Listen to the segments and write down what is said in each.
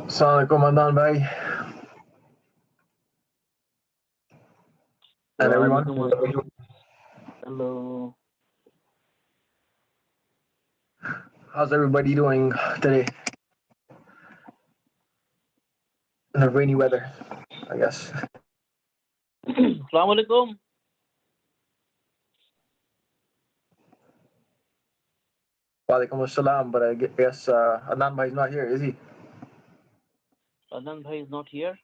Assalamualaikum Adnan bhai and everyone. Hello. How's everybody doing today? In the rainy weather, I guess. Assalamualaikum. Walaikum assalam, but I guess Adnan bhai is not here, is he? Adnan bhai is not here.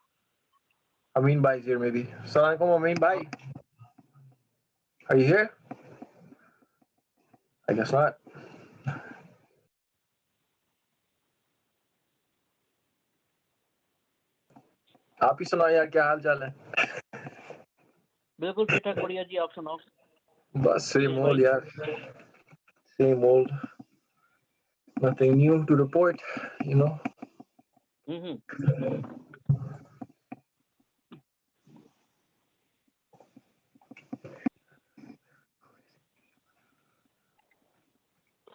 Amin bhai is here maybe. Assalamualaikum Amin bhai. Are you here? I guess not. आप ही सुनाओ यार क्या हाल चाल है? बिल्कुल ठीक ठाक बढ़िया जी, आप सुनाओ। बस same old यार, same old. Nothing new to report, you know.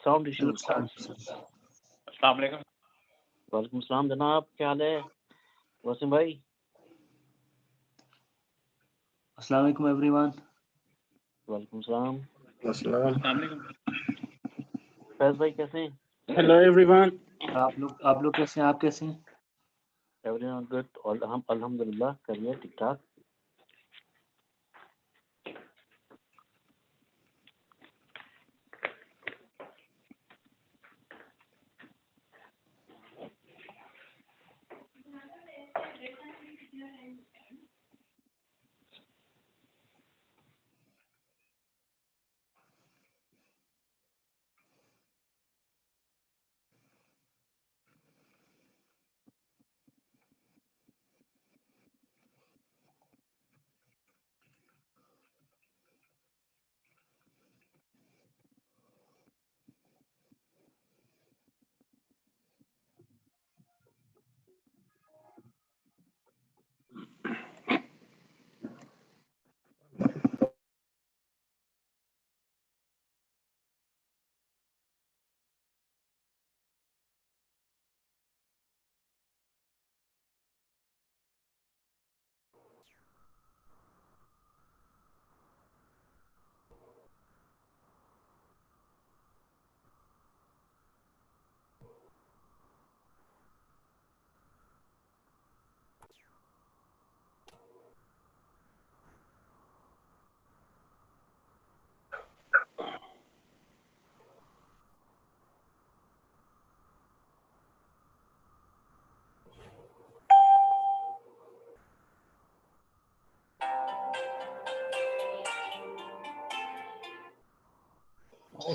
Sound issues. अस्सलाम वालेकुम। वालेकुम सलाम जनाब, क्या हाल है वसीम भाई? अस्सलाम वालेकुम एवरीवन। वालेकुम सलाम। अस्सलाम फैज भाई कैसे हैं? Hello everyone. आप लोग कैसे हैं? आप कैसे हैं? एवरीवन गुड, और हम अल्हम्दुलिल्लाह करिए ठीक ठाक।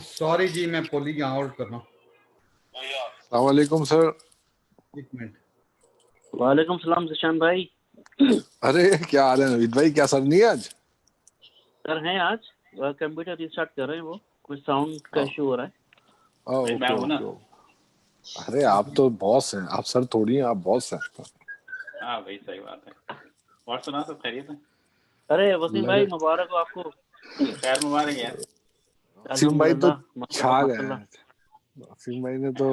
सॉरी जी, मैं पोली यहाँ आउट कर रहा हूँ। अस्सलाम वालेकुम सर। एक मिनट। वालेकुम सलाम जिशान भाई। अरे क्या हाल है नवीद भाई, क्या सर नहीं है आज? सर हैं आज, कंप्यूटर रिस्टार्ट कर रहे हैं, वो कुछ साउंड का इशू हो रहा है। ओके। अरे आप तो बॉस हैं, आप सर थोड़ी हैं, आप बॉस हैं। हाँ भाई सही बात है। और सुना सब खैरियत है? अरे वसीम भाई मुबारक हो आपको। खैर मुबारक यार। वसीम भाई तो छा गए। वसीम भाई ने तो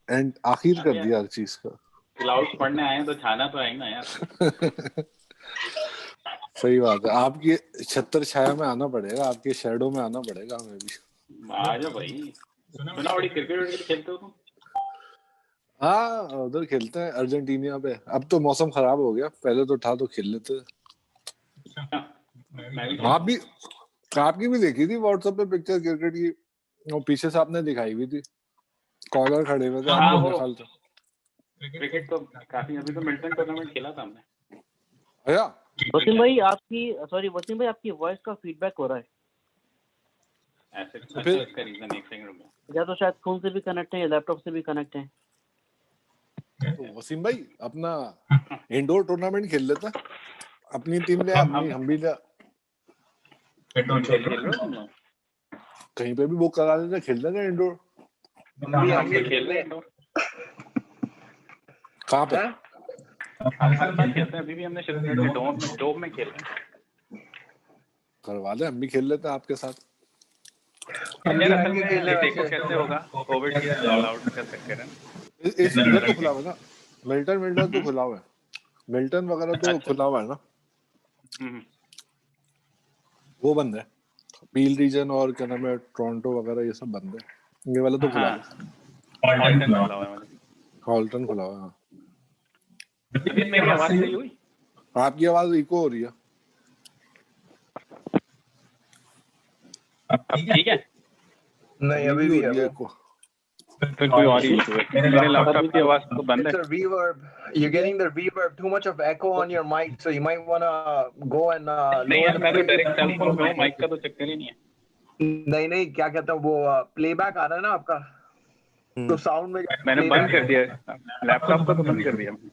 एंड आखिर कर दिया हर चीज का। क्लाउड्स पढ़ने आए हैं तो छाना तो आएगा यार। सही बात है, आपकी छत्र छाया में आना पड़ेगा, आपके शैडो में आना पड़ेगा हमें भी। आ जाओ भाई। सुना बड़ी क्रिकेट खेलते हो तुम? हाँ उधर खेलते हैं अर्जेंटीना पे। अब तो मौसम खराब हो गया, पहले तो था तो खेल लेते। आपकी भी देखी थी व्हाट्सएप पे पिक्चर क्रिकेट की, वो पीछे से आपने दिखाई हुई थी, कॉलर खड़े हुए थे आपके ख्याल से। क्रिकेट तो काफी, अभी तो मिल्टन टूर्नामेंट खेला था हमने। भैया वसीम भाई आपकी वॉइस का फीडबैक हो रहा है। ऐसे फिर इसका रीजन एक सेकंड रुको। या तो शायद फोन से भी कनेक्ट है या लैपटॉप से भी कनेक्ट है। तो वसीम भाई अपना इंडोर टूर्नामेंट खेल लेता, अपनी टीम ले, हम भी ले, कहीं पे भी बुक करा लेते, खेल लेते इंडोर। हम भी खेल रहे हैं। कहाँ पे? हमारे पास खेलते हैं, अभी भी हमने शुरू डोम में खेल रहे हैं। करवा दे, हम भी खेल लेते हैं आपके साथ। यार असल में देखो कैसे होगा, कोविड की अलाउड का चक्कर है। एसी उधर तो खुला हुआ ना? मिल्टन तो खुला हुआ है, मिल्टन वगैरह तो अच्छा। खुला हुआ है ना, हम्म। वो बंद है। पील रीजन और क्या नाम है टोरंटो वगैरह ये सब बंद है, ये वाला तो खुला हाँ, है। हॉल्टन खुला हुआ है मतलब। हॉल्टन खुला हुआ है। हाँ। नवीन, मेरी आवाज सही हुई? आपकी आवाज इको हो रही है। अब ठीक है? नहीं, अभी अभी भी भी हो है रही है वो। इको। फिर कोई और ही इशू है, मेरे लैपटॉप की आवाज तो बंद It's है। a reverb. You're getting the reverb, too much of echo on your mic, so you might wanna go and नहीं lower यार, the मैं तो volume. डायरेक्ट सेलफोन पे हूँ, माइक का तो चक्कर ही नहीं है। नहीं नहीं, क्या कहता हूँ वो प्लेबैक आ रहा है ना आपका, तो साउंड में मैंने बंद कर दिया है, लैपटॉप का तो बंद कर दिया मैंने।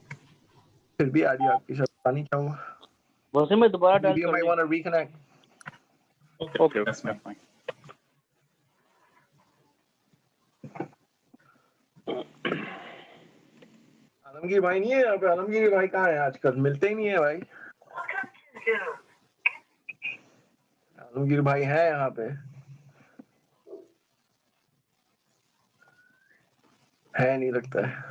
फिर भी आ रही है आपकी, शायद पता नहीं क्या हुआ। वैसे मैं दोबारा डायल Maybe you कर might लें। want to reconnect. Okay, that's fine. Alamgir भाई नहीं है यहाँ पे? आलमगीर भाई कहाँ है आजकल? मिलते ही नहीं है भाई। आलमगीर भाई है यहाँ पे? है नहीं लगता है।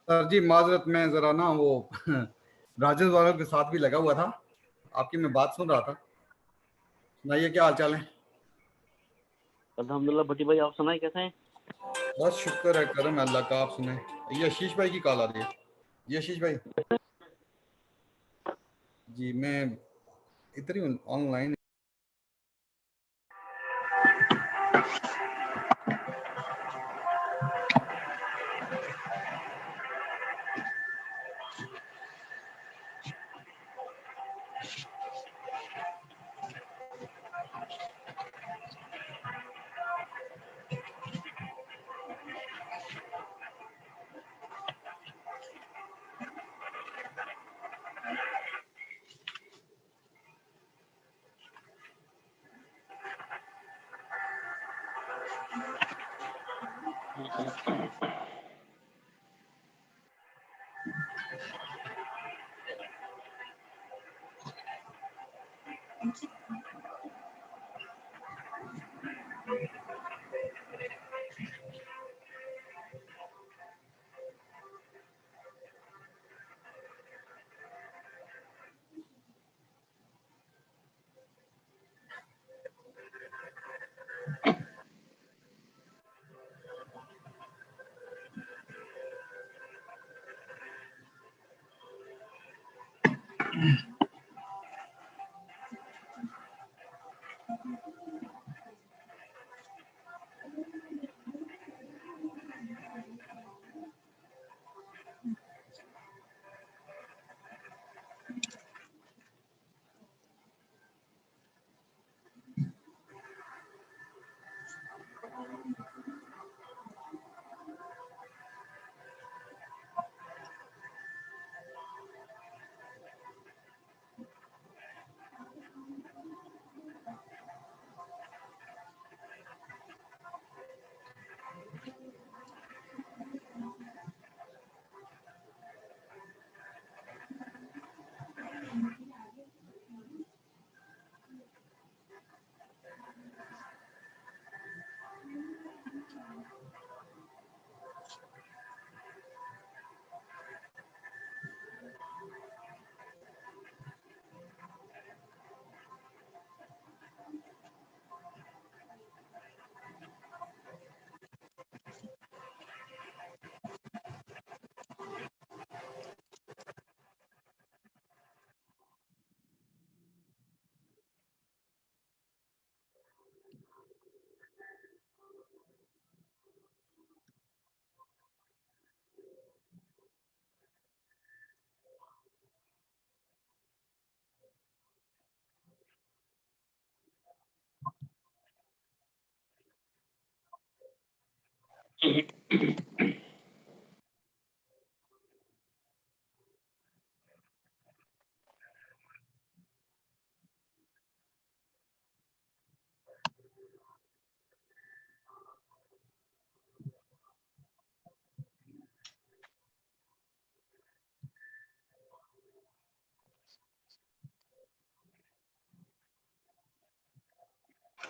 सर जी माजरत, में जरा ना वो राजेश वालों के साथ भी लगा हुआ था, आपकी मैं बात सुन रहा था। सुनाइए, क्या हाल चाल है? अल्हम्दुलिल्लाह। भट्टी भाई आप सुनाए कैसे हैं? बस शुक्र है, करम है अल्लाह का। आप सुने? ये आशीष भाई की कॉल आ रही है। ये आशीष भाई जी, मैं इधर ही online.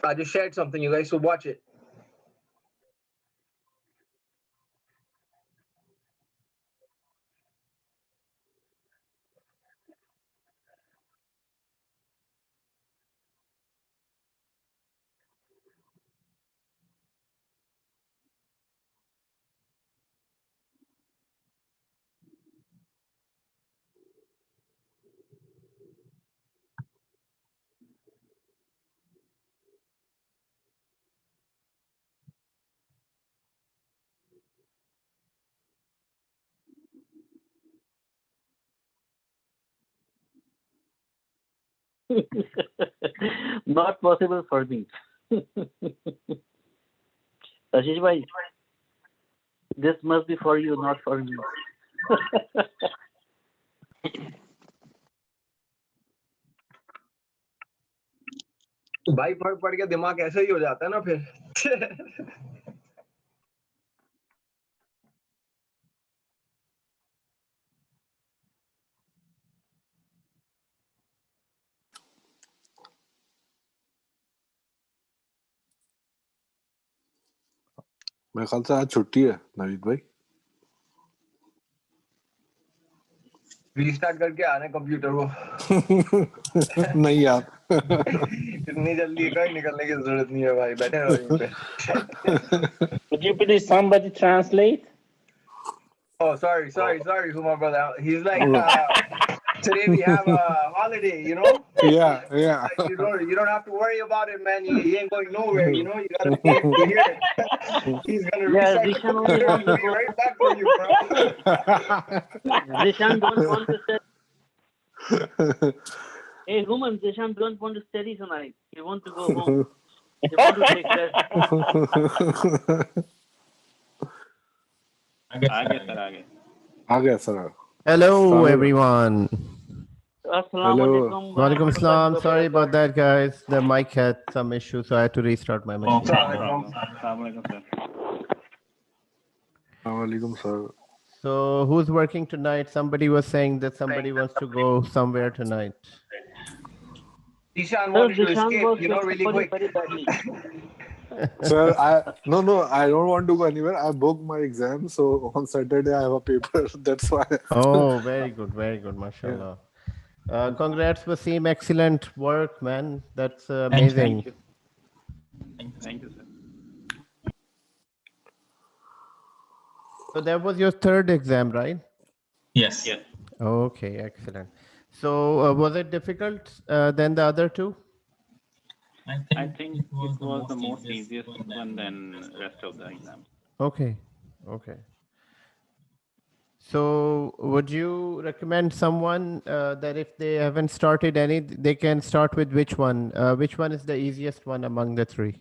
I just shared something, you guys should watch it. Not possible for me. Ashish bhai, this must be for you, not for me. भाई फर्क पड़ गया दिमाग ऐसे ही हो जाता है ना फिर मेरे ख्याल से आज छुट्टी है नवीद भाई। रीस्टार्ट करके आ रहे हैं कंप्यूटर को नहीं यार इतनी जल्दी कहीं निकलने की जरूरत नहीं है भाई, बैठे रहो यहीं पे Could you please somebody translate? Oh, sorry, who my brother. He's like, today we have a holiday, you know? yeah Like, you don't have to worry about it, man. He ain't going nowhere, you know? You gotta wait to hear it. He's gonna Yeah, restart the Zishan computer and only be right back for you, bro. Zishan don't want to study. Hey, woman, Zishan don't want to study tonight. He want to go home. He want to take rest. आ गया sir. Hello, Assalamu everyone. Assalamu Hello. alaikum. Walaikum assalam. Sorry about that, guys. The mic had some issue, so I had to restart my machine. Assalamualaikum sir। So, who's working tonight? Somebody was saying that somebody wants to go somewhere tonight. Ishan Sir, wanted to Zishan escape, was you know, really quick. very badly. Sir, I don't want to go anywhere. I booked my exam, so on Saturday I have a paper. That's why. Oh, very good, mashallah. Congrats, Wasim. Excellent work, man. That's amazing. Thank you, sir. So that was your third exam, right? Yes. Okay, excellent. So was it difficult than the other two? I think it was the most easiest one than rest of the exams. Okay. So would you recommend someone that if they haven't started any, they can start with which one? Which one is the easiest one among the three?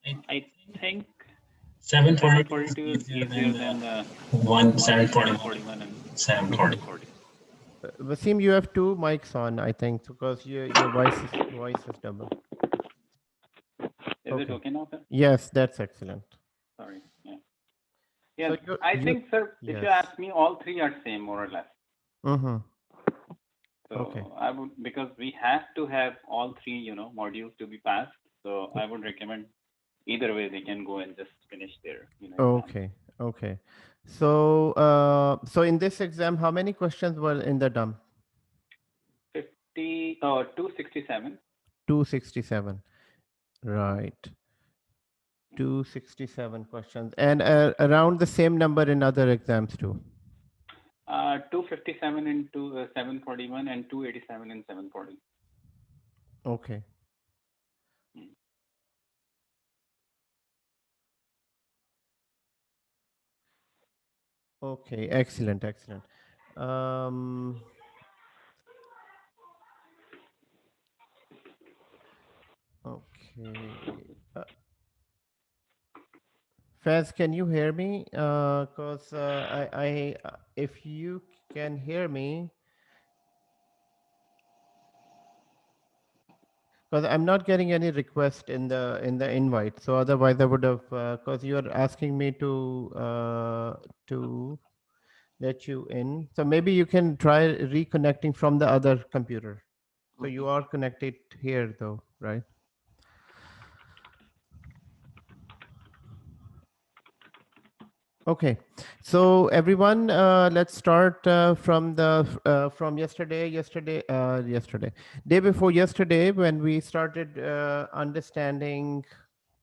I think 742 is easier than the 741 and 740. Wasim, you have two mics on, I think, because your voice is double. Is it okay now, sir? Yes, that's excellent. Sorry. Yeah. So I think, sir, if you yes. ask me, all three are same, more or less. Mm-hmm. So Okay. I would, because we have to have all three, modules to be passed. So I would recommend either way they can go and just finish their, exam. Okay. So so in this exam, how many questions were in the dump? 267. 267. Right. 267 questions. And around the same number in other exams too. 257 into 741 and 287 in 740. Okay. Okay, excellent. Okay. Faz, can you hear me? Because if you can hear me, because I'm not getting any request in the invite. So otherwise, I would have. Because you are asking me to let you in. So maybe you can try reconnecting from the other computer. So you are connected here though. right? Okay, so everyone, let's start from yesterday, day before yesterday, when we started understanding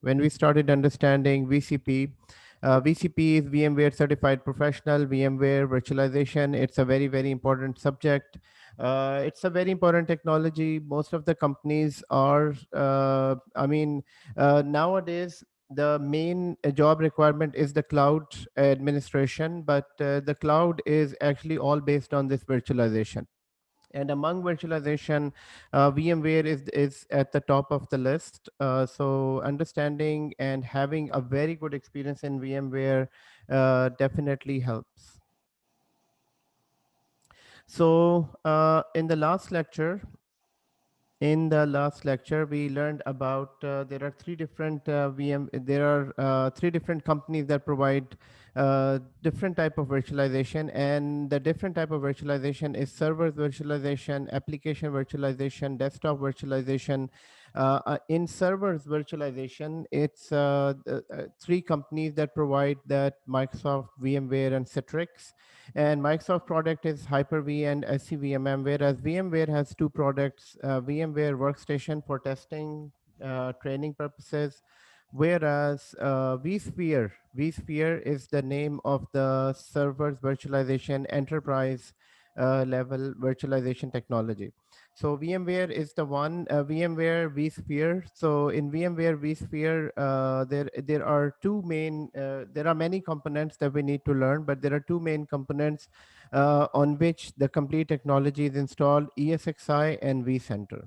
VCP. VCP is VMware Certified Professional, VMware Virtualization. It's a very, very important subject. It's a very important technology. Most of the companies are, nowadays, the main job requirement is the cloud administration, but the cloud is actually all based on this virtualization. And among virtualization, VMware is at the top of the list. So understanding and having a very good experience in VMware definitely helps. So in the last lecture, we learned about there are three different three different companies that provide different type of virtualization, and the different type of virtualization is server virtualization, application virtualization, desktop virtualization. In servers virtualization, it's three companies that provide that: Microsoft, VMware, and Citrix. And Microsoft product is Hyper-V and SCVMM, whereas VMware has two products: VMware Workstation for testing, training purposes, whereas vSphere is the name of the servers virtualization enterprise level virtualization technology. So VMware is the one, VMware vSphere. So in VMware vSphere, there are two main. There are many components that we need to learn, but there are two main components on which the complete technology is installed: ESXi and vCenter.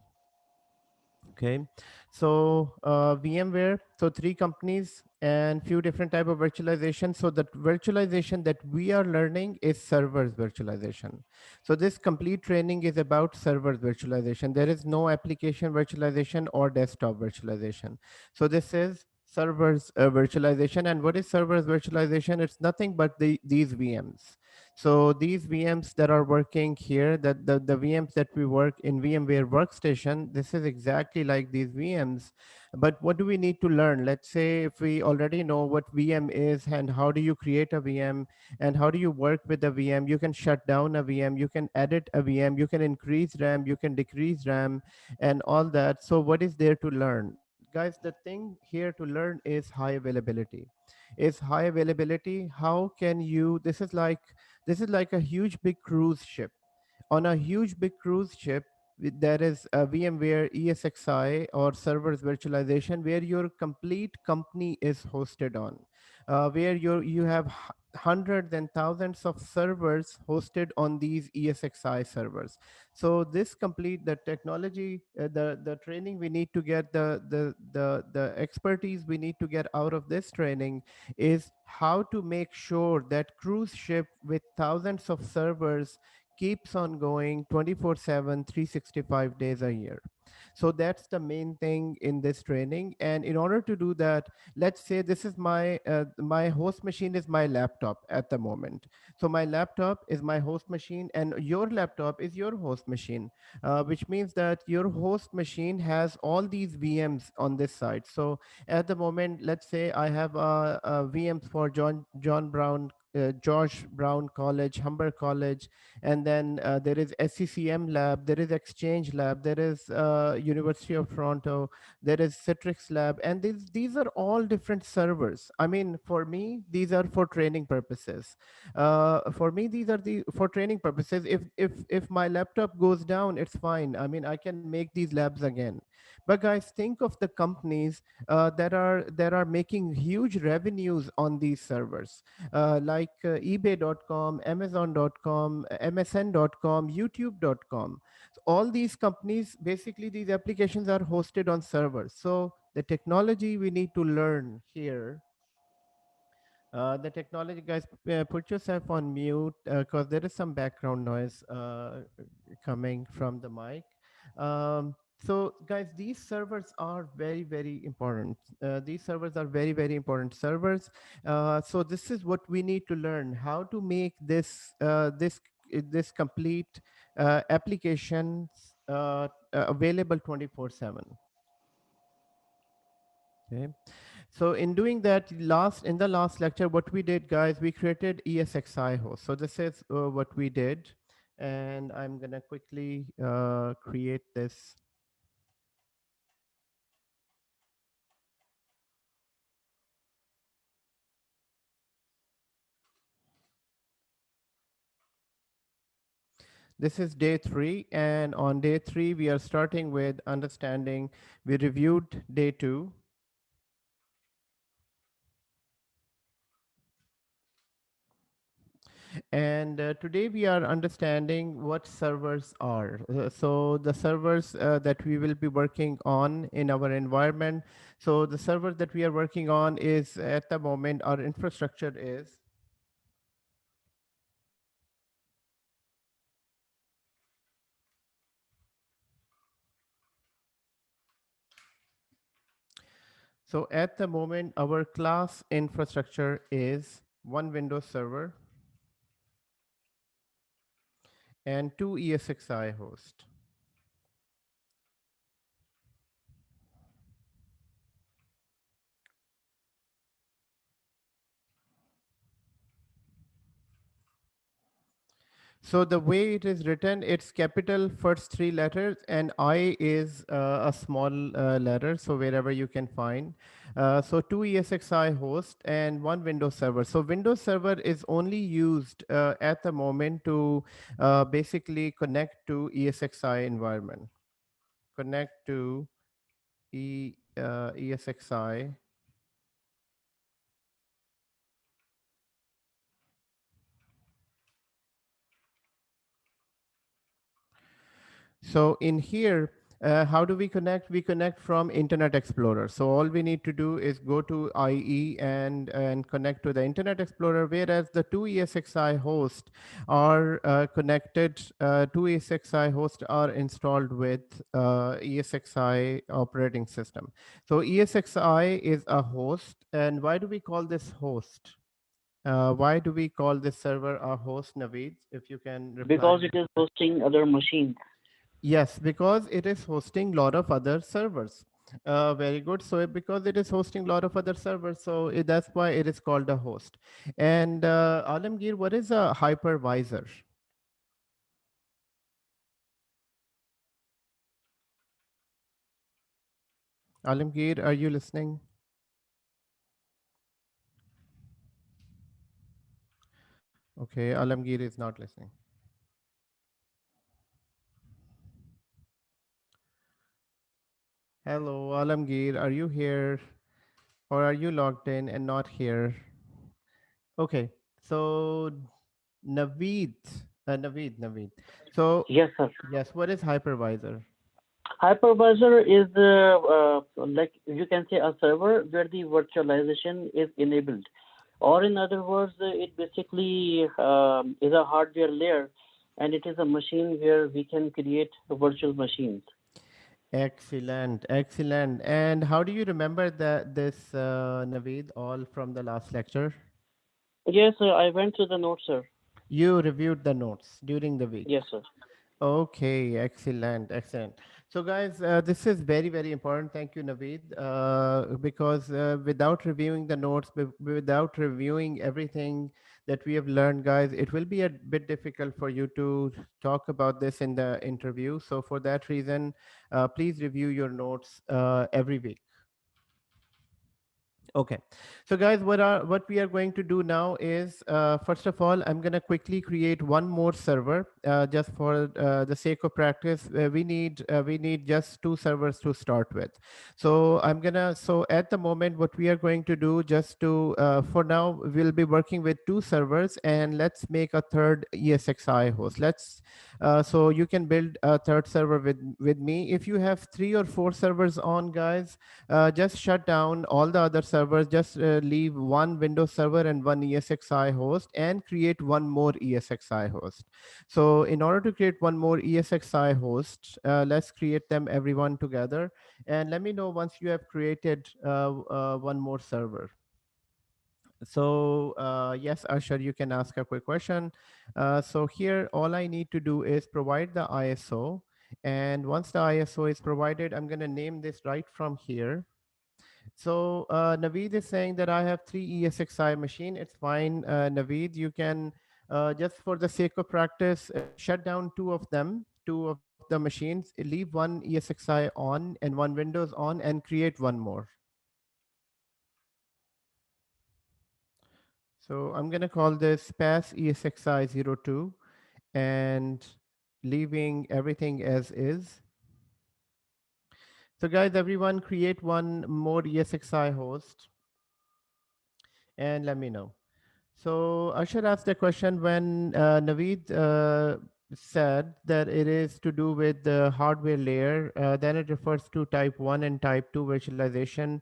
Okay, so VMware, so three companies and few different type of virtualization. So the virtualization that we are learning is servers virtualization. So this complete training is about servers virtualization. There is no application virtualization or desktop virtualization. So this is servers virtualization. And what is servers virtualization? It's nothing but these VMs. So these VMs that are working here, that the VMs that we work in VMware Workstation, this is exactly like these VMs. But what do we need to learn? Let's say if we already know what VM is and how do you create a VM and how do you work with a VM, you can shut down a VM, you can edit a VM, you can increase RAM, you can decrease RAM, and all that. So what is there to learn? Guys, the thing here to learn is high availability. How can you, this is like a huge big cruise ship. On a huge big cruise ship, there is a VMware ESXi or servers virtualization, where your complete company is hosted on, where you have hundreds and thousands of servers hosted on these ESXi servers. So this complete the technology, the training we need to get, the expertise we need to get out of this training is how to make sure that cruise ship with thousands of servers keeps on going 24/7, 365 days a year. So that's the main thing in this training. And in order to do that, let's say this is my host machine is my laptop at the moment. So my laptop is my host machine, and your laptop is your host machine, which means that your host machine has all these VMs on this side. So at the moment, let's say I have VMs for John Brown, George Brown College, Humber College, and then there is SCCM lab, there is Exchange lab, there is University of Toronto, there is Citrix lab, and these are all different servers. I mean, for me, these are for training purposes. For me, these are the for training purposes. If my laptop goes down, it's fine. I mean, I can make these labs again. But guys, think of the companies that are making huge revenues on these servers, like eBay.com, Amazon.com, MSN.com, YouTube.com. So all these companies, basically, these applications are hosted on servers. So the technology we need to learn here, the technology, guys, put yourself on mute because there is some background noise coming from the mic. So guys, these servers are very, very important. These servers are very, very important servers. So this is what we need to learn: how to make this complete applications available 24/7. Okay. So in doing that, in the last lecture, what we did, guys, we created ESXi host. So this is what we did, and I'm gonna quickly create this. This is day 3, and on day 3, we are starting with understanding. We reviewed day 2. And today we are understanding what servers are. So the servers that we will be working on in our environment. So the server that we are working on is, at the moment, our infrastructure is. So at the moment, our class infrastructure is one Windows server and 2 ESXi hosts. So the way it is written, it's capital first 3 letters, and I is a small letter, so wherever you can find. So 2 ESXi host and 1 Windows server. So Windows server is only used at the moment to basically connect to ESXi environment. Connect to ESXi. So in here, how do we connect? We connect from Internet Explorer. So all we need to do is go to IE and connect to the Internet Explorer, whereas the 2 ESXi hosts are connected, 2 ESXi hosts are installed with ESXi operating system. So ESXi is a host. And why do we call this host? Why do we call this server a host, Naveed? If you can reply. Because it is hosting other machines. Yes, because it is hosting a lot of other servers. Very good. So because it is hosting a lot of other servers, so that's why it is called a host. And Alamgir, what is a hypervisor? Alamgir, are you listening? Okay, Alamgir is not listening. Hello, Alamgir, are you here? Or are you logged in and not here? Okay, so Naveed. So Yes, sir. yes, what is hypervisor? Hypervisor is like you can say a server where the virtualization is enabled, or in other words, it basically is a hardware layer, and it is a machine where we can create virtual machines. Excellent, excellent. And how do you remember this, Naveed, all from the last lecture? Yes, sir. I went through the notes, sir. You reviewed the notes during the week. Yes, sir. Okay, excellent, excellent. So, guys, this is very, very important. Thank you, Naveed, because without reviewing the notes, without reviewing everything that we have learned, guys, it will be a bit difficult for you to talk about this in the interview. So, for that reason, please review your notes every week. Okay, so guys, what we are going to do now is, first of all, I'm gonna quickly create one more server, just for the sake of practice. We need just 2 servers to start with. So so at the moment, what we are going to do, just to for now, we'll be working with 2 servers, and let's make a third ESXi host. So you can build a third server with me. If you have 3 or 4 servers on, guys, just shut down all the other servers, just leave one Windows server and one ESXi host, and create one more ESXi host. So in order to create one more ESXi host, let's create them everyone together, and let me know once you have created one more server. So yes, Ashar, you can ask a quick question. So here, all I need to do is provide the ISO. And once the ISO is provided, I'm going to name this right from here. So Naveed is saying that I have 3 ESXi machine. It's fine, Naveed. You can just for the sake of practice, shut down two of the machines, leave one ESXi on and one Windows on, and create one more. So I'm going to call this pass ESXi02 and leaving everything as is. So guys, everyone create one more ESXi host and let me know. So I should ask the question when Naveed said that it is to do with the hardware layer, then it refers to type 1 and type 2 virtualization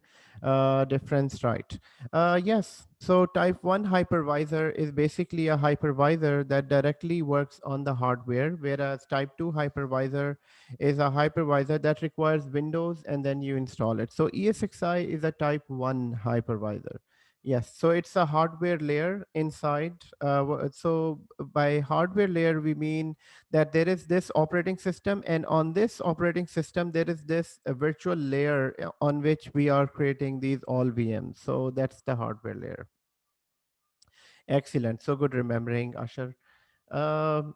difference, right? Yes, so type 1 hypervisor is basically a hypervisor that directly works on the hardware, whereas type 2 hypervisor is a hypervisor that requires Windows and then you install it. So ESXi is a type 1 hypervisor. Yes, so it's a hardware layer inside. So by hardware layer, we mean that there is this operating system, and on this operating system, there is this virtual layer on which we are creating these all VMs. So that's the hardware layer. Excellent. So good remembering, Asher. Um,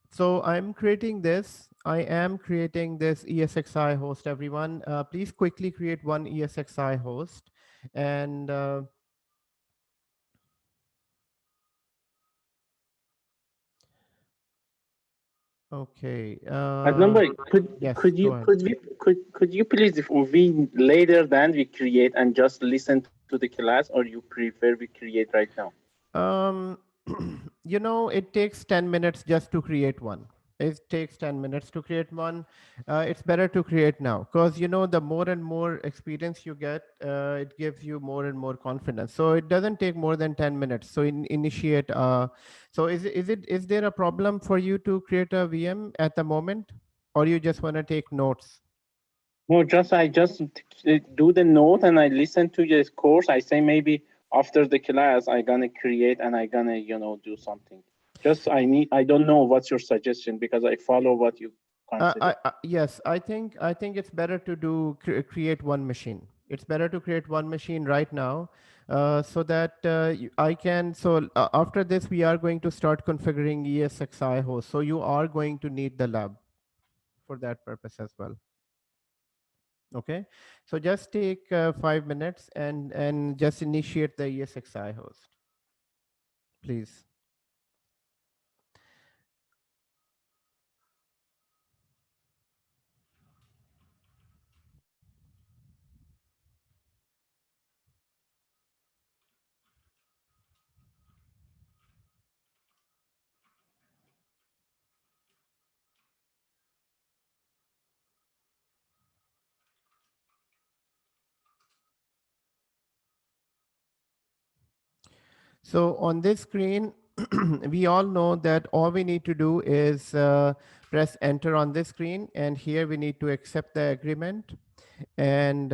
so I'm creating this. I am creating this ESXi host, everyone. Please quickly create one ESXi host. And okay. Number, Yes, could go you ahead. could you please, if we later than we create and just listen to the class, or you prefer we create right now? Um, it takes 10 minutes just to create one. It takes 10 minutes to create one. It's better to create now because, the more and more experience you get, it gives you more and more confidence. So it doesn't take more than 10 minutes. So initiate. So is there a problem for you to create a VM at the moment, or you just want to take notes? No, I just do the note and I listen to the course. I say maybe after the class I gonna create and I gonna do something. Just I don't know what's your suggestion because I follow what you consider. Yes, I think it's better to create one machine. It's better to create one machine right now, so that I can. So after this, we are going to start configuring ESXi host. So you are going to need the lab for that purpose as well. Okay, so just take 5 minutes and just initiate the ESXi host, please. So on this screen, we all know that all we need to do is press enter on this screen. And here we need to accept the agreement. And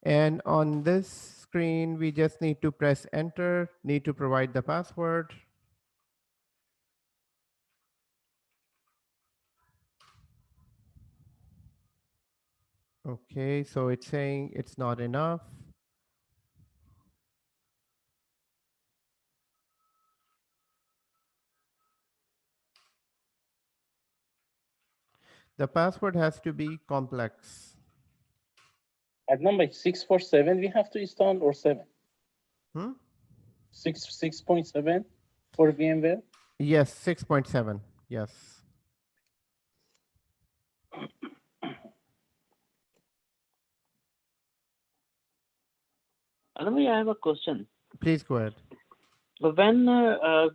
and on this screen, we just need to press enter, need to provide the password. Okay, so it's saying it's not enough. The password has to be complex. At number 647 we have to install or 7? 6.7 for VMware? Yes, 6.7. Yes. Anyway, I have a question. Please go ahead. When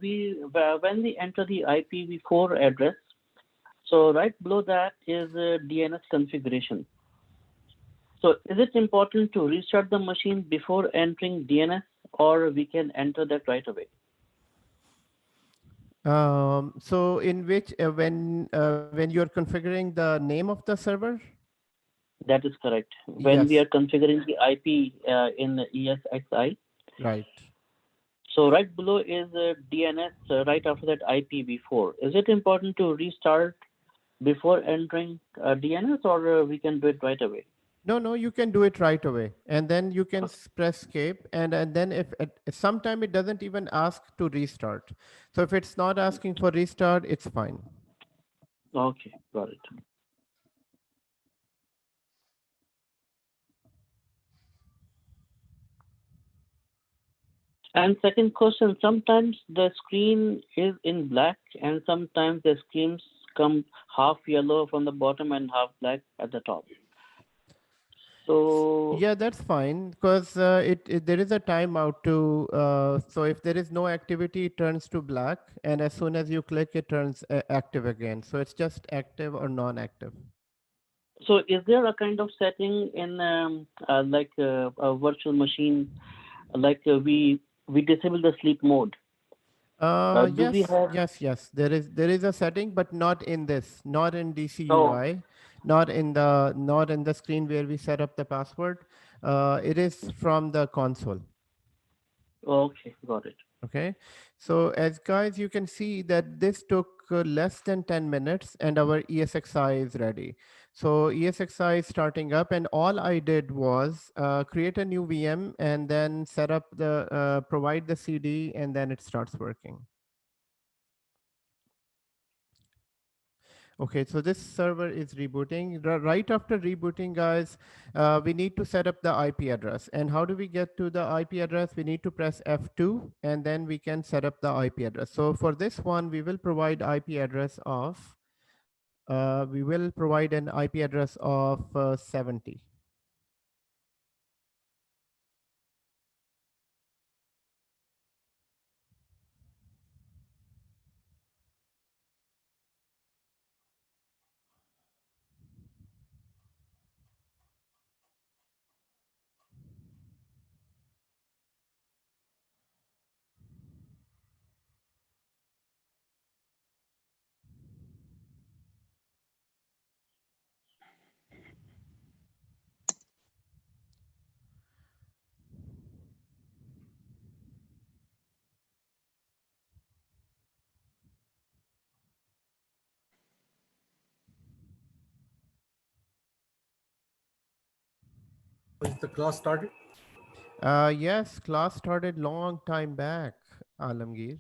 we enter the IPv4 address, so right below that is DNS configuration. So is it important to restart the machine before entering DNS, or we can enter that right away? So in which when you're configuring the name of the server? That is correct. When we Yes. are configuring the IP in ESXi. Right. So right below is DNS, right after that IPv4. Is it important to restart before entering DNS, or we can do it right away? No, you can do it right away, and then you can press escape, and then if at sometime it doesn't even ask to restart. So if it's not asking for restart, it's fine. Okay, got it. And second question, sometimes the screen is in black and sometimes the screens come half yellow from the bottom and half black at the top. So Yeah, that's fine because there is a timeout to so if there is no activity, it turns to black, and as soon as you click, it turns active again. So it's just active or non-active. so is there a kind of setting in like a virtual machine, like we disable the sleep mode? Do we have? Yes. There is a setting, but not in this, not in Oh, DCUI, not in the screen where we set up the password. It is from the console. okay, got it. Okay, so as guys, you can see that this took less than 10 minutes and our ESXi is ready. So ESXi is starting up, and all I did was create a new VM and then set up the, provide the CD, and then it starts working. Okay, so this server is rebooting. Right after rebooting, guys, we need to set up the IP address. And how do we get to the IP address? We need to press F2, and then we can set up the IP address. So for this one, we will provide IP address of, we will provide an IP address of 70. Is the class started? Yes, class started long time back, Alamgir.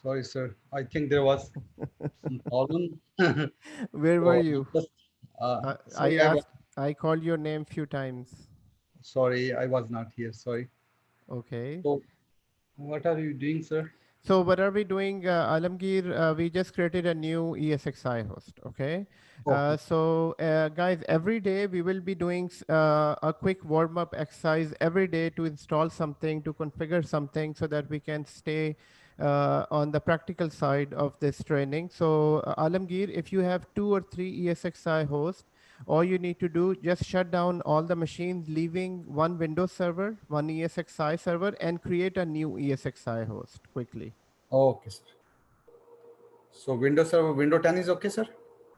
Sorry, sir. I think there was some problem. Where were So you? just, I sorry, asked, I called your name few times. sorry, I was not here. Sorry. Okay. So what are you doing, sir? So what are we doing, Alamgir? We just created a new ESXi host, okay? Okay. Guys, every day we will be doing a quick warm-up exercise every day to install something, to configure something so that we can stay on the practical side of this training. So Alamgir, if you have 2 or 3 ESXi hosts, all you need to do, just shut down all the machines, leaving one Windows server, one ESXi server, and create a new ESXi host quickly. Okay, sir. So Windows Server, Windows 10 is okay, sir?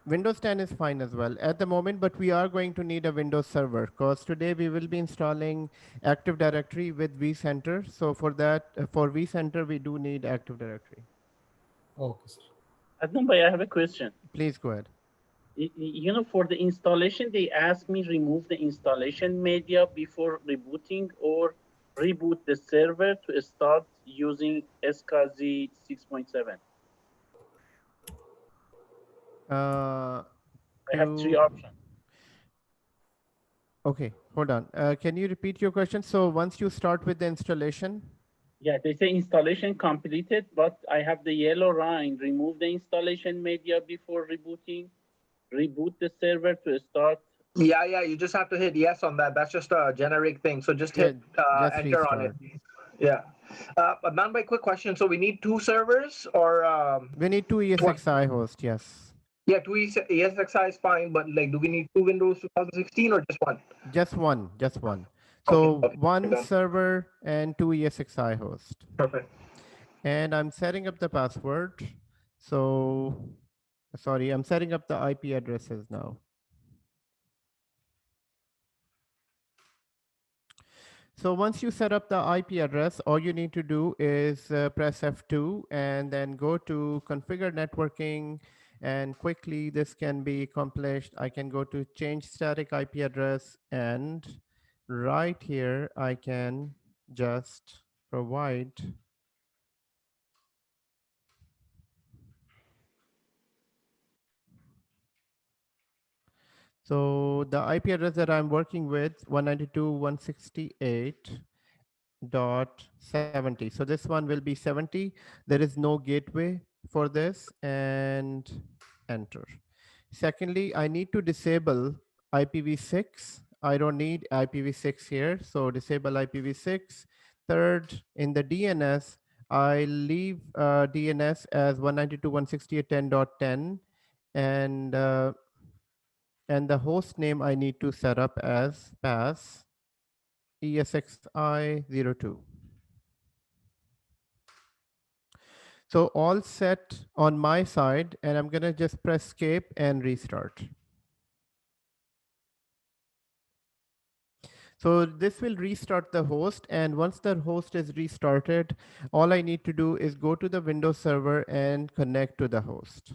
Windows 10 is fine as well at the moment, but we are going to need a Windows server because today we will be installing Active Directory with vCenter. So for that, for vCenter, we do need Active Directory. Okay, sir. Adnan bhai, I have a question. Please go ahead. You know, for the installation, they ask me remove the installation media before rebooting or reboot the server to start using ESXi 6.7. I have 3 options. Okay, hold on. Can you repeat your question? So once you start with the installation? Yeah, they say installation completed, but I have the yellow line. Remove the installation media before rebooting. Reboot the server to start. Yeah, you just have to hit yes on that. That's just a generic thing. So just hit just enter on it. restart. Yeah. Adnan bhai, quick question. So we need 2 servers or we need 2 ESXi hosts, yes. Yeah, 2 ESXi is fine, but like, do we need 2 Windows 2016 or just one? Just one. So Okay, one server and 2 ESXi hosts. Perfect. And I'm setting up the password. So, sorry, I'm setting up the IP addresses now. So once you set up the IP address, all you need to do is press F2 and then go to configure networking And quickly, this can be accomplished. I can go to change static IP address, and right here, I can just provide. So the IP address that I'm working with, 192.168.70. So this one will be 70. There is no gateway for this, and enter. Secondly, I need to disable IPv6. I don't need IPv6 here, so disable IPv6. Third, in the DNS, I leave DNS as 192.168.10.10, and the host name I need to set up as pass ESXi02. So all set on my side, and I'm gonna just press escape and restart. So this will restart the host, and once the host is restarted, all I need to do is go to the Windows server and connect to the host.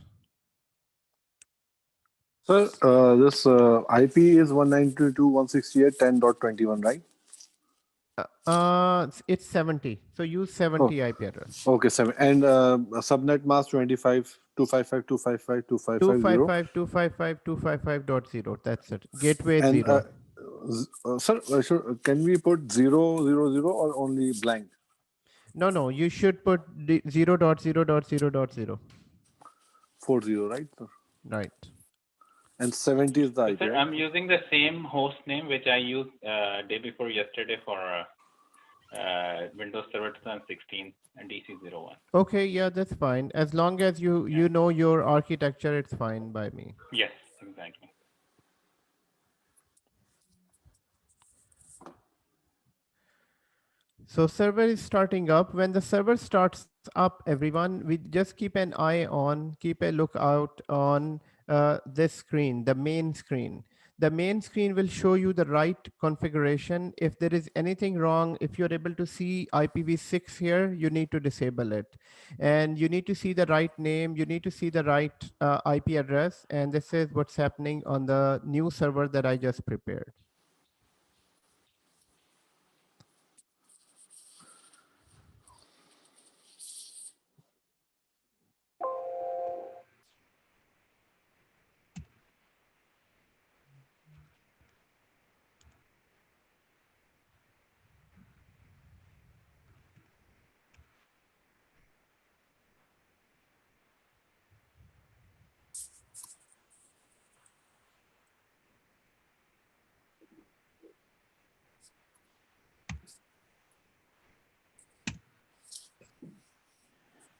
Sir, this IP is 192.168.10.21, right? It's 70. So use 70 IP address. Okay, 7. And subnet mask 25.255.255.255.255.0. 255.255.255.0. That's it. Gateway And 0. sir, can we put 0.0.0 or only blank? No, you should put 0.0.0.0. 40, right? Sir? Right. And 70 is the So, IP, sir, right? I'm using the same host name which I used day before yesterday for Windows Server 2016 and DC01. Okay, yeah, that's fine. As long as you know your architecture, it's fine by me. Yes, exactly. So server is starting up. When the server starts up, everyone, we just keep an eye on, keep a lookout on this screen, the main screen. The main screen will show you the right configuration. If there is anything wrong, if you're able to see IPv6 here, you need to disable it. And you need to see the right name, you need to see the right IP address. And this is what's happening on the new server that I just prepared.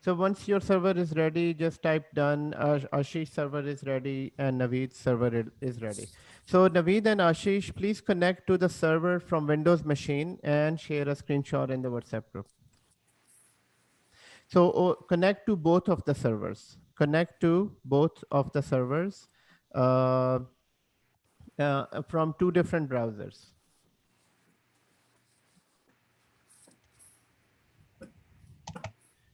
So once your server is ready, just type done. Ashish server is ready and Naveed's server is ready. So Naveed and Ashish, please connect to the server from Windows machine and share a screenshot in the WhatsApp group. So connect to both of the servers. Connect to both of the servers from two different browsers.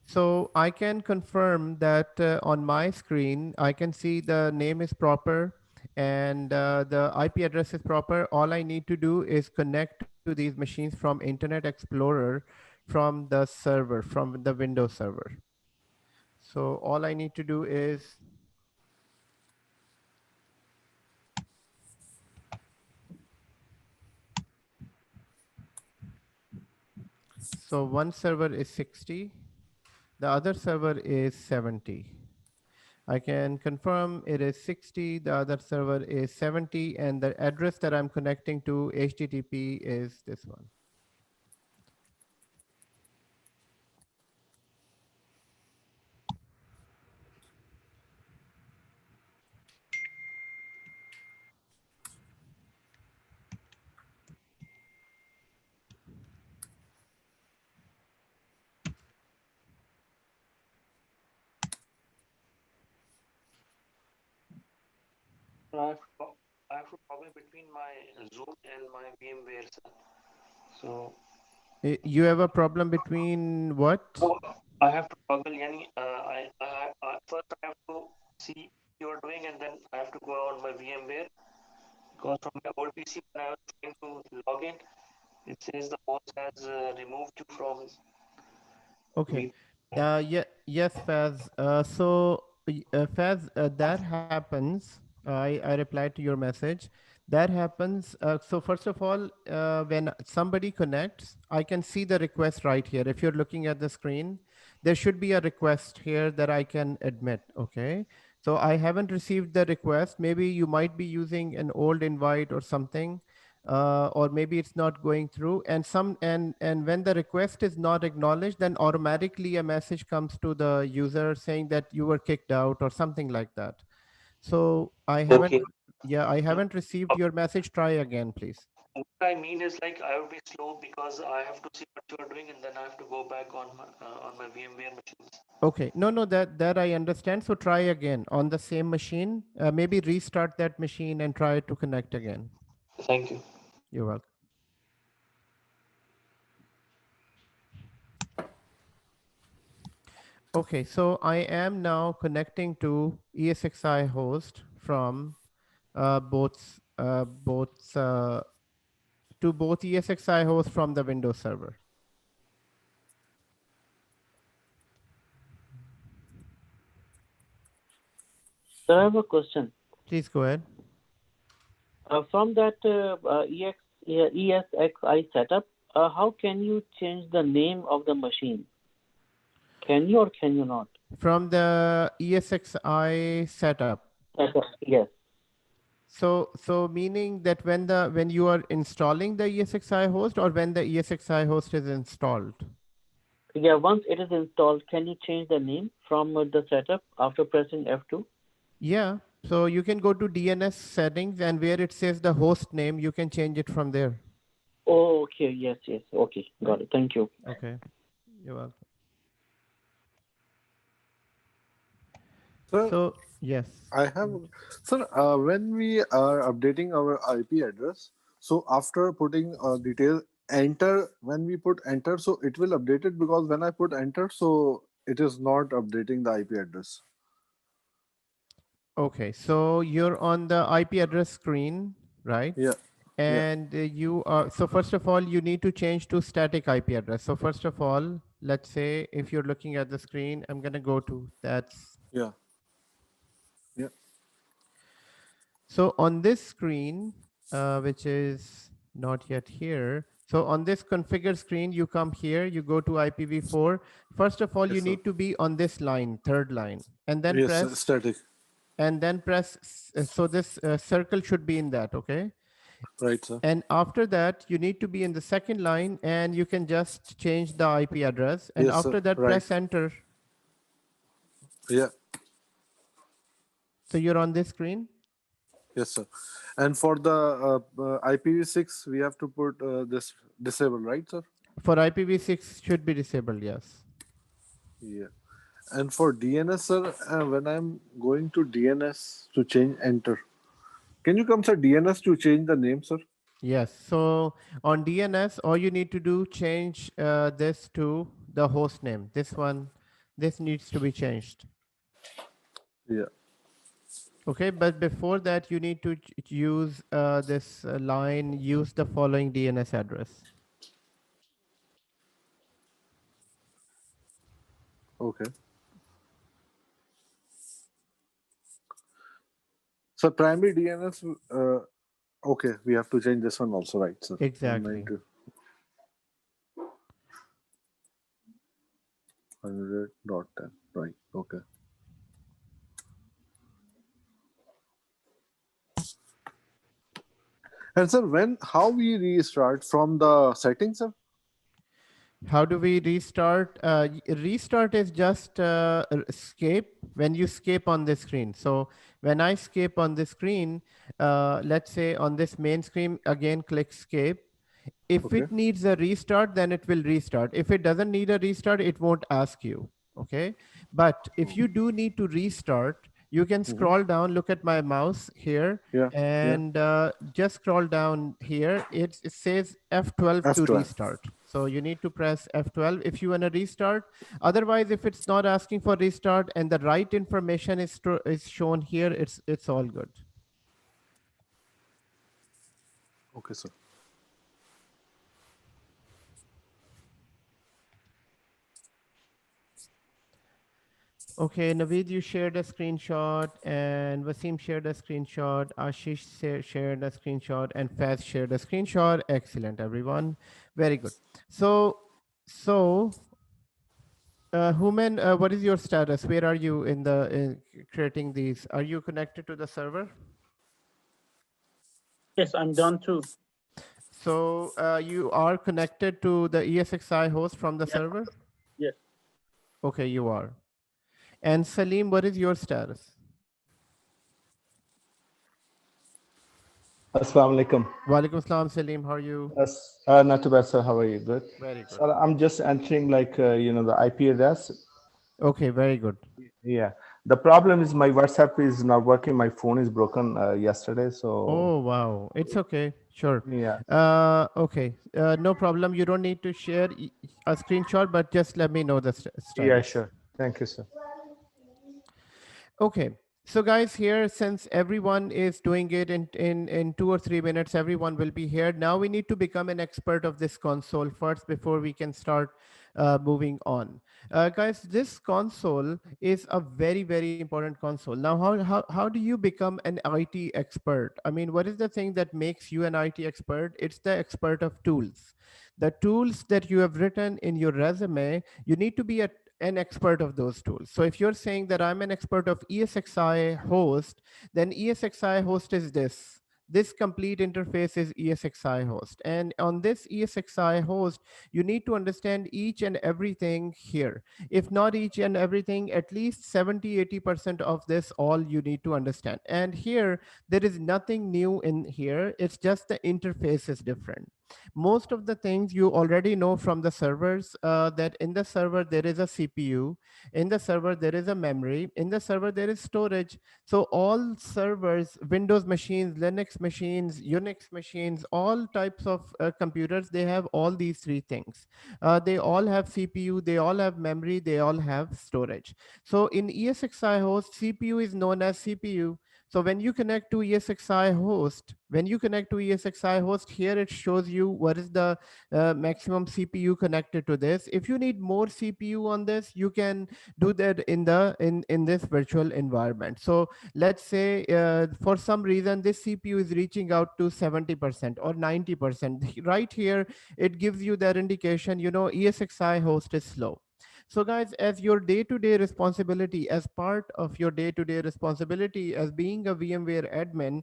So I can confirm that on my screen, I can see the name is proper and the IP address is proper. All I need to do is connect to these machines from Internet Explorer from the server, from the Windows server. So all I need to do is so one server is 60, the other server is 70. I can confirm it is 60, the other server is 70, and the address that I'm connecting to HTTP is this one. I have to toggle between my Zoom and my VMware. So You have a problem between what? I have to toggle. Yani, first I have to see you are doing, and then I have to go on my VMware because from my old PC when I was trying to log in, it says the host has removed you from. Okay. Yes, Faz. Faz, that happens. I replied to your message. That happens. So first of all, when somebody connects, I can see the request right here. If you're looking at the screen, there should be a request here that I can admit. Okay. So I haven't received the request. Maybe you might be using an old invite or something, or maybe it's not going through, and when the request is not acknowledged, then automatically a message comes to the user saying that you were kicked out or something like that. So I haven't, Okay. yeah, I haven't received your message. Try again, please. What I mean is like I will be slow because I have to see what you are doing, and then I have to go back on my VMware machines. Okay, no, that I understand. So try again on the same machine. Maybe restart that machine and try to connect again. Thank you. You're welcome. Okay, so I am now connecting to ESXi host from to both ESXi hosts from the Windows server. So I have a question. Please go ahead. From that ESXi setup, how can you change the name of the machine? Can you or can you not? From the ESXi setup. Yes. So meaning that when you are installing the ESXi host or when the ESXi host is installed? Yeah, once it is installed, can you change the name from the setup after pressing F2? Yeah. So you can go to DNS settings, and where it says the host name, you can change it from there. Oh, okay. Yes. Okay. Got it. Thank you. Okay. You're welcome. Sir, So yes. I have, sir, when we are updating our IP address, so after putting detail, enter, when we put enter, so it will update it, because when I put enter, so it is not updating the IP address. Okay, so you're on the IP address screen, right? Yeah. And you are, so first of all, you need to change to static IP address. So first of all, let's say if you're looking at the screen, I'm going to go to that's. Yeah. Yeah. So on this screen, which is not yet here. So on this configure screen, you come here, you go to IPv4. First of all, Yes, you sir. need to be on this line, third line, and then Yes, sir, press static. and then press. So this circle should be in that. Okay. Right, sir. And after that, you need to be in the second line, and you can just change the IP address. And Yes, sir. after that, Right. press enter. Yeah. So you're on this screen. Yes, sir. And for the IPv6, we have to put this disable, right, sir? For IPv6 should be disabled, yes. Yeah. And for DNS, sir, when I'm going to DNS to change enter, can you come, sir, DNS to change the name, sir? Yes. So on DNS, all you need to do change this to the host name. This one, this needs to be changed. Yeah. Okay, but before that, you need to use this line, use the following DNS address. Okay. So primary DNS, okay, we have to change this one also, right, sir? Exactly. 100.10, right, okay. And sir, how we restart from the settings, sir? How do we restart? Restart is just escape when you escape on the screen. So when I escape on the screen, let's say on this main screen, again, click escape. If Okay. it needs a restart, then it will restart. If it doesn't need a restart, it won't ask you. Okay. But if you do need to restart, you can scroll down, look at my mouse here, Yeah. and just scroll down here. It says F12 to F12. restart. So you need to press F12 if you want to restart. Otherwise, if it's not asking for restart and the right information is shown here, it's all good. Okay, sir. Okay, Naveed, you shared a screenshot, and Wasim shared a screenshot, Ashish shared a screenshot, and Faz shared a screenshot. Excellent, everyone. Very good. So, Human, what is your status? Where are you in creating these? Are you connected to the server? Yes, I'm done too. So you are connected to the ESXi host from the server? Yes. Okay, you are. And Salim, what is your status? Assalamu alaikum. Walaikum salam, Salim. How are you? Not too bad, sir. How are you? Good. Very good. So I'm just entering like the IP address. Okay, very good. Yeah. The problem is my WhatsApp is not working. My phone is broken yesterday. So Oh, wow. It's okay. Sure. yeah. Okay. No problem. You don't need to share a screenshot, but just let me know the Yeah, status. sure. Thank you, sir. Okay. So guys, here, since everyone is doing it in 2 or 3 minutes, everyone will be here. Now we need to become an expert of this console first before we can start moving on. Guys, this console is a very, very important console. Now, how do you become an IT expert? I mean, what is the thing that makes you an IT expert? It's the expert of tools. The tools that you have written in your resume, you need to be an expert of those tools. So if you're saying that I'm an expert of ESXi host, then ESXi host is this. This complete interface is ESXi host. And on this ESXi host, you need to understand each and everything here. If not each and everything, at least 70-80% of this all you need to understand. And here, there is nothing new in here. It's just the interface is different. Most of the things you already know from the servers, that in the server there is a CPU, in the server there is a memory, in the server there is storage. So all servers, Windows machines, Linux machines, Unix machines, all types of computers, they have all these three things. They all have CPU, they all have memory, they all have storage. So in ESXi host, CPU is known as CPU. So when you connect to ESXi host, here it shows you what is the maximum CPU connected to this. If you need more CPU on this, you can do that in this virtual environment. So let's say for some reason this CPU is reaching out to 70% or 90%. Right here, it gives you that indication, ESXi host is slow. So guys, as your day-to-day responsibility, as part of your day-to-day responsibility as being a VMware admin,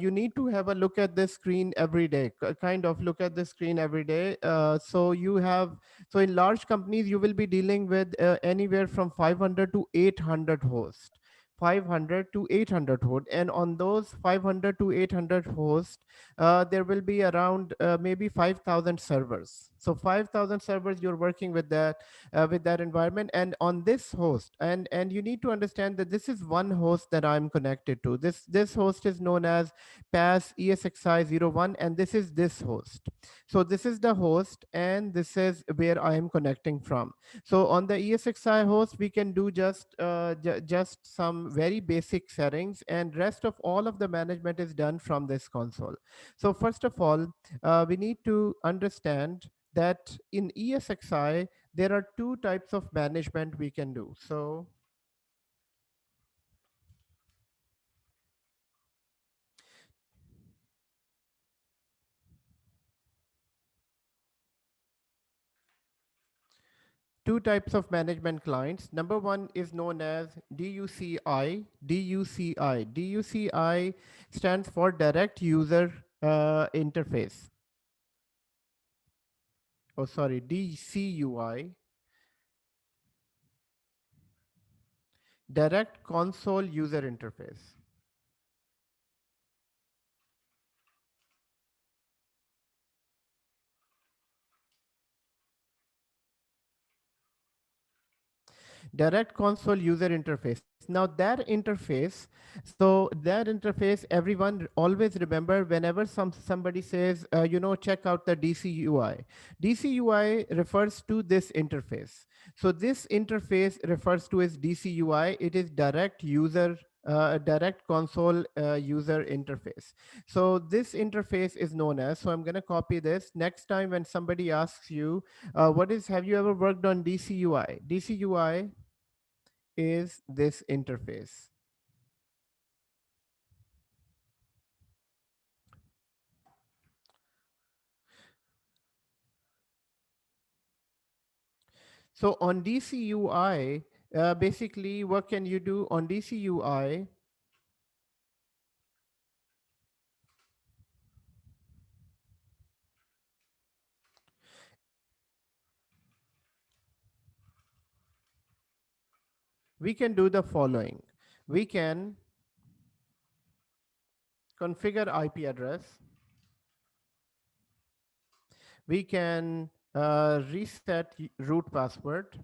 you need to have a look at this screen every day, kind of look at the screen every day. So in large companies, you will be dealing with anywhere from 500 to 800 hosts. 500 to 800 hosts, and on those 500 to 800 hosts, there will be around maybe 5,000 servers. So 5,000 servers, you're working with that environment, and on this host, and you need to understand that this is one host that I'm connected to. This host is known as PAS ESXi01, and this host. So this is the host, and this is where I am connecting from. So on the ESXi host, we can do just some very basic settings, and rest of all of the management is done from this console. So first of all, we need to understand that in ESXi, there are two types of management we can do. So two types of management clients. Number one is known as DUCI. DUCI. DUCI stands for Direct User Interface. Oh, sorry, DCUI. Direct Console User Interface. direct console user interface. Now that interface, so that interface, everyone always remember whenever somebody says, check out the DCUI. DCUI refers to this interface. So this interface refers to as DCUI. It is direct console user interface. So this interface is known as, so I'm going to copy this. Next time when somebody asks you, have you ever worked on DCUI? DCUI is this interface. So on DCUI, basically what can you do on DCUI? We can do the following. We can configure IP address. We can reset root password.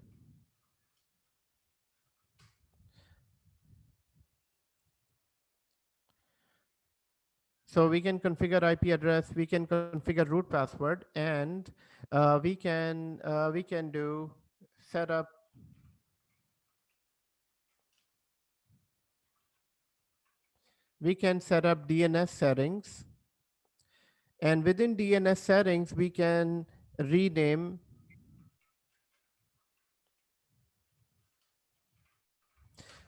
So we can configure IP address, we can configure root password, and we can do setup. We can set up DNS settings, and within DNS settings, we can rename.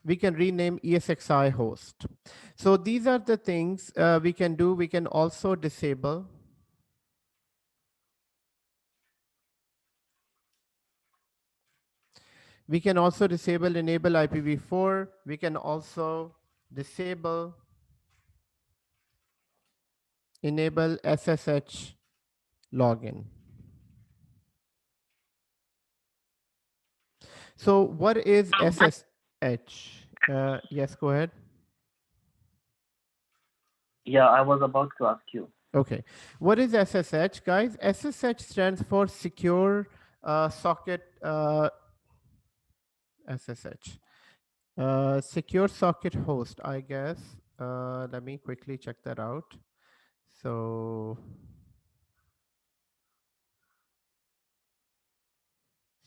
We can rename ESXi host. So these are the things we can do. We can also disable. We can also enable IPv4. We can also enable SSH login. So what is SSH? Yes, go ahead. Yeah, I was about to ask you. Okay. What is SSH, guys? SSH stands for Secure Socket SSH. Secure Socket Host, I guess. Let me quickly check that out. So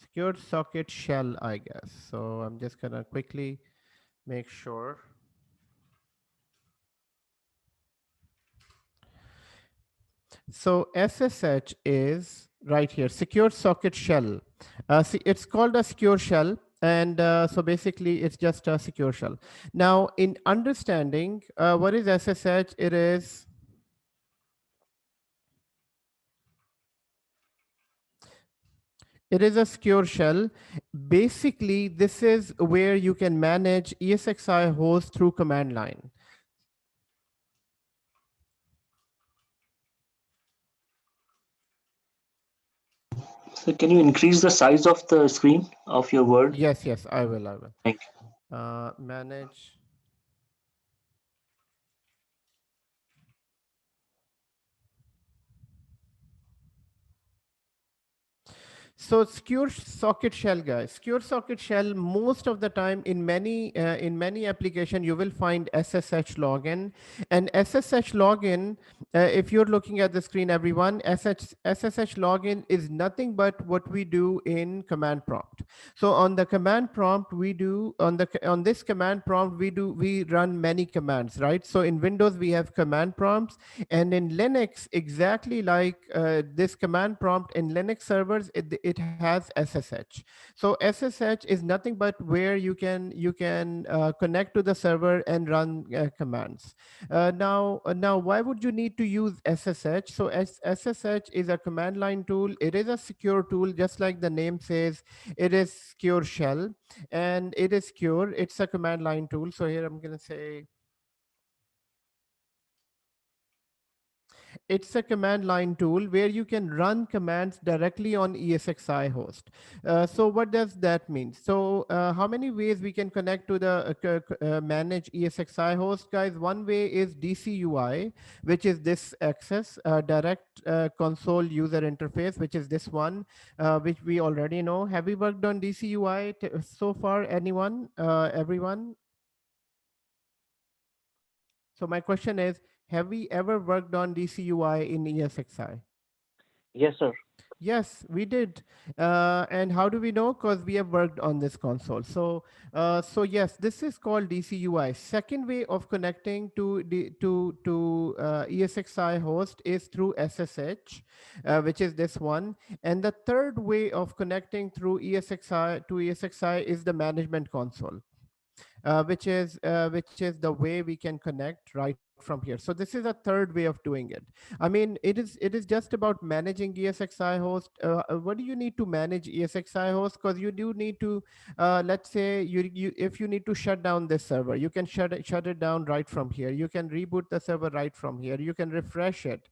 Secure Socket Shell, I guess. So I'm just gonna quickly make sure. So SSH is right here, Secure Socket Shell. See, it's called a secure shell. And so basically, it's just a secure shell. Now, in understanding what is SSH, it is a secure shell. Basically, this is where you can manage ESXi host through command line. So can you increase the size of the screen of your Word? Yes, I will. Thank you. Manage. So secure socket shell, guys. Secure socket shell, most of the time in many application, you will find SSH login. And SSH login, if you're looking at the screen, everyone, SSH login is nothing but what we do in command prompt. So on the command prompt, on this command prompt, we run many commands, right? So in Windows, we have command prompts, and in Linux, exactly like this command prompt in Linux servers, it has SSH. So SSH is nothing but where you can connect to the server and run commands. Now, why would you need to use SSH? So SSH is a command line tool. It is a secure tool, just like the name says. It is secure shell, and it is secure. It's a command line tool. So here I'm going to say it's a command line tool where you can run commands directly on ESXi host. So what does that mean? So how many ways we can connect to the manage ESXi host, guys? One way is DCUI, which is this access direct console user interface, which is this one, which we already know. Have we worked on DCUI so far? Anyone? Everyone? So my question is, have we ever worked on DCUI in ESXi? Yes, sir. Yes, we did. And how do we know? Because we have worked on this console. So yes, this is called DCUI. Second way of connecting to ESXi host is through SSH, which is this one. And the third way of connecting through ESXi to ESXi is the management console. Which is the way we can connect right from here. So this is a third way of doing it. I mean, it is just about managing ESXi host. What do you need to manage ESXi host? Because you do need to, let's say you if you need to shut down this server, you can shut it down right from here. You can reboot the server right from here. You can refresh it.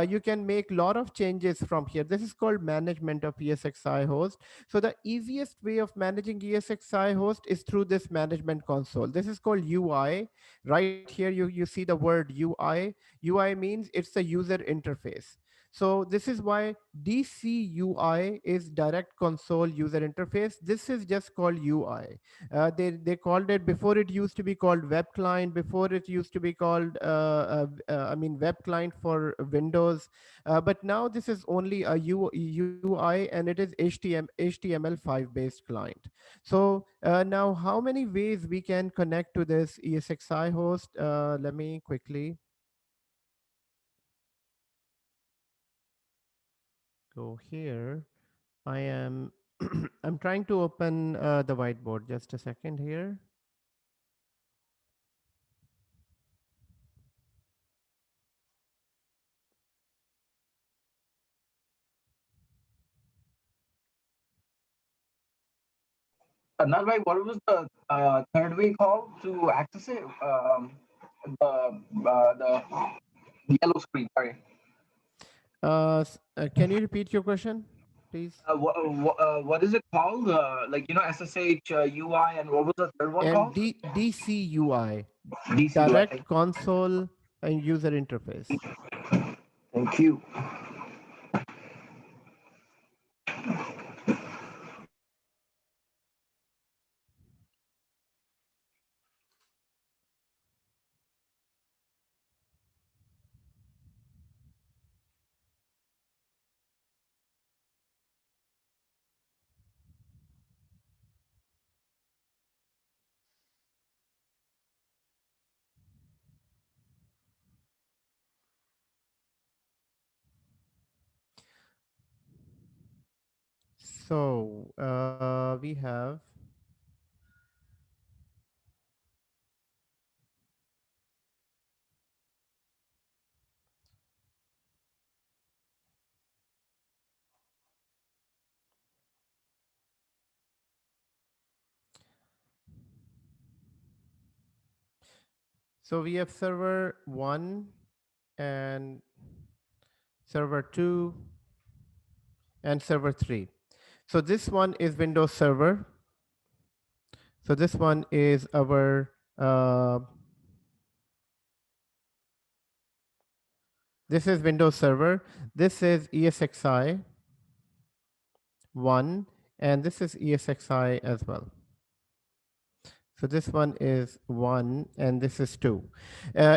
You can make a lot of changes from here. This is called management of ESXi host. So the easiest way of managing ESXi host is through this management console. This is called UI. Right here, you see the word UI. UI means it's a user interface. So this is why DCUI is direct console user interface. This is just called UI. They called it before. It used to be called web client. Before it used to be called I mean web client for Windows. But now this is only a UI, and it is HTML5 based client. So now how many ways we can connect to this ESXi host? Let me quickly go here. I am I'm trying to open the whiteboard. Just a second here. Nalbhai, what was the third way called to access it? The yellow screen. Sorry. Can you repeat your question, please? What is it called? Like SSH, UI, and what was the third one And called? DCUI, DCUI. direct console and user interface. Thank you. So we have server 1 and server 2 and server 3. So this one is Windows Server. So this one is our this is Windows Server. This is ESXi 1, and this is ESXi as well. So this one is 1 and this is 2.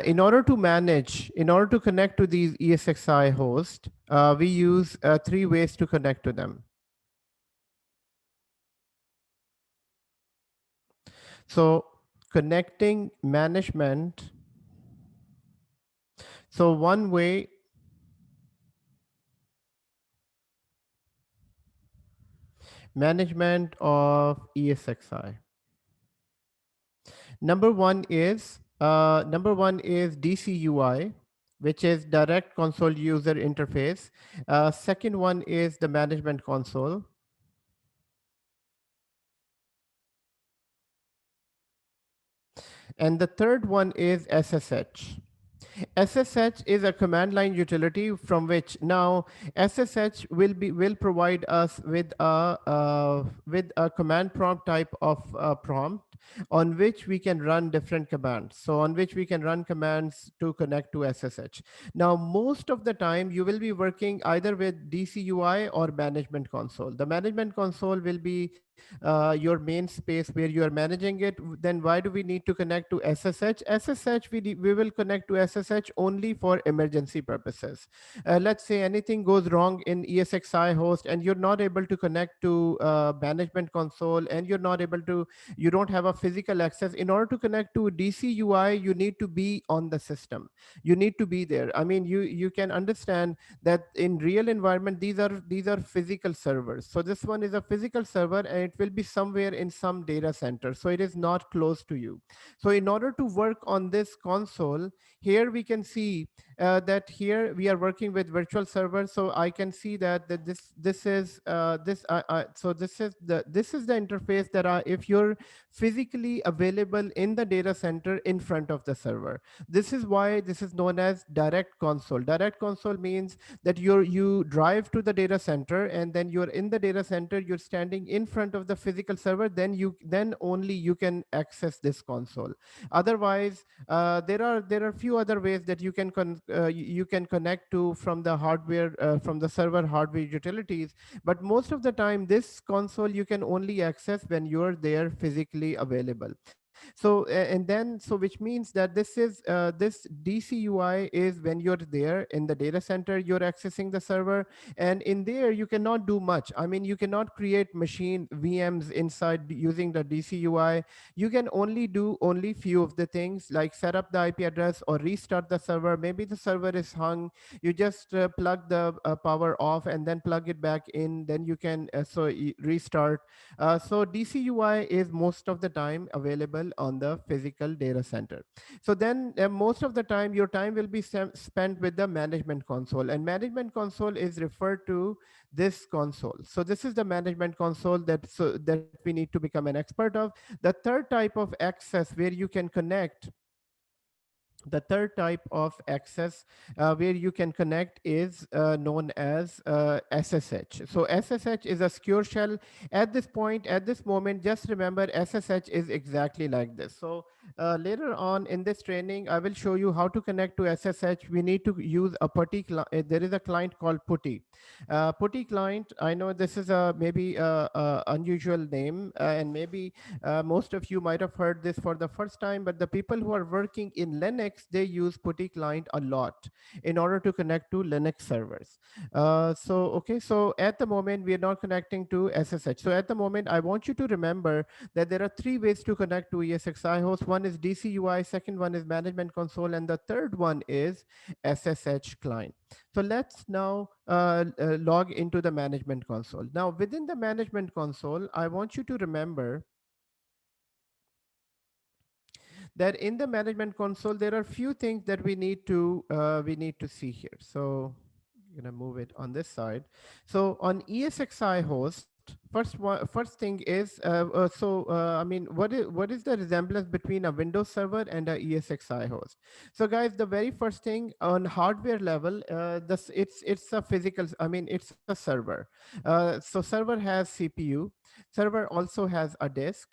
In order to connect to these ESXi hosts, we use 3 ways to connect to them. So connecting management. So one way management of ESXi. Number one is DCUI, which is direct console user interface. Second one is the management console. And the third one is SSH. SSH is a command line utility from which now SSH will provide us with a command prompt type of prompt on which we can run different commands. So on which we can run commands to connect to SSH. Now, most of the time you will be working either with DCUI or management console. The management console will be your main space where you are managing it. Then why do we need to connect to SSH? SSH, we will connect to SSH only for emergency purposes. Let's say anything goes wrong in ESXi host and you're not able to connect to management console, and you don't have a physical access. In order to connect to DCUI, you need to be on the system. You need to be there. I mean, you can understand that in real environment, these are physical servers. So this one is a physical server, and it will be somewhere in some data center. So it is not close to you. So in order to work on this console, here we can see that here we are working with virtual server. So I can see that this is so this is the interface that if you're physically available in the data center in front of the server. This is why this is known as direct console. Direct console means that you drive to the data center, and then you're in the data center, you're standing in front of the physical server, then only you can access this console. Otherwise, there are few other ways that you can connect to from the hardware, from the server hardware utilities. But most of the time, this console you can only access when you're there physically available. So and then so which means that this DCUI is when you're there in the data center, you're accessing the server, and in there you cannot do much. I mean, you cannot create machine VMs inside using the DCUI. You can only do only few of the things, like set up the IP address or restart the server. Maybe the server is hung, you just plug the power off and then plug it back in, then you can restart. So DCUI is most of the time available on the physical data center. So then most of the time your time will be spent with the management console, and management console is referred to this console. So this is the management console that we need to become an expert of. The third type of access where you can connect the third type of access where you can connect is known as SSH. So SSH is a secure shell. At this point, at this moment, just remember SSH is exactly like this. So later on in this training, I will show you how to connect to SSH. We need to use a PuTTY. There is a client called PuTTY. PuTTY client, I know this is a maybe a unusual name, and maybe most of you might have heard this for the first time, but the people who are working in Linux, they use PuTTY client a lot in order to connect to Linux servers. So at the moment, we are not connecting to SSH. So at the moment, I want you to remember that there are three ways to connect to ESXi host. One is DCUI, second one is management console, and the third one is SSH client. So let's now log into the management console. Now, within the management console, I want you to remember that in the management console, there are few things that we need to see here. So I'm gonna move it on this side. So on ESXi host, first thing is I mean, what is the resemblance between a Windows server and a ESXi host? So guys, the very first thing on hardware level, it's a physical, I mean, it's a server. So server has CPU, server also has a disk,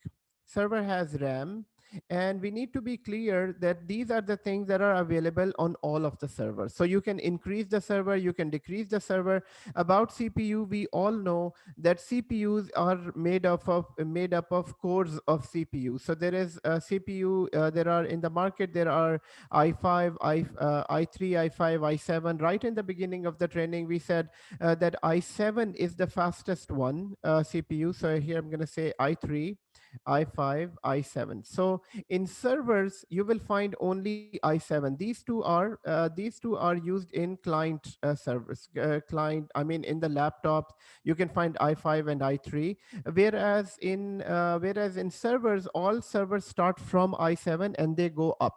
server has RAM, and we need to be clear that these are the things that are available on all of the servers. So you can increase the server, you can decrease the server. About CPU, we all know that CPUs are made up of cores of CPU. So there is a CPU, there are in the market, there are i5, i3, i5, i7. Right in the beginning of the training, we said that i7 is the fastest one CPU. So here I'm going to say i3, i5, i7. So in servers, you will find only i7. These two are used in client servers. Client, I mean, in the laptops, you can find i5 and i3. Whereas in servers, all servers start from i7 and they go up.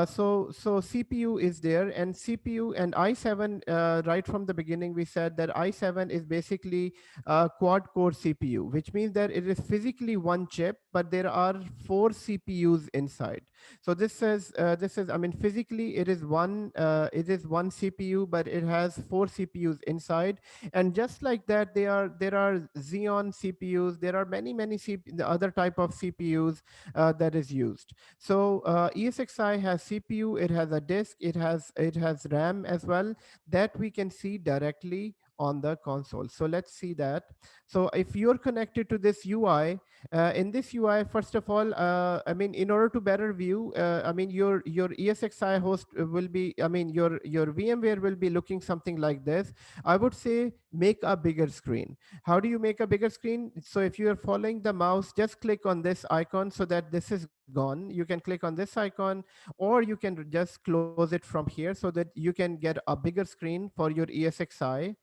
So CPU is there, and CPU and i7, right from the beginning, we said that i7 is basically a quad core CPU, which means that it is physically one chip, but there are 4 CPUs inside. So this is, I mean, physically it is one CPU, but it has 4 CPUs inside. And just like that, there are Xeon CPUs. There are many the other type of CPUs that is used. So ESXi has CPU, it has a disk, it has RAM as well, that we can see directly on the console. So let's see that. So if you're connected to this UI, in this UI, first of all, I mean, in order to better view, I mean, your ESXi host will be, I mean, your VMware will be looking something like this. I would say make a bigger screen. How do you make a bigger screen? So if you are following the mouse, just click on this icon so that this is gone. You can click on this icon, or you can just close it from here so that you can get a bigger screen for your ESXi.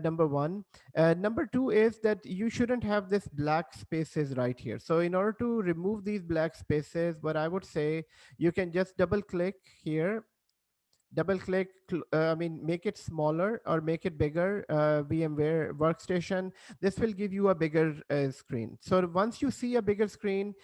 Number one. Number two is that you shouldn't have this black spaces right here. So in order to remove these black spaces, what I would say, you can just double click here, double click, I mean, make it smaller or make it bigger, VMware workstation. This will give you a bigger screen. So once you see a bigger screen,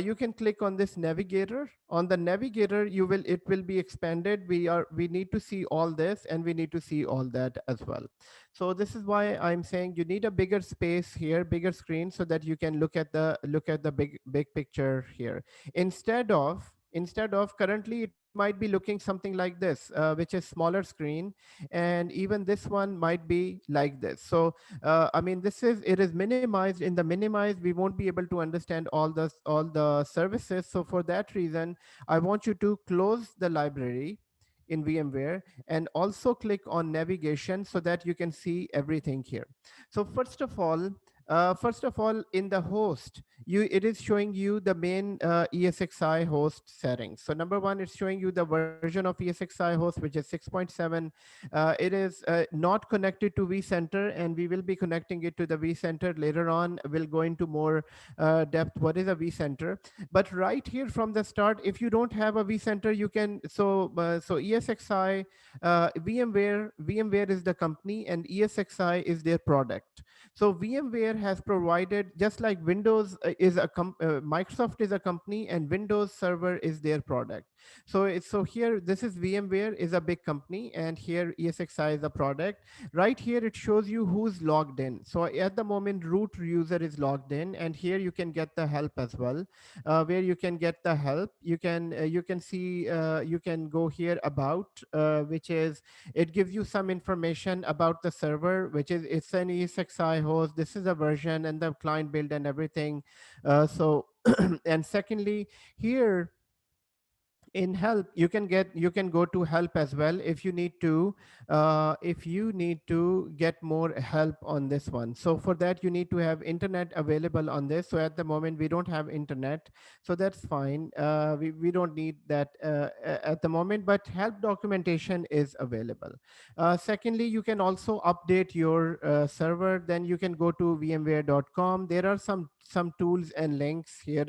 you can click on this navigator. On the navigator, it will be expanded. We need to see all this, and we need to see all that as well. So this is why I'm saying you need a bigger space here, bigger screen, so that you can look at the big picture here. Instead of currently, it might be looking something like this, which is smaller screen, and even this one might be like this. So I mean, it is minimized. In the minimized, we won't be able to understand all the services. So for that reason, I want you to close the library in VMware and also click on navigation so that you can see everything here. So first of all, in the host, it is showing you the main ESXi host settings. So number one, it's showing you the version of ESXi host, which is 6.7. It is not connected to vCenter, and we will be connecting it to the vCenter later on. We'll go into more depth what is a vCenter. But right here from the start, if you don't have a vCenter, you can, so ESXi, VMware is the company, and ESXi is their product. So VMware has provided, just like Windows Microsoft is a company, and Windows Server is their product. So here, this is VMware is a big company, and here ESXi is a product. Right here, it shows you who's logged in. So at the moment, root user is logged in, and here you can get the help as well. Where you can get the help, you can see, you can go here about, which is, it gives you some information about the server, which is, it's an ESXi host. This is a version and the client build and everything. So and secondly, here in help, you can go to help as well if you need to, get more help on this one. So for that, you need to have internet available on this. So at the moment, we don't have internet, so that's fine. We don't need that at the moment, but help documentation is available. Secondly, you can also update your server. Then you can go to vmware.com. There are some tools and links here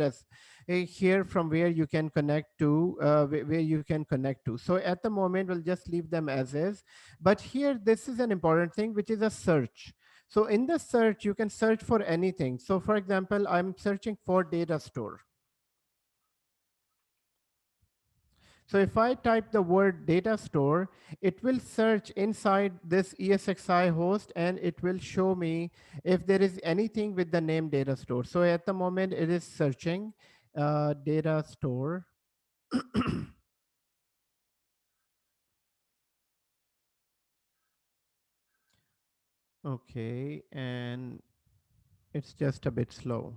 here from where you can connect to, where you can connect to. So at the moment, we'll just leave them as is. But here, this is an important thing, which is a search. So in the search, you can search for anything. So for example, I'm searching for data store. So if I type the word data store, it will search inside this ESXi host, and it will show me if there is anything with the name data store. So at the moment, it is searching data store. Okay, and it's just a bit slow.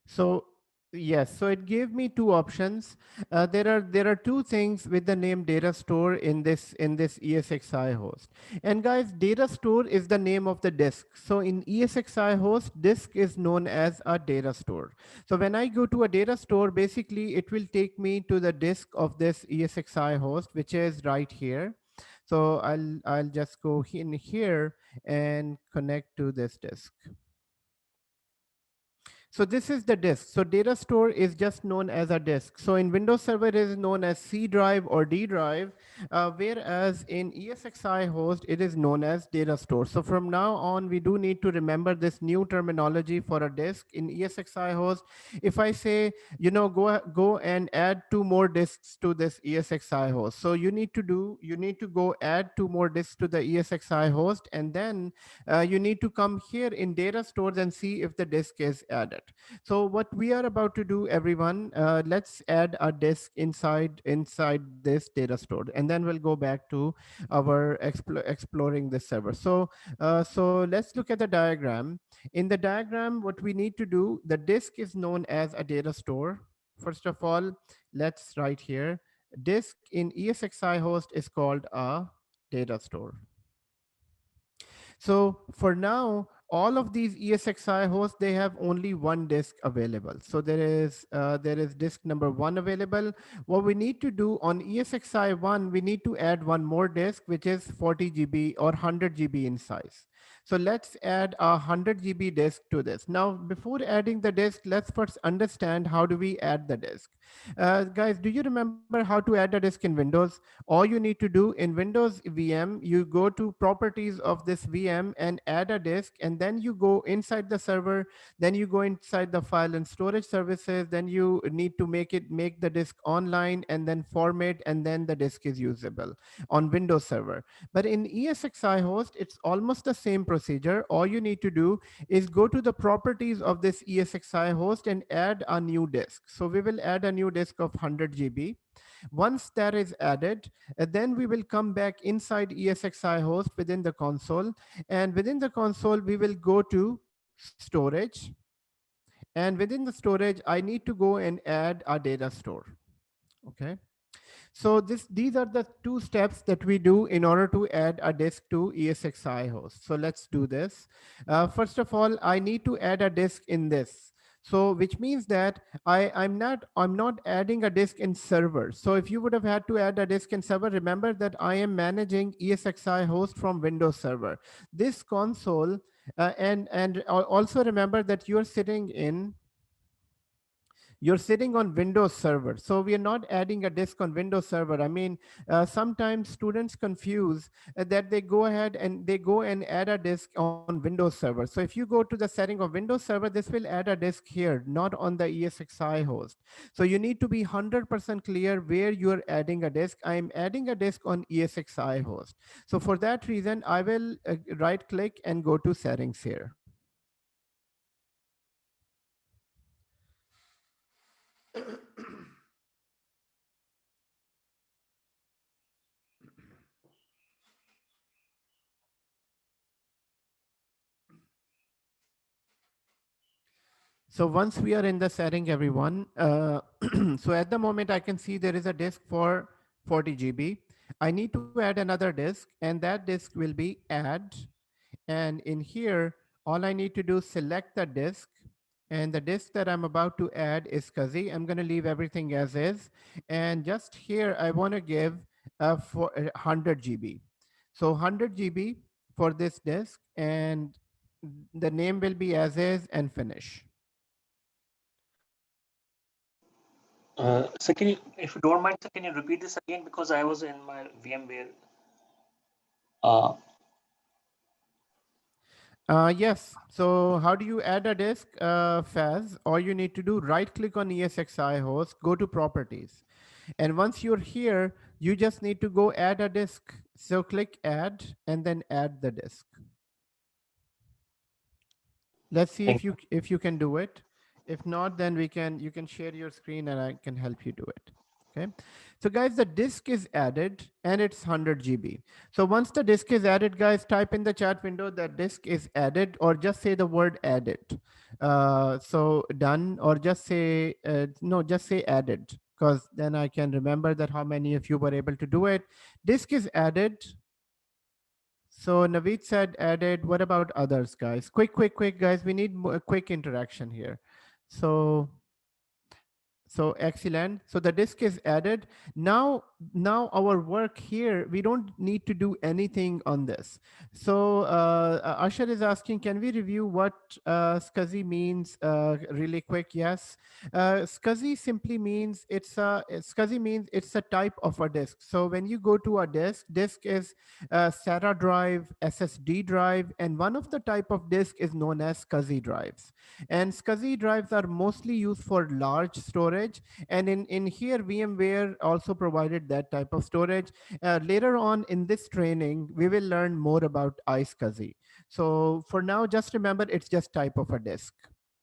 So yes, so it gave me two options. There are two things with the name data store in this ESXi host. And guys, data store is the name of the disk. So in ESXi host, disk is known as a data store. So when I go to a data store, basically it will take me to the disk of this ESXi host, which is right here. So I'll just go in here and connect to this disk. So this is the disk. So data store is just known as a disk. So in Windows Server it is known as C drive or D drive, whereas in ESXi host it is known as data store. So from now on we do need to remember this new terminology for a disk in ESXi host. If I say, go and add 2 more disks to this ESXi host. So you need to go add 2 more disks to the ESXi host, and then you need to come here in data stores and see if the disk is added. So what we are about to do, everyone, let's add a disk inside this data store, and then we'll go back to our exploring this server. So let's look at the diagram. In the diagram, what we need to do, the disk is known as a data store. First of all, let's write here, disk in ESXi host is called a data store. So for now, all of these ESXi hosts, they have only one disk available. So there is disk number 1 available. What we need to do on ESXi 1, we need to add 1 more disk, which is 40 GB or 100 GB in size. So let's add a 100 GB disk to this. Now, before adding the disk, let's first understand how do we add the disk. Guys, do you remember how to add a disk in Windows? All you need to do in Windows VM, you go to properties of this VM and add a disk, and then you go inside the server, then you go inside the file and storage services, then you need to make the disk online and then format, and then the disk is usable on Windows Server. But in ESXi host, it's almost the same procedure. All you need to do is go to the properties of this ESXi host and add a new disk. So we will add a new disk of 100 GB. Once that is added, then we will come back inside ESXi host within the console. And within the console, we will go to storage. And within the storage, I need to go and add a data store. Okay. So these are the 2 steps that we do in order to add a disk to ESXi host. So let's do this. First of all, I need to add a disk in this. So which means that I'm not adding a disk in server. So if you would have had to add a disk in server, remember that I am managing ESXi host from Windows Server. This console, and also remember that you're sitting on Windows Server. So we are not adding a disk on Windows Server. I mean, sometimes students confuse that they go ahead and they go and add a disk on Windows Server. So if you go to the setting of Windows Server, this will add a disk here, not on the ESXi host. So you need to be 100% clear where you're adding a disk. I'm adding a disk on ESXi host. So for that reason, I will right click and go to settings here. So once we are in the setting, everyone, so at the moment I can see there is a disk for 40 GB. I need to add another disk, and that disk will be add. And in here, all I need to do is select the disk. And the disk that I'm about to add is SCSI. I'm going to leave everything as is. And just here, I want to give for 100 GB. So 100 GB for this disk, and the name will be as is and finish. So can you, if you don't mind, sir, can you repeat this again, because I was in my VMware. Yes. So how do you add a disk, Faz? All you need to do, right click on ESXi host, go to properties. And once you're here, you just need to go add a disk. So click add and then add the disk. Let's see if you can do it. If not, then you can share your screen and I can help you do it. Okay. So guys, the disk is added and it's 100 GB. So once the disk is added, guys, type in the chat window that disk is added, or just say the word added. So done, or just say, no, just say added, because then I can remember that how many of you were able to do it. Disk is added. So Naveed said added. What about others, guys? Quick, guys. We need a quick interaction here. So So excellent. So the disk is added. Now our work here, we don't need to do anything on this. So Ashar is asking, can we review what SCSI means really quick? Yes. SCSI simply means SCSI means it's a type of a disk. So when you go to a disk is SATA drive, SSD drive, and one of the type of disk is known as SCSI drives. And SCSI drives are mostly used for large storage. And in here, VMware also provided that type of storage. Later on in this training, we will learn more about iSCSI. So for now, just remember, it's just type of a disk.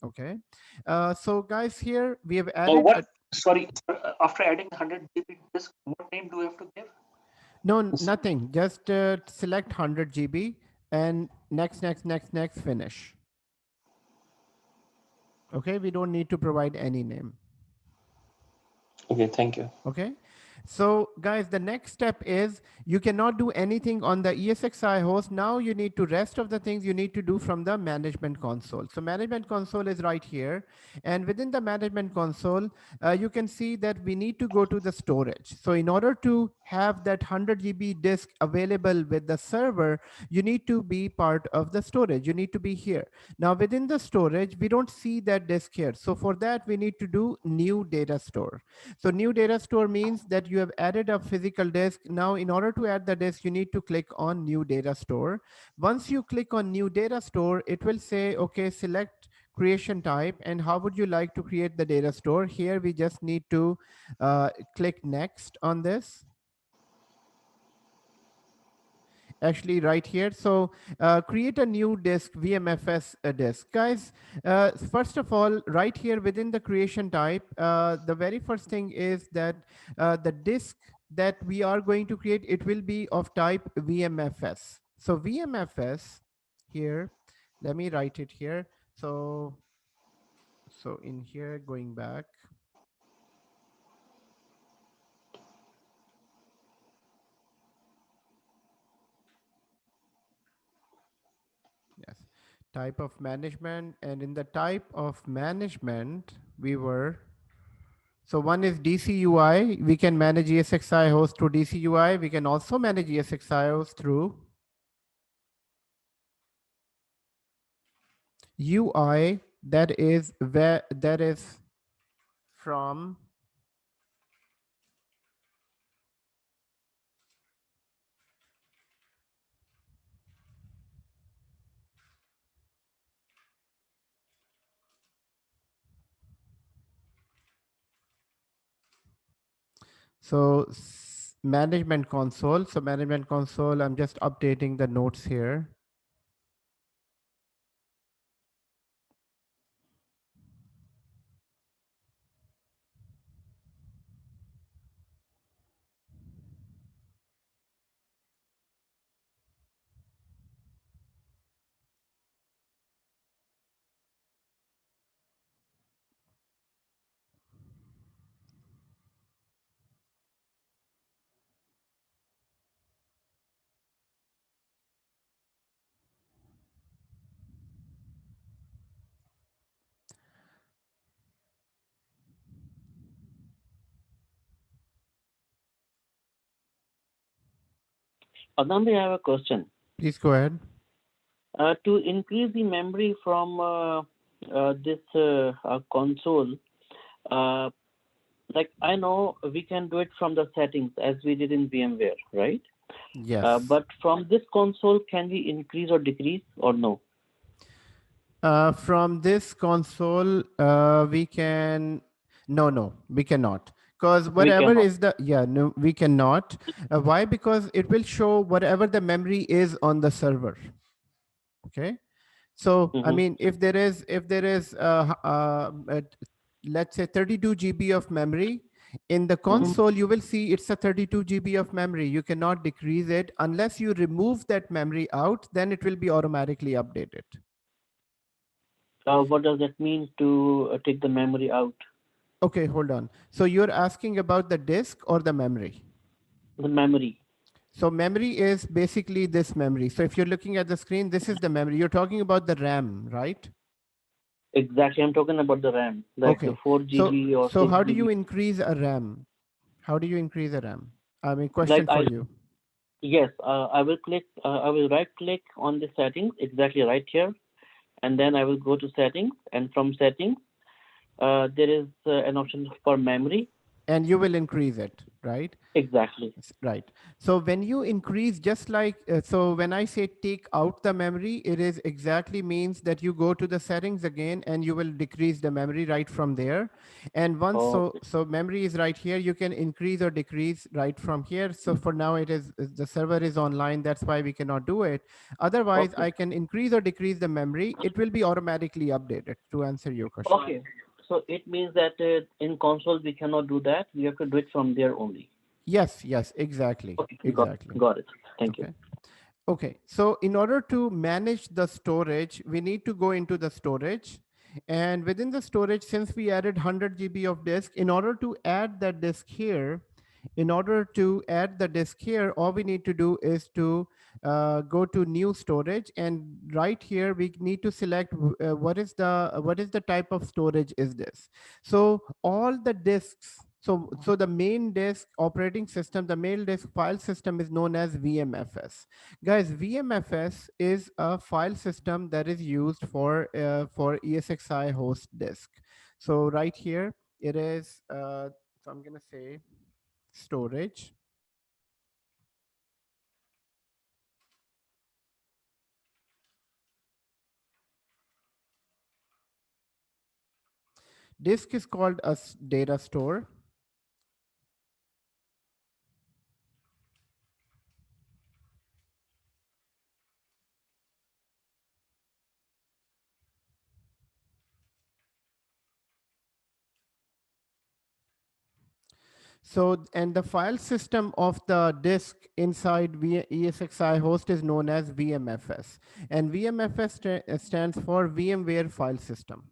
Okay. So guys, here we have added. Sorry, after adding 100 GB disk, what name do we have to give? No, nothing. Just select 100 GB and next, finish. Okay, we don't need to provide any name. Okay, thank you. Okay. So guys, the next step is you cannot do anything on the ESXi host. Now you need to rest of the things you need to do from the management console. So management console is right here. And within the management console, you can see that we need to go to the storage. So in order to have that 100 GB disk available with the server, you need to be part of the storage. You need to be here. Now within the storage, we don't see that disk here. So for that, we need to do new data store. So new data store means that you have added a physical disk. Now, in order to add the disk, you need to click on new data store. Once you click on new data store, it will say, okay, select creation type. And how would you like to create the data store? Here, we just need to click next on this. Actually right here. So create a new disk, VMFS disk. Guys, first of all, right here within the creation type, the very first thing is that the disk that we are going to create, it will be of type VMFS. So VMFS here, let me write it here. So in here, going back. Yes, type of management, and in the type of management we were, so one is DCUI. We can manage ESXi host through DCUI. We can also manage ESXi host through UI, that is where that is from management console. So management console, I'm just updating the notes here. Adnan, I have a question. Please go ahead. To increase the memory from this console, like I know we can do it from the settings as we did in VMware, right? Yes. But from this console, can we increase or decrease or no? From this console, we can, no, we cannot. Because whatever is the, no, we cannot. Why? Because it will show whatever the memory is on the server. Okay. So, I mean, if there is, let's say 32 GB of memory in the console, you will see it's a 32 GB of memory. You cannot decrease it unless you remove that memory out, then it will be automatically updated. What does that mean to take the memory out? Okay, hold on. So you're asking about the disk or the memory? The memory. So memory is basically this memory. So if you're looking at the screen, this is the memory. You're talking about the RAM, right? Exactly, I'm talking about the RAM, like the Okay. 4 So GB or so 6 how do you GB. increase a RAM? How do you increase a RAM? I mean, Like question for you. yes, I will click, I will right click on the settings, exactly right here, and then I will go to settings, and from settings, there is an option for memory. And you will increase it, right? Exactly. Right. So when you increase, just like, so when I say take out the memory, it is exactly means that you go to the settings again and you will decrease the memory right from there. And once, Okay. so memory is right here, you can increase or decrease right from here. So for now it is, the server is online. That's why we cannot do it. Otherwise Okay. I can increase or decrease the memory. It will be automatically updated, to answer your question. Okay. So it means that in console we cannot do that. We have to do it from there only. Yes, yes, exactly. Okay. Exactly. Got it. Thank you. Okay. Okay, so in order to manage the storage, we need to go into the storage. And within the storage, since we added 100 GB of disk, in order to add that disk here, all we need to do is to go to new storage, and right here we need to select what is the type of storage is this. So all the disks, so the main disk operating system, the main disk file system is known as VMFS. Guys, VMFS is a file system that is used for ESXi host disk. So right here it is, so I'm gonna say storage. Disk is called a data store. So, and the file system of the disk inside ESXi host is known as VMFS. And VMFS stands for VMware File System.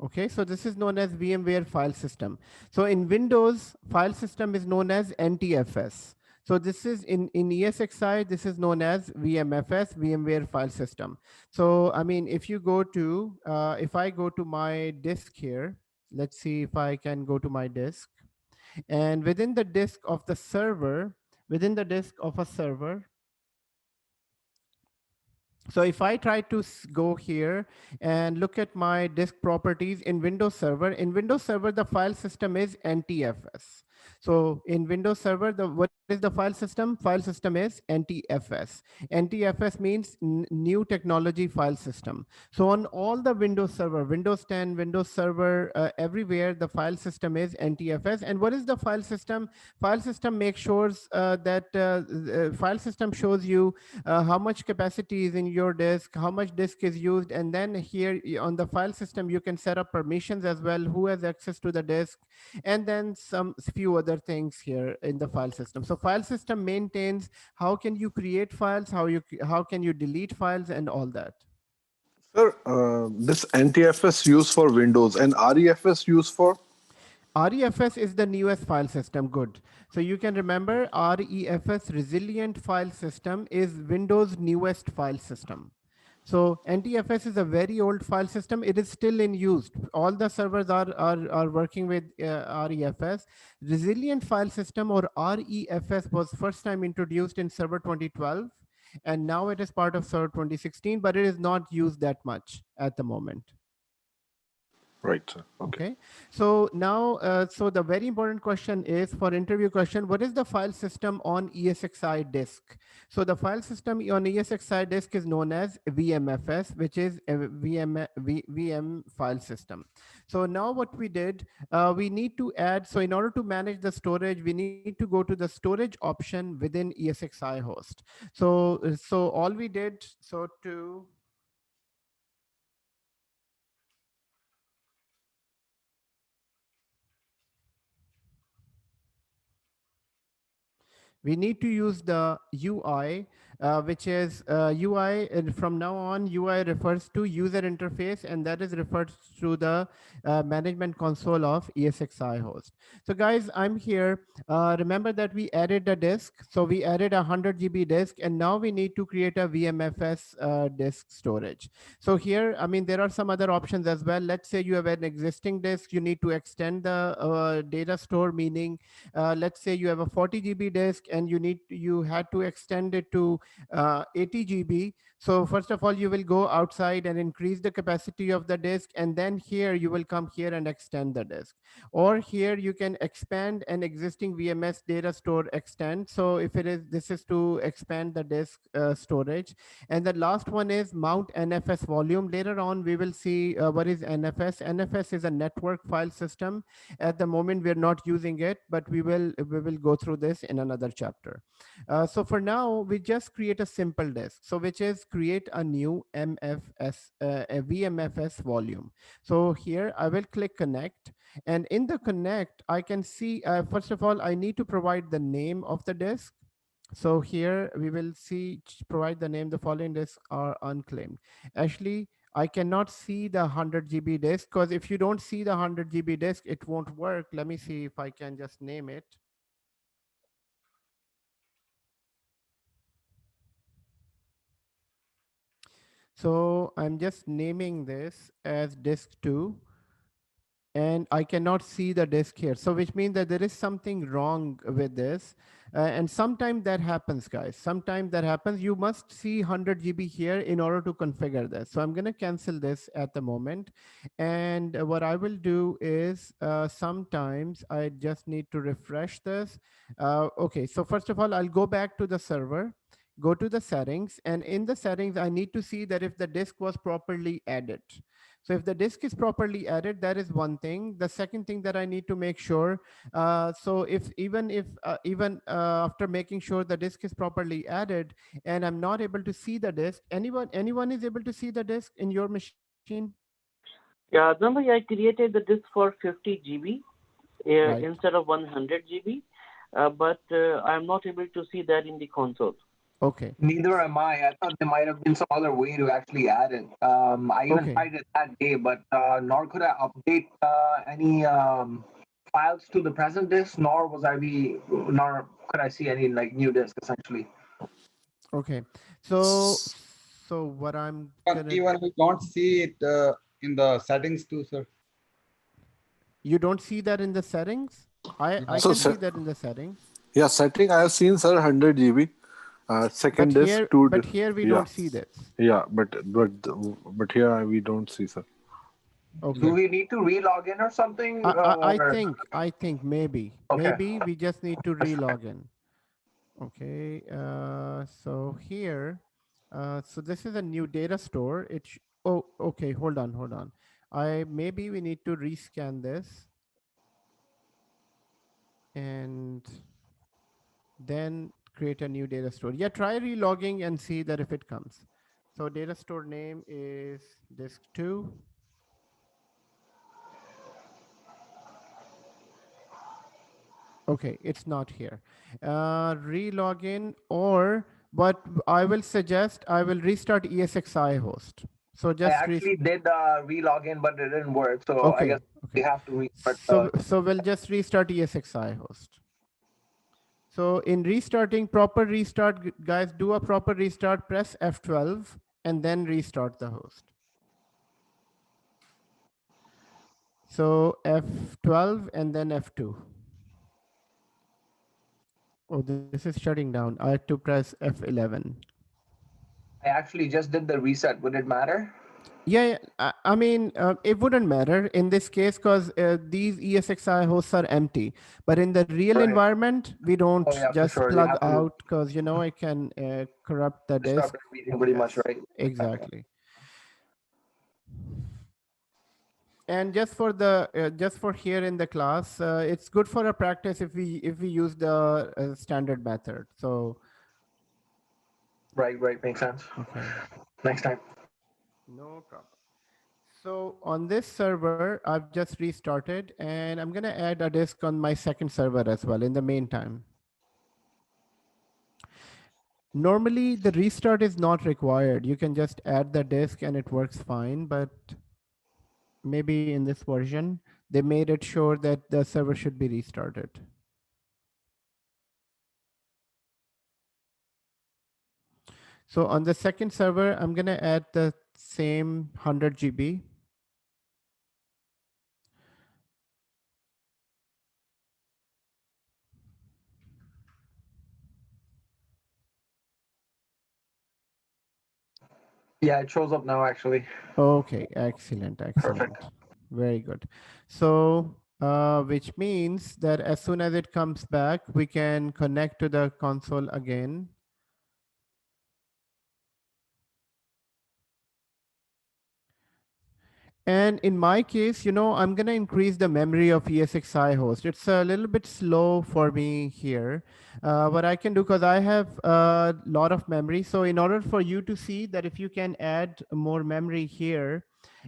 Okay, so this is known as VMware file system. So in Windows, file system is known as NTFS. So this is in ESXi, this is known as VMFS, VMware file system. So, I mean, if you go to, if I go to my disk here, let's see if I can go to my disk. And within the disk of the server, within the disk of a server, so if I try to go here and look at my disk properties in Windows Server, the file system is NTFS. So in Windows Server, what is the file system? File system is NTFS. NTFS means new technology file system. So on all the Windows Server, Windows 10, Windows Server, everywhere, the file system is NTFS. And what is the file system? File system makes sure that file system shows you how much capacity is in your disk, how much disk is used, and then here on the file system you can set up permissions as well, who has access to the disk, and then some few other things here in the file system. So file system maintains how can you create files, how can you delete files, and all that. Sir, this NTFS used for Windows and REFS used for? REFS is the newest file system. Good. So you can remember REFS, resilient file system, is Windows newest file system. So NTFS is a very old file system. It is still in use. All the servers are working with REFS. Resilient file system, or REFS, was first time introduced in Server 2012, and now it is part of Server 2016, but it is not used that much at the moment. Right, sir. Okay. So now, so the very important question is, for interview question, what is the file system on ESXi disk? So the file system on ESXi disk is known as VMFS, which is a VM file system. So now what we did, we need to add, so in order to manage the storage, we need to go to the storage option within ESXi host. So all we did, so to, we need to use the UI which is UI. And from now on, UI refers to user interface, and that is referred to the management console of ESXi host. So guys, I'm here. Remember that we added a disk. So we added a 100 GB disk, and now we need to create a VMFS disk storage. So here, I mean, there are some other options as well. Let's say you have an existing disk, you need to extend the data store, meaning let's say you have a 40 GB disk and you had to extend it to 80 GB. So first of all, you will go outside and increase the capacity of the disk, and then here you will come here and extend the disk. Or here you can expand an existing VMS data store extend. So if it is, this is to expand the disk storage. And the last one is mount NFS volume. Later on, we will see what is NFS. NFS is a network file system. At the moment, we're not using it, but we will go through this in another chapter. So for now, we just create a simple disk. So which is create a new a VMFS volume. So here I will click connect, and in the connect, I can see, first of all, I need to provide the name of the disk. So here we will see, provide the name, the following disks are unclaimed. Actually, I cannot see the 100 GB disk, because if you don't see the 100 GB disk, it won't work. Let me see if I can just name it. So I'm just naming this as disk 2, and I cannot see the disk here. So which means that there is something wrong with this. And sometimes that happens, guys. Sometimes that happens. You must see 100 GB here in order to configure this. So I'm going to cancel this at the moment. And what I will do is sometimes I just need to refresh this. Okay, so first of all, I'll go back to the server, go to the settings, and in the settings, I need to see that if the disk was properly added. So if the disk is properly added, that is one thing. The second thing that I need to make sure, so if after making sure the disk is properly added and I'm not able to see the disk, anyone is able to see the disk in your machine? Yeah, remember I created the disk for 50 GB Right. instead of 100 GB, but I'm not able to see that in the console. Okay. Neither am I. I thought there might have been some other way to actually add it. I even Okay. tried it that day, but nor could I update any files to the present disk, nor could I see any like new disk essentially. Okay. So what I'm But gonna, even we don't see it in the settings too, sir. you don't see that in the settings? I So can see that in the settings. yeah, setting I have seen, sir, 100 GB. Second disk, But here we yeah, don't see this. yeah, but here we don't see, sir. Okay. Do we need to re-log in or something? I Or think maybe okay. we just need to re-log in. Okay, so here, so this is a new data store. Oh, okay, hold on. Maybe we need to rescan this and then create a new data store. Yeah, try re-logging and see that if it comes. So data store name is disk 2. Okay, it's not here. Re-login, or what I will suggest, I will restart ESXi host. So I just actually did re-log in, but it didn't work. So I okay, guess we okay. have to restart. So we'll just restart ESXi host. So in restarting, proper restart, guys, do a proper restart, press F12 and then restart the host. So F12 and then F2. Oh, this is shutting down. I had to press F11. I actually just did the reset. Would it matter? Yeah, I mean, it wouldn't matter in this case because these ESXi hosts are empty. But in the real Right. environment, we don't Oh yeah, for just sure. You plug have to out because, you know, it can corrupt the disk. disrupt everything pretty much, Yes, right? exactly. And just for the just for here in the class, it's good for a practice if we use the standard method. So Right, makes sense. okay, Next time. no problem. So on this server, I've just restarted, and I'm gonna add a disk on my second server as well in the meantime. Normally, the restart is not required. You can just add the disk and it works fine. But maybe in this version, they made it sure that the server should be restarted. So on the second server, I'm going to add the same 100 GB. Yeah, it shows up now actually. Okay, excellent, excellent. Perfect. Very good. So, which means that as soon as it comes back, we can connect to the console again. And in my case, I'm going to increase the memory of ESXi host. It's a little bit slow for me here. What I can do, because I have a lot of memory. So in order for you to see that if you can add more memory here,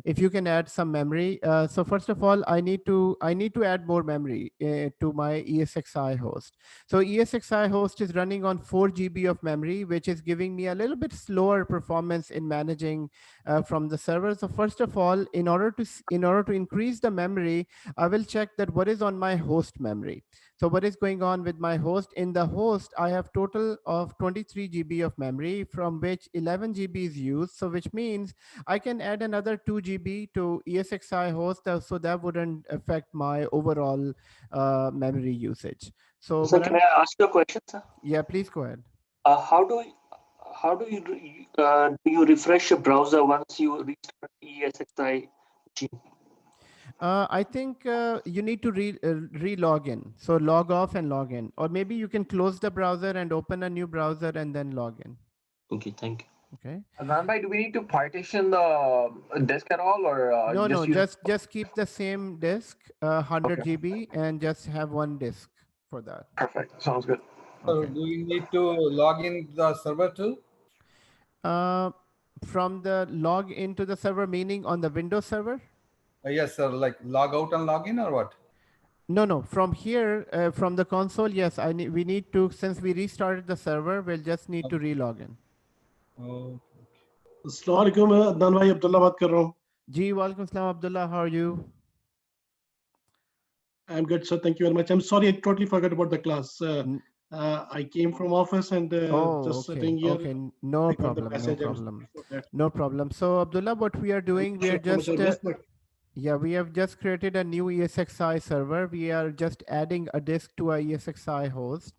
if you can add some memory. So first of all, I need to add more memory to my ESXi host. So ESXi host is running on 4 GB of memory, which is giving me a little bit slower performance in managing from the server. So first of all, in order to increase the memory, I will check that what is on my host memory. So what is going on with my host? In the host, I have total of 23 GB of memory, from which 11 GB is used. So which means I can add another 2 GB to ESXi host, so that wouldn't affect my overall memory usage. So Sir, what can I'm, I ask you a question, sir? yeah, please go ahead. How do you refresh your browser once you restart ESXi machine? I think you need to re-log in. So log off and log in. Or maybe you can close the browser and open a new browser and then log in. Okay, thank you. Okay. Adnan, do we need to partition the disk at all, or No, use? just keep the same disk, 100 Okay. GB, and just have one disk for that. Perfect. Sounds good. So Okay. do you need to log in the server too? From the log into the server, meaning on the Windows server? Yes, sir. Like log out and log in or what? No. From here, from the console, yes. We need to, since we restarted the server, we'll just need to re-log in. Oh. अस्सलाम वालेकुम, मैं अदनान भाई अब्दुल्ला बात कर रहा हूँ. जी वालेकुम सलाम Abdullah, how are you? I'm good, sir. Thank you very much. I'm sorry, I totally forgot about the class. I came from office and just sitting here. Okay, no I got the problem, message. I'm sorry for that. no problem. So Abdullah, what we are doing, we are just we have just created a new ESXi server. We are just adding a disk to a ESXi host.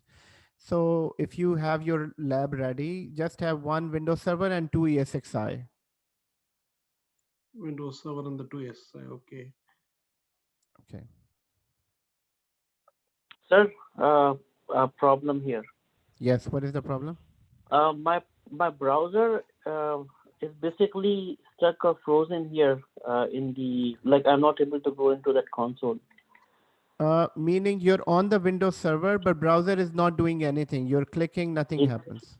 So if you have your lab ready, just have one Windows server and 2 ESXi. Windows Server and the 2S. Okay. Okay. Sir, a problem here. Yes, what is the problem? My browser is basically stuck or frozen here in the, like, I'm not able to go into that console. Meaning you're on the Windows server, but browser is not doing anything. You're clicking, nothing happens.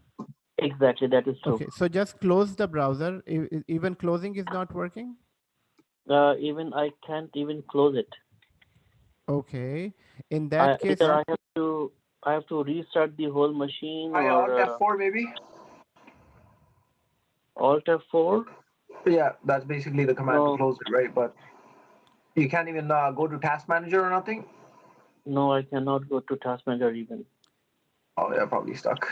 Exactly, that is true. Okay, so just close the browser. Even closing is not working? Even I can't even close it. Okay, in that case, either I have to restart the whole machine, Try or Alt F4 maybe. Alt F4. Yeah, that's basically the command to close it, right? But you can't even go to Task Manager or nothing. No, I cannot go to Task Manager even. Oh, yeah, probably stuck.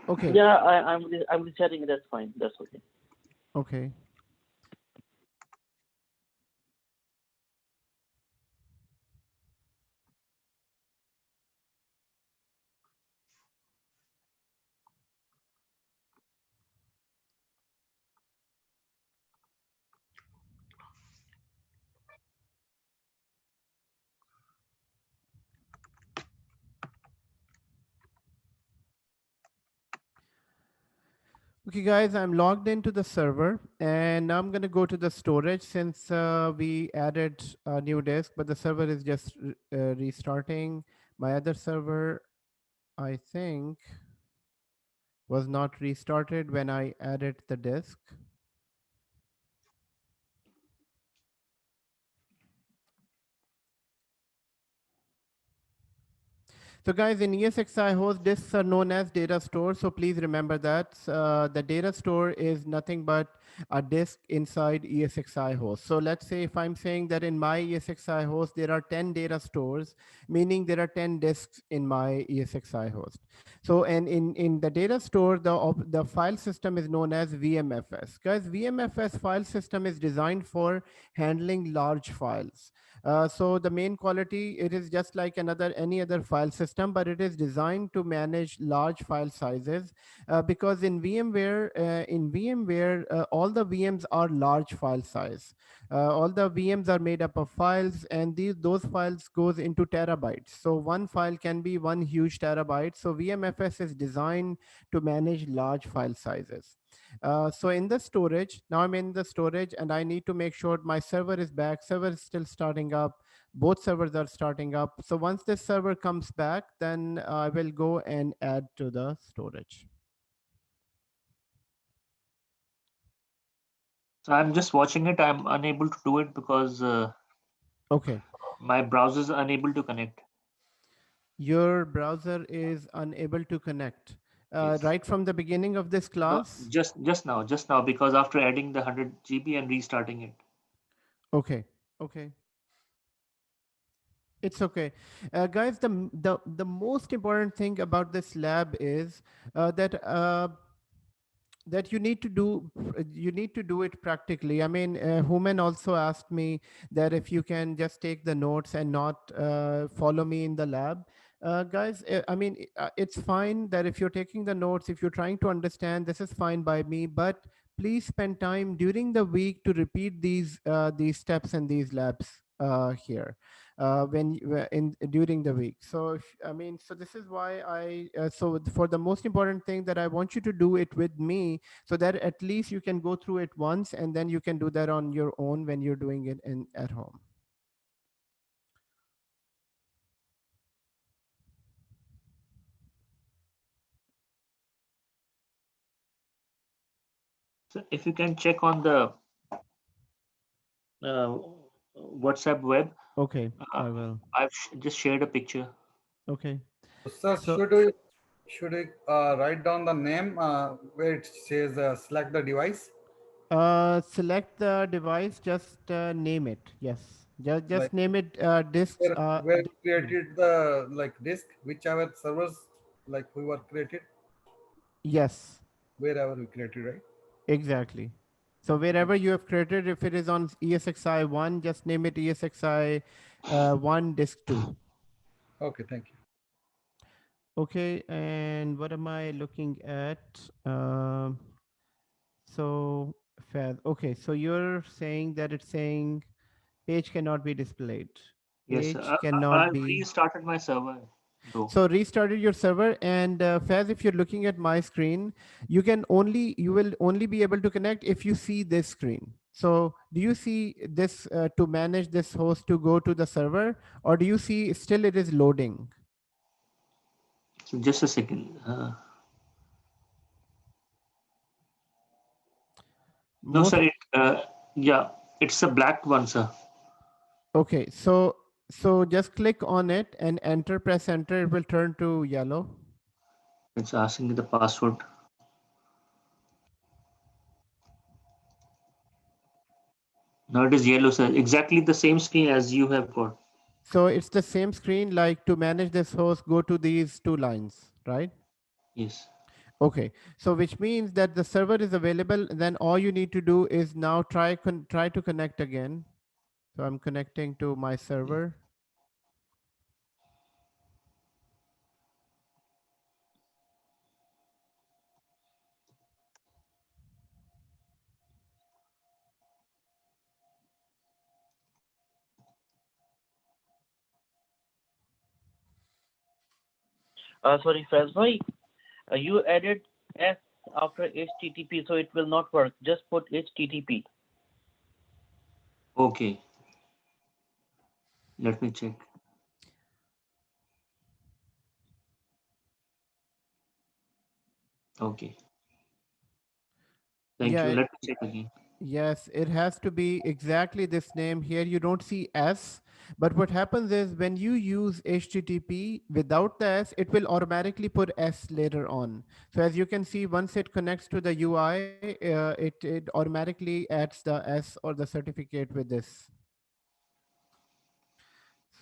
Okay. Yeah, I'm resetting it. That's fine. That's okay. Okay. Okay, guys, I'm logged into the server, and now I'm going to go to the storage since we added a new disk, but the server is just restarting. My other server, I think, was not restarted when I added the disk. So guys, in ESXi host, disks are known as data store. So please remember that the data store is nothing but a disk inside ESXi host. So let's say if I'm saying that in my ESXi host, there are 10 data stores, meaning there are 10 disks in my ESXi host. So, and in the data store, the file system is known as VMFS. Guys, VMFS file system is designed for handling large files. So the main quality, it is just like any other file system, but it is designed to manage large file sizes because in VMware, all the VMs are large file size. All the VMs are made up of files, and those files goes into terabytes. So one file can be one huge terabyte. So VMFS is designed to manage large file sizes. So in the storage, now I'm in the storage and I need to make sure my server is back. Server is still starting up. Both servers are starting up. So once this server comes back, then I will go and add to the storage. So I'm just watching it. I'm unable to do it because okay, my browser is unable to connect. your browser is unable to connect. Yes. Right from the beginning of this class? Just now, because after adding the 100 GB and restarting it. Okay, okay. It's okay. Guys, the most important thing about this lab is that you need to do it practically. I mean, Human also asked me that if you can just take the notes and not follow me in the lab. Guys, I mean, it's fine that if you're taking the notes, if you're trying to understand, this is fine by me, but please spend time during the week to repeat these steps and these labs here in during the week. So I mean, so this is why so for the most important thing that I want you to do it with me, so that at least you can go through it once and then you can do that on your own when you're doing it at home. So if you can check on the WhatsApp web. Okay, I will. I've just shared a picture. Okay. Sir, should I write down the name where it says select the device? Select the device, just name it. Yes, just Like, name it disks. where created the disk, whichever servers we were created. Yes. Wherever we created, right? Exactly. So wherever you have created, if it is on ESXi 1, just name it ESXi 1 disk 2. Okay, thank you. Okay, and what am I looking at? So Faz, okay, so you're saying that it's saying page cannot be displayed. Yes, Page cannot I be. restarted my server. So restarted your server, and Faz, if you're looking at my screen, you will only be able to connect if you see this screen. So do you see this to manage this host to go to the server, or do you see still it is loading? So just a second. No, sir. Yeah, it's a black one, sir. Okay, so just click on it and enter, press enter, it will turn to yellow. It's asking me the password. No, it is yellow, sir. Exactly the same screen as you have got. So it's the same screen, like to manage this host, go to these two lines, right? Yes. Okay, so which means that the server is available, then all you need to do is now try to connect again. So I'm connecting to my server. Sorry, Faz bhai, you added S after HTTP, so it will not work. Just put HTTP. Okay. Let me check. Okay. Thank you. Let me check again. Yes, it has to be exactly this name. Here you don't see S. But what happens is when you use HTTP without the S, it will automatically put S later on. So as you can see, once it connects to the UI, it automatically adds the S or the certificate with this.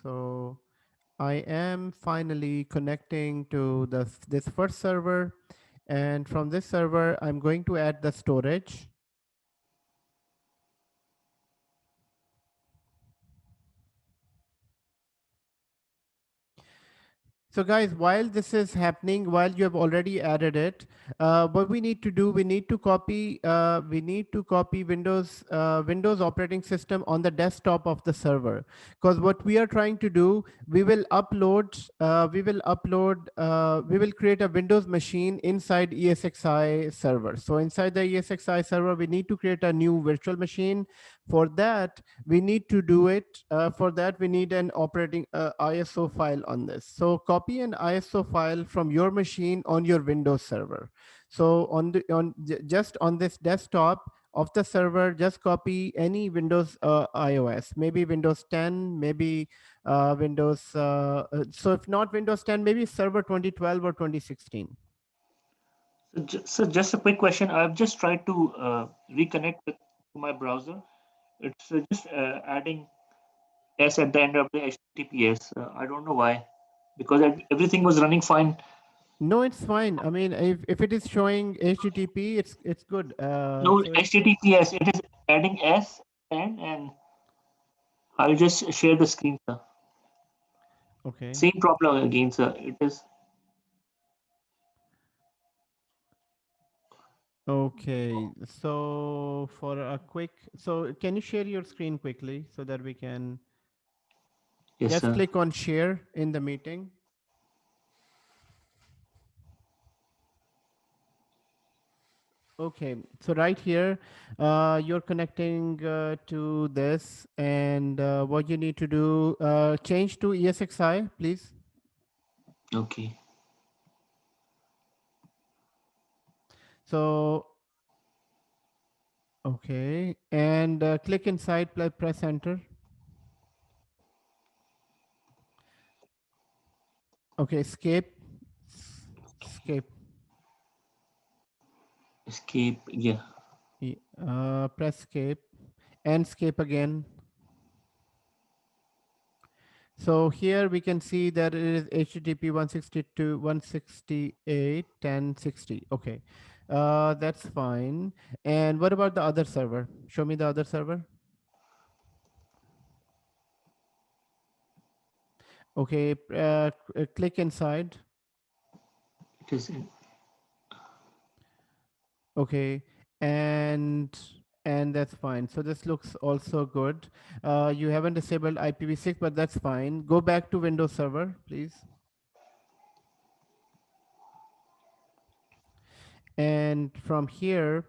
So I am finally connecting to this first server. And from this server, I'm going to add the storage. So guys, while this is happening, while you have already added it, what we need to do, we need to copy Windows operating system on the desktop of the server. Because what we are trying to do, we will create a Windows machine inside ESXi server. So inside the ESXi server, we need to create a new virtual machine. For that, we need to do it. For that, we need an operating ISO file on this. So copy an ISO file from your machine on your Windows server. So just on this desktop of the server, just copy any Windows iOS, maybe Windows 10, maybe Windows. So if not Windows 10, maybe Server 2012 or 2016. So just a quick question. I've just tried to reconnect with my browser. It's just adding S at the end of the HTTPS. I don't know why, because everything was running fine. No, it's fine. I mean, if it is showing HTTP, it's good. No, So HTTPS. It is adding S and I'll just share the screen, sir. Okay. Same problem again, sir. It is. Okay, so for a quick, so can you share your screen quickly so that we can Yes, just sir. click on share in the meeting. Okay, so right here, you're connecting to this, and what you need to do, change to ESXi, please. Okay. So, okay, and click inside, press enter. Okay, escape. Escape. Yeah. Press escape and escape again. So here we can see that it is HTTP 162.168.10.60. Okay, that's fine. And what about the other server? Show me the other server. Okay, click inside. It is in. Okay, and that's fine. So this looks also good. You haven't disabled IPv6, but that's fine. Go back to Windows Server, please. And from here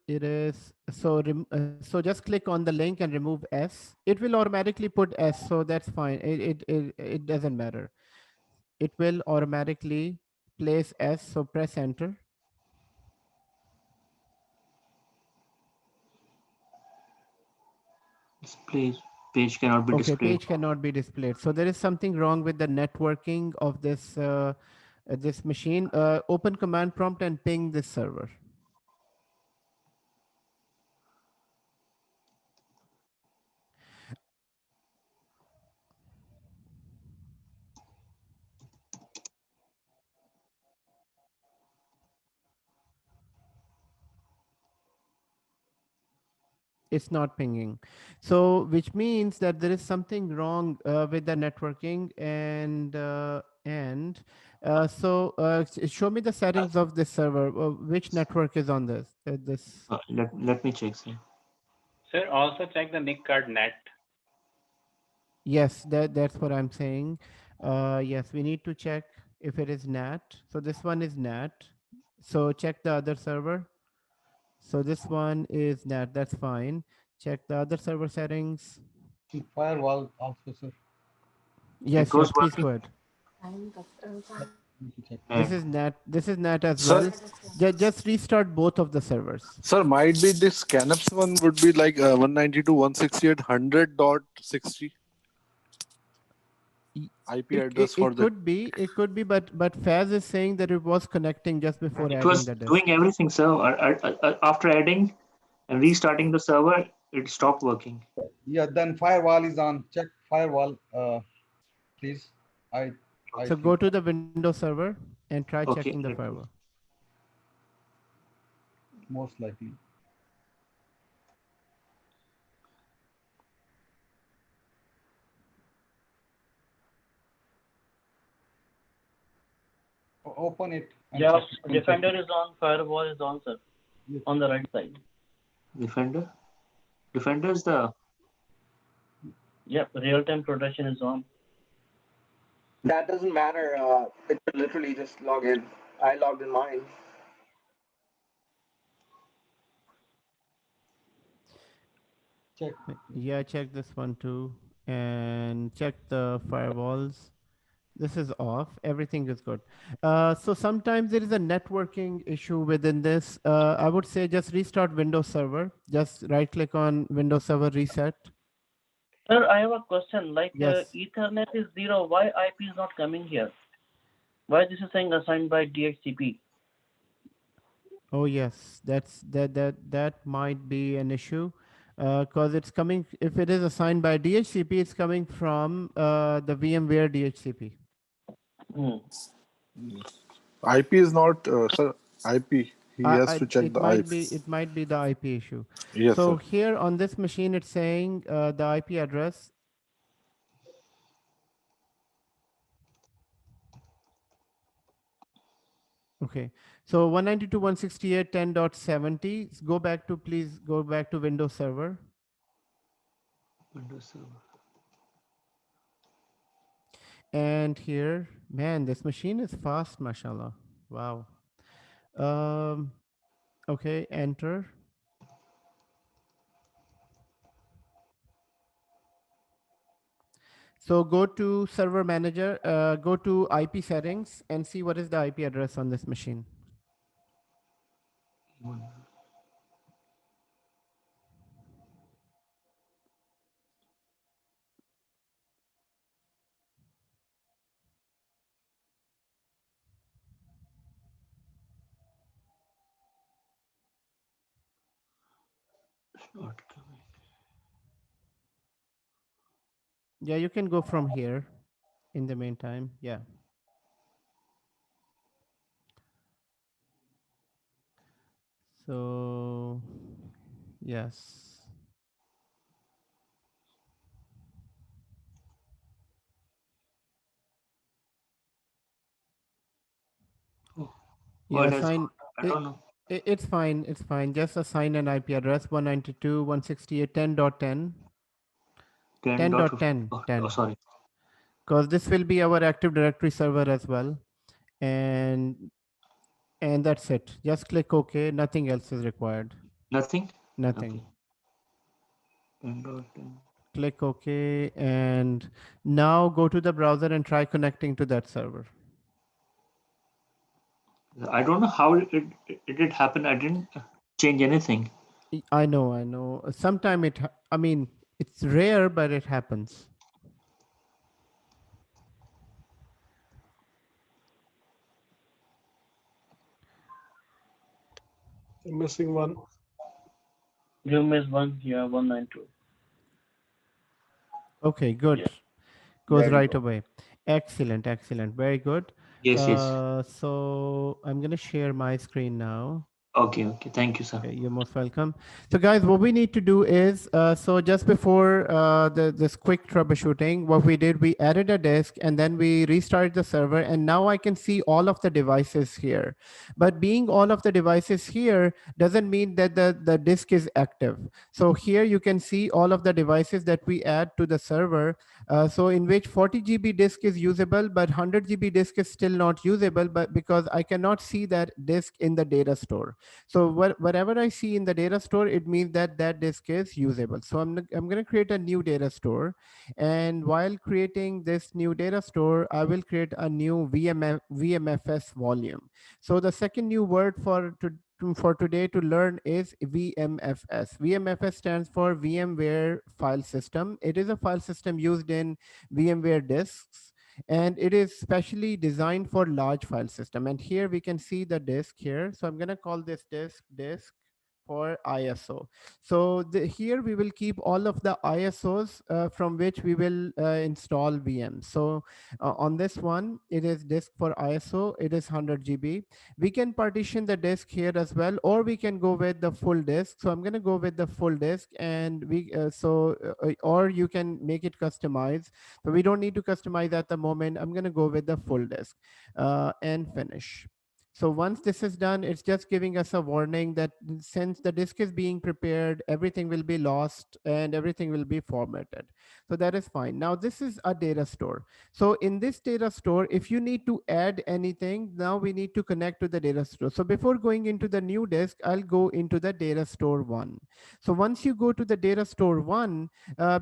it is so just click on the link and remove S. It will automatically put S, so that's fine. It doesn't matter. It will automatically place S, so press enter. Display page cannot be Okay, displayed. page cannot be displayed. So there is something wrong with the networking of this machine. Open command prompt and ping this server. It's not pinging, so which means that there is something wrong with the networking. Show me the settings of this server. Which network is on this? Let me check, sir. Sir, also check the NIC card net. Yes, that's what I'm saying. Yes, we need to check if it is NAT. So this one is NAT. So check the other server. So this one is NAT. That's fine. Check the other server settings. The firewall also, sir. Yes, It was please working. go ahead. This is NAT. This is NAT as Sir, well. Just restart both of the servers. sir, might be this Canaps one would be like 192.168.100.60 IP address for It the. could be. It could be. But Faz is saying that it was connecting just before It adding was the disk. doing everything, sir. After adding and restarting the server, it stopped working. Yeah, then firewall is on. Check firewall, please. So go to the Windows server and try checking the Okay. firewall. Most likely. Open it. And Yeah, check it. Defender is on, firewall is on, sir. Yes. On the right side. Defender. Defender is the. Yep, real-time production is on. That doesn't matter. It should literally just log in. I logged in mine. Check. Yeah, check this one too, and check the firewalls. This is off. Everything is good. So sometimes there is a networking issue within this. I would say just restart Windows Server. Just right click on Windows Server reset. Sir, I have a question. Like Yes. Ethernet is 0. Why IP is not coming here? Why this is saying assigned by DHCP? Oh yes, that might be an issue, because it's coming. If it is assigned by DHCP, it's coming from the VMware DHCP. IP is not, sir, IP. He has to check It the might IP. be. It might be the IP issue. Yes, So sir. here on this machine, it's saying the IP address. Okay, so 192.168.10.70. Go back to, please go back to Windows Server. Windows Server. And here, man, this machine is fast, mashallah. Wow. Okay, enter. So go to Server Manager, go to IP settings and see what is the IP address on this machine. Not coming. Yeah, you can go from here in the meantime. Yeah. So, yes. Oh, Yeah, it has assign gone. I don't know. it's fine. It's fine. Just assign an IP address 192.168.10.10. 10.10. 10. Oh, sorry. Because this will be our Active Directory server as well. And that's it. Just click OK. Nothing else is required. Nothing? Nothing. Okay. 10.10. Click OK. And now go to the browser and try connecting to that server. I don't know how it did happen. I didn't change anything. I know. Sometime I mean, it's rare, but it happens. I'm missing one. You missed one. Yeah, 192. Okay, good. Yeah. Goes Very right good. away. Excellent. Very good. Yes. So I'm going to share my screen now. Okay. Thank you, sir. Okay, you're most welcome. So guys, what we need to do is, so just before this quick troubleshooting, what we did, we added a disk and then we restarted the server, and now I can see all of the devices here. But being all of the devices here doesn't mean that the disk is active. So here you can see all of the devices that we add to the server. So in which 40 GB disk is usable, but 100 GB disk is still not usable, but because I cannot see that disk in the data store. So whatever I see in the data store, it means that that disk is usable. So I'm going to create a new data store. And while creating this new data store, I will create a new VMFS volume. So the second new word for today to learn is VMFS. VMFS stands for VMware File System. It is a file system used in VMware disks, and it is specially designed for large file system. And here we can see the disk here. So I'm going to call this disk for ISO. So here we will keep all of the ISOs from which we will install VMs. So on this one, it is disk for ISO, it is 100 GB. We can partition the disk here as well, or we can go with the full disk. So I'm going to go with the full disk, and or you can make it customized. So we don't need to customize at the moment. I'm going to go with the full disk and finish. So once this is done, it's just giving us a warning that since the disk is being prepared, everything will be lost and everything will be formatted. So that is fine. Now this is a data store. So in this data store, if you need to add anything, now we need to connect to the data store. So before going into the new disk, I'll go into the data store one. So once you go to the data store one,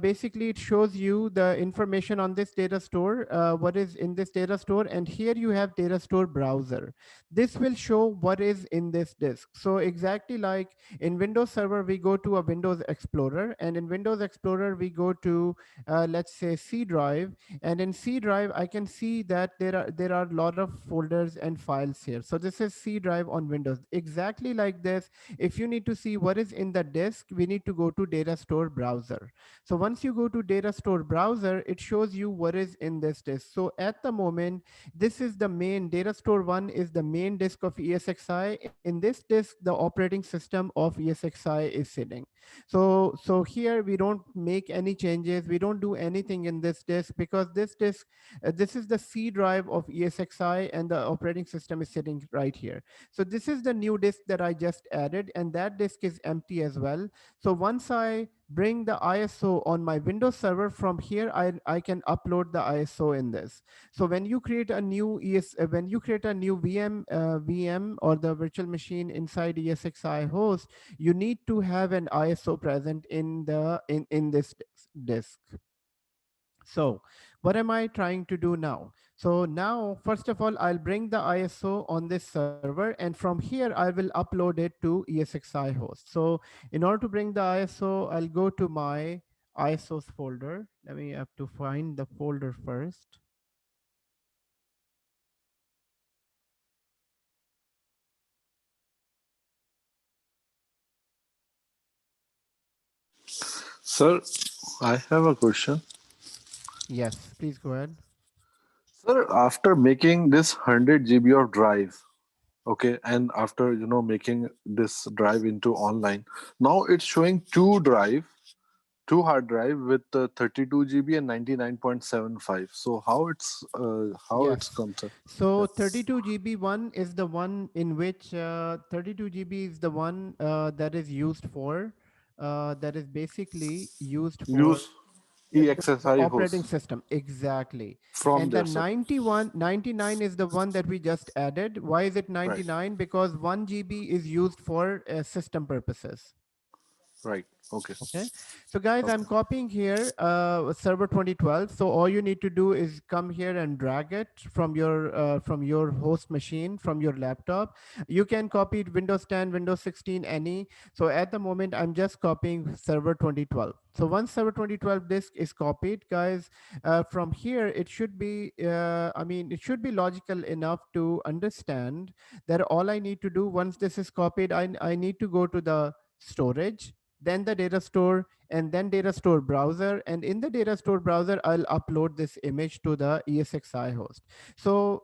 basically it shows you the information on this data store, what is in this data store. And here you have data store browser. This will show what is in this disk. So exactly like in Windows Server, we go to a Windows Explorer, and in Windows Explorer, we go to, let's say, C drive. And in C drive, I can see that there are a lot of folders and files here. So this is C drive on Windows. Exactly like this, if you need to see what is in the disk, we need to go to data store browser. So once you go to data store browser, it shows you what is in this disk. So at the moment, this is the main data store one is the main disk of ESXi. In this disk, the operating system of ESXi is sitting. So here we don't make any changes. We don't do anything in this disk because this disk, this is the C drive of ESXi, and the operating system is sitting right here. So this is the new disk that I just added, and that disk is empty as well. So once I bring the ISO on my Windows server, from here I can upload the ISO in this. So when you create a new when you create a new VM or the virtual machine inside ESXi host, you need to have an ISO present in this disk. So what am I trying to do now? So now, first of all, I'll bring the ISO on this server, and from here I will upload it to ESXi host. So in order to bring the ISO, I'll go to my ISOs folder. Let me have to find the folder first. Sir, I have a question. Yes, please go ahead. Sir, after making this 100 GB of drive, okay, and after making this drive into online, now it's showing two hard drive with 32 GB and 99.75. So how it's Yes. come, sir? So Yeah. 32 GB one is the one in which 32 GB is the one that is used for, that is basically used for Use the EXSI operating host system. Exactly. from And the there, sir. 99 is the one that we just added. Why is it Right, 99? Because 1 GB is used for system purposes. right. Okay, Okay, so guys, I'm okay. copying here server 2012. So all you need to do is come here and drag it from your host machine, from your laptop. You can copy it Windows 10, Windows 16, any. So at the moment, I'm just copying server 2012. So once server 2012 disk is copied, guys, from here it should be it should be logical enough to understand that all I need to do once this is copied, I need to go to the storage, then the data store, and then data store browser. And in the data store browser, I'll upload this image to the ESXi host. So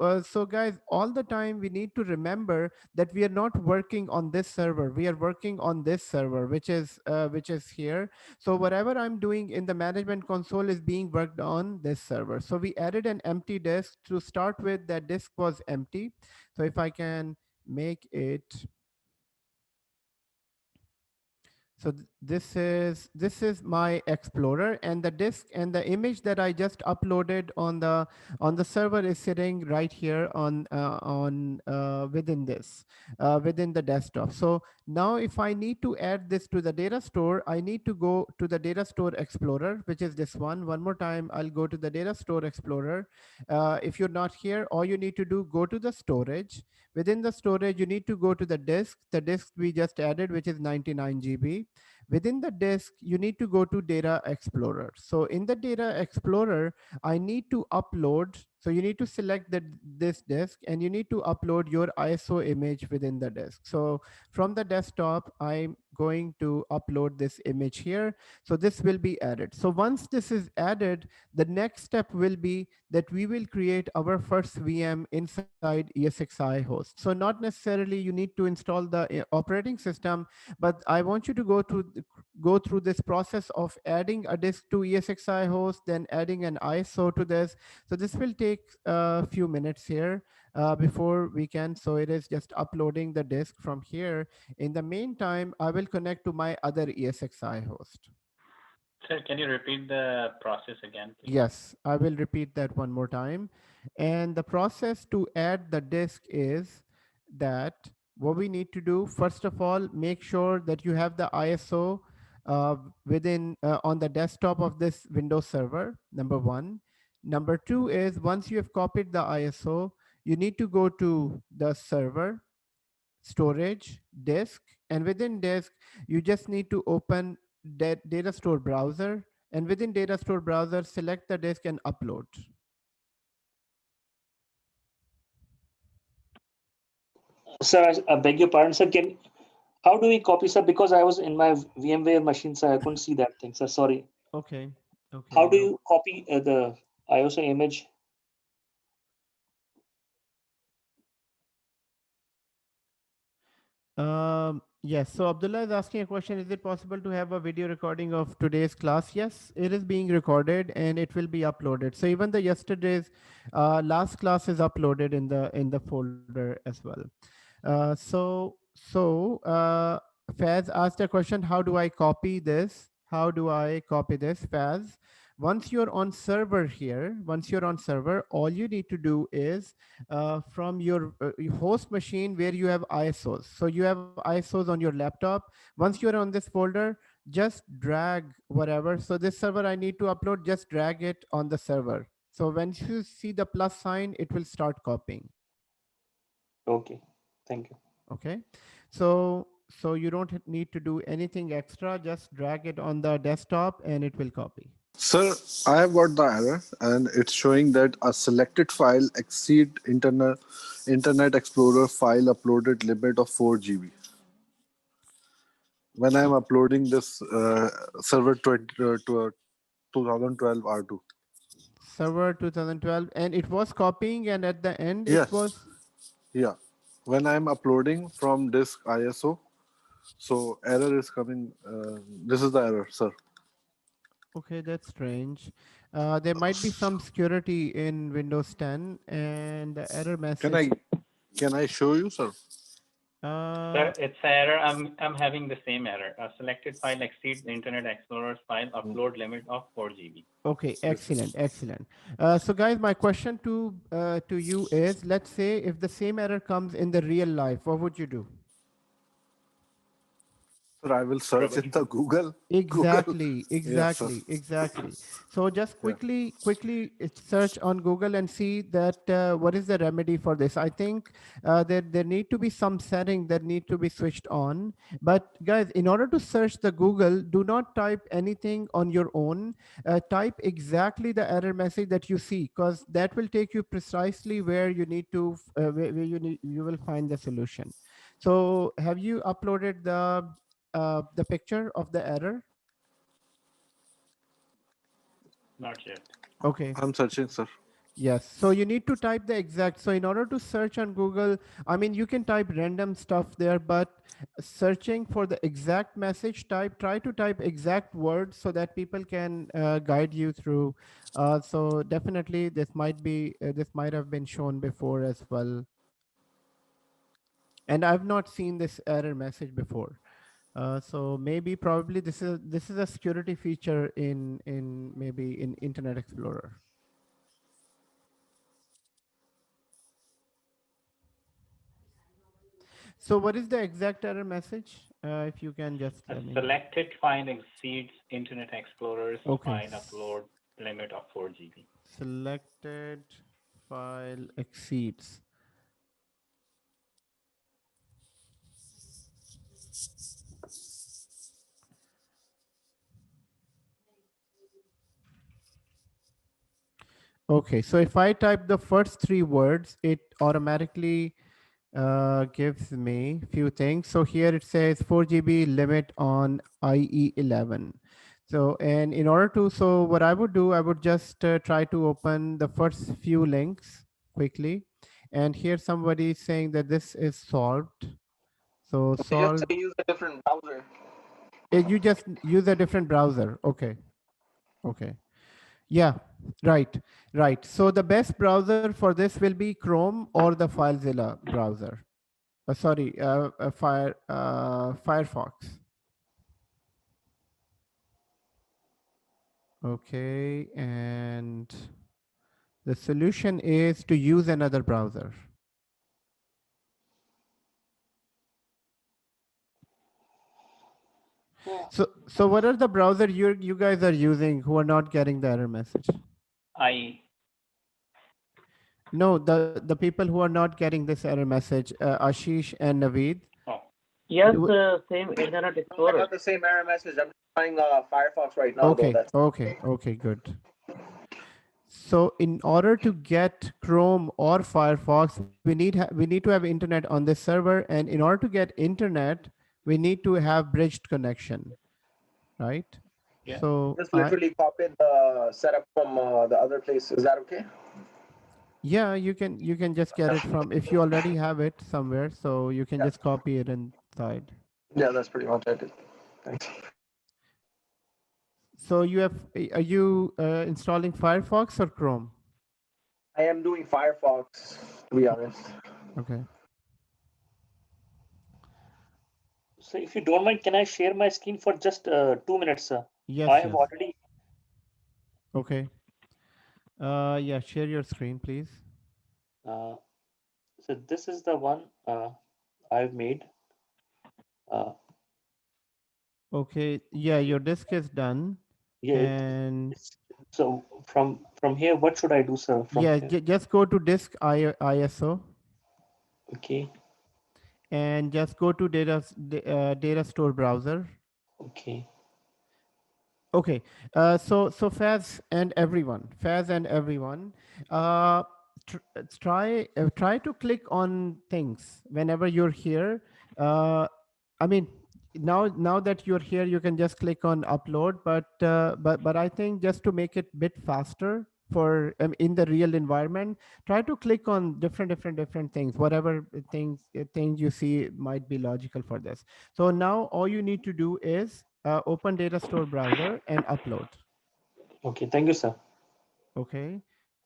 guys, all the time we need to remember that we are not working on this server. We are working on this server, which is here. So whatever I'm doing in the management console is being worked on this server. So we added an empty disk to start with. That disk was empty. So if I can make it So this is my Explorer, and the disk and the image that I just uploaded on the server is sitting right here on within this within the desktop. So now if I need to add this to the data store, I need to go to the data store Explorer, which is this one. One more time, I'll go to the data store Explorer. If you're not here, all you need to do, go to the storage. Within the storage, you need to go to the disk we just added, which is 99 GB. Within the disk, you need to go to Data Explorer. So in the Data Explorer, I need to upload. So you need to select this disk and you need to upload your ISO image within the disk. So from the desktop, I'm going to upload this image here. So this will be added. So once this is added, the next step will be that we will create our first VM inside ESXi host. So not necessarily you need to install the operating system, but I want you to go through this process of adding a disk to ESXi host, then adding an ISO to this. So this will take a few minutes here before we can. So it is just uploading the disk from here. In the meantime, I will connect to my other ESXi host. Sir, can you repeat the process again, please? Yes, I will repeat that one more time. And the process to add the disk is that what we need to do, first of all, make sure that you have the ISO within on the desktop of this Windows server, number one. Number two is once you have copied the ISO, you need to go to the server, storage, disk, and within disk, you just need to open data store browser, and within data store browser, select the disk and upload. Sir, I beg your pardon, sir. How do we copy, sir? Because I was in my VMware machine, sir. I couldn't see that thing, sir. Sorry. Okay. Okay. How do you copy the ISO image? Yes, so Abdullah is asking a question. Is it possible to have a video recording of today's class? Yes, it is being recorded and it will be uploaded. So even the yesterday's last class is uploaded in the folder as well. So Faz asked a question, how do I copy this? How do I copy this, Faz? Once you're on server here, all you need to do is from your host machine where you have ISOs. So you have ISOs on your laptop. Once you're on this folder, just drag whatever. So this server I need to upload, just drag it on the server. So when you see the plus sign, it will start copying. Okay, thank you. Okay, so you don't need to do anything extra. Just drag it on the desktop and it will copy. Sir, I have got the error and it's showing that a selected file exceed Internet Explorer file uploaded limit of 4 GB. When I'm uploading this server 2012 R2. Server 2012, and it was copying, and at the end Yes. it was. Yeah. When I'm uploading from disk ISO, so error is coming. This is the error, sir. Okay, that's strange. There might be some security in Windows 10, and the error message. Can I show you, sir? Sir, it's an error. I'm having the same error. A selected file exceeds the Internet Explorer's file upload limit of 4 GB. Okay, excellent, excellent. So guys, my question to you is, let's say if the same error comes in the real life, what would you do? Sir, I will search in the Google. Exactly, Google. exactly, Yes, exactly. So just quickly search on Google and see that what is the remedy for this. I think there need to be some setting that need to be switched on. But guys, in order to search the Google, do not type anything on your own. Type exactly the error message that you see, because that will take you precisely where you need to where you will find the solution. So have you uploaded the picture of the error? Not yet. Okay. I'm searching, sir. Yes. So you need to type the exact. So in order to search on Google, I mean, you can type random stuff there, but searching for the exact message type, try to type exact words so that people can guide you through. So definitely this might have been shown before as well. And I've not seen this error message before. So maybe probably this is a security feature in maybe in Internet Explorer. So what is the exact error message? If you can just A let me know. selected file exceeds Internet Explorer's Okay. file upload limit of 4 GB. Selected file exceeds. Okay, so if I type the first three words, it automatically gives me few things. So here it says 4 GB limit on IE11. So, and in order to, so what I would do, I would just try to open the first few links quickly. And here somebody is saying that this is solved. So Just solved. say use a different browser. You just use a different browser. Okay. Okay. Yeah, right, right. So the best browser for this will be Chrome or the FileZilla browser. Sorry, Firefox. Okay, and the solution is to use another browser. So what are the browser you guys are using who are not getting the error message? No, the people who are not getting this error message, Ashish and Naveed. Yes, same Internet I Explorer. got the same error message. I'm trying Firefox right now. Okay, Though. That's okay, good. So in order to get Chrome or Firefox, we need to have internet on this server, and in order to get internet, we need to have bridged connection, right? Yeah. So Just literally copied the setup from the other place. Is that okay? yeah, you can just get it from if you already have it somewhere, so you can just copy it inside. Yeah, that's pretty much it. Thanks. So you have are you installing Firefox or Chrome? I am doing Firefox, to be honest. Okay. So if you don't mind, can I share my screen for just 2 minutes, sir? Yes. I have already. Okay. Yeah, share your screen, please. So this is the one I've made. Okay. Yeah, your disk is done. Yeah. And so from here, what should I do, sir? From yeah, here? just go to disk ISO. Okay. And just go to data store browser. Okay. Okay. So Faz and everyone, try to click on things whenever you're here. I mean, now that you're here, you can just click on upload. But I think just to make it bit faster for in the real environment, try to click on different things. Whatever things you see might be logical for this. So now all you need to do is open data store browser and upload. Okay. Thank you, sir. Okay.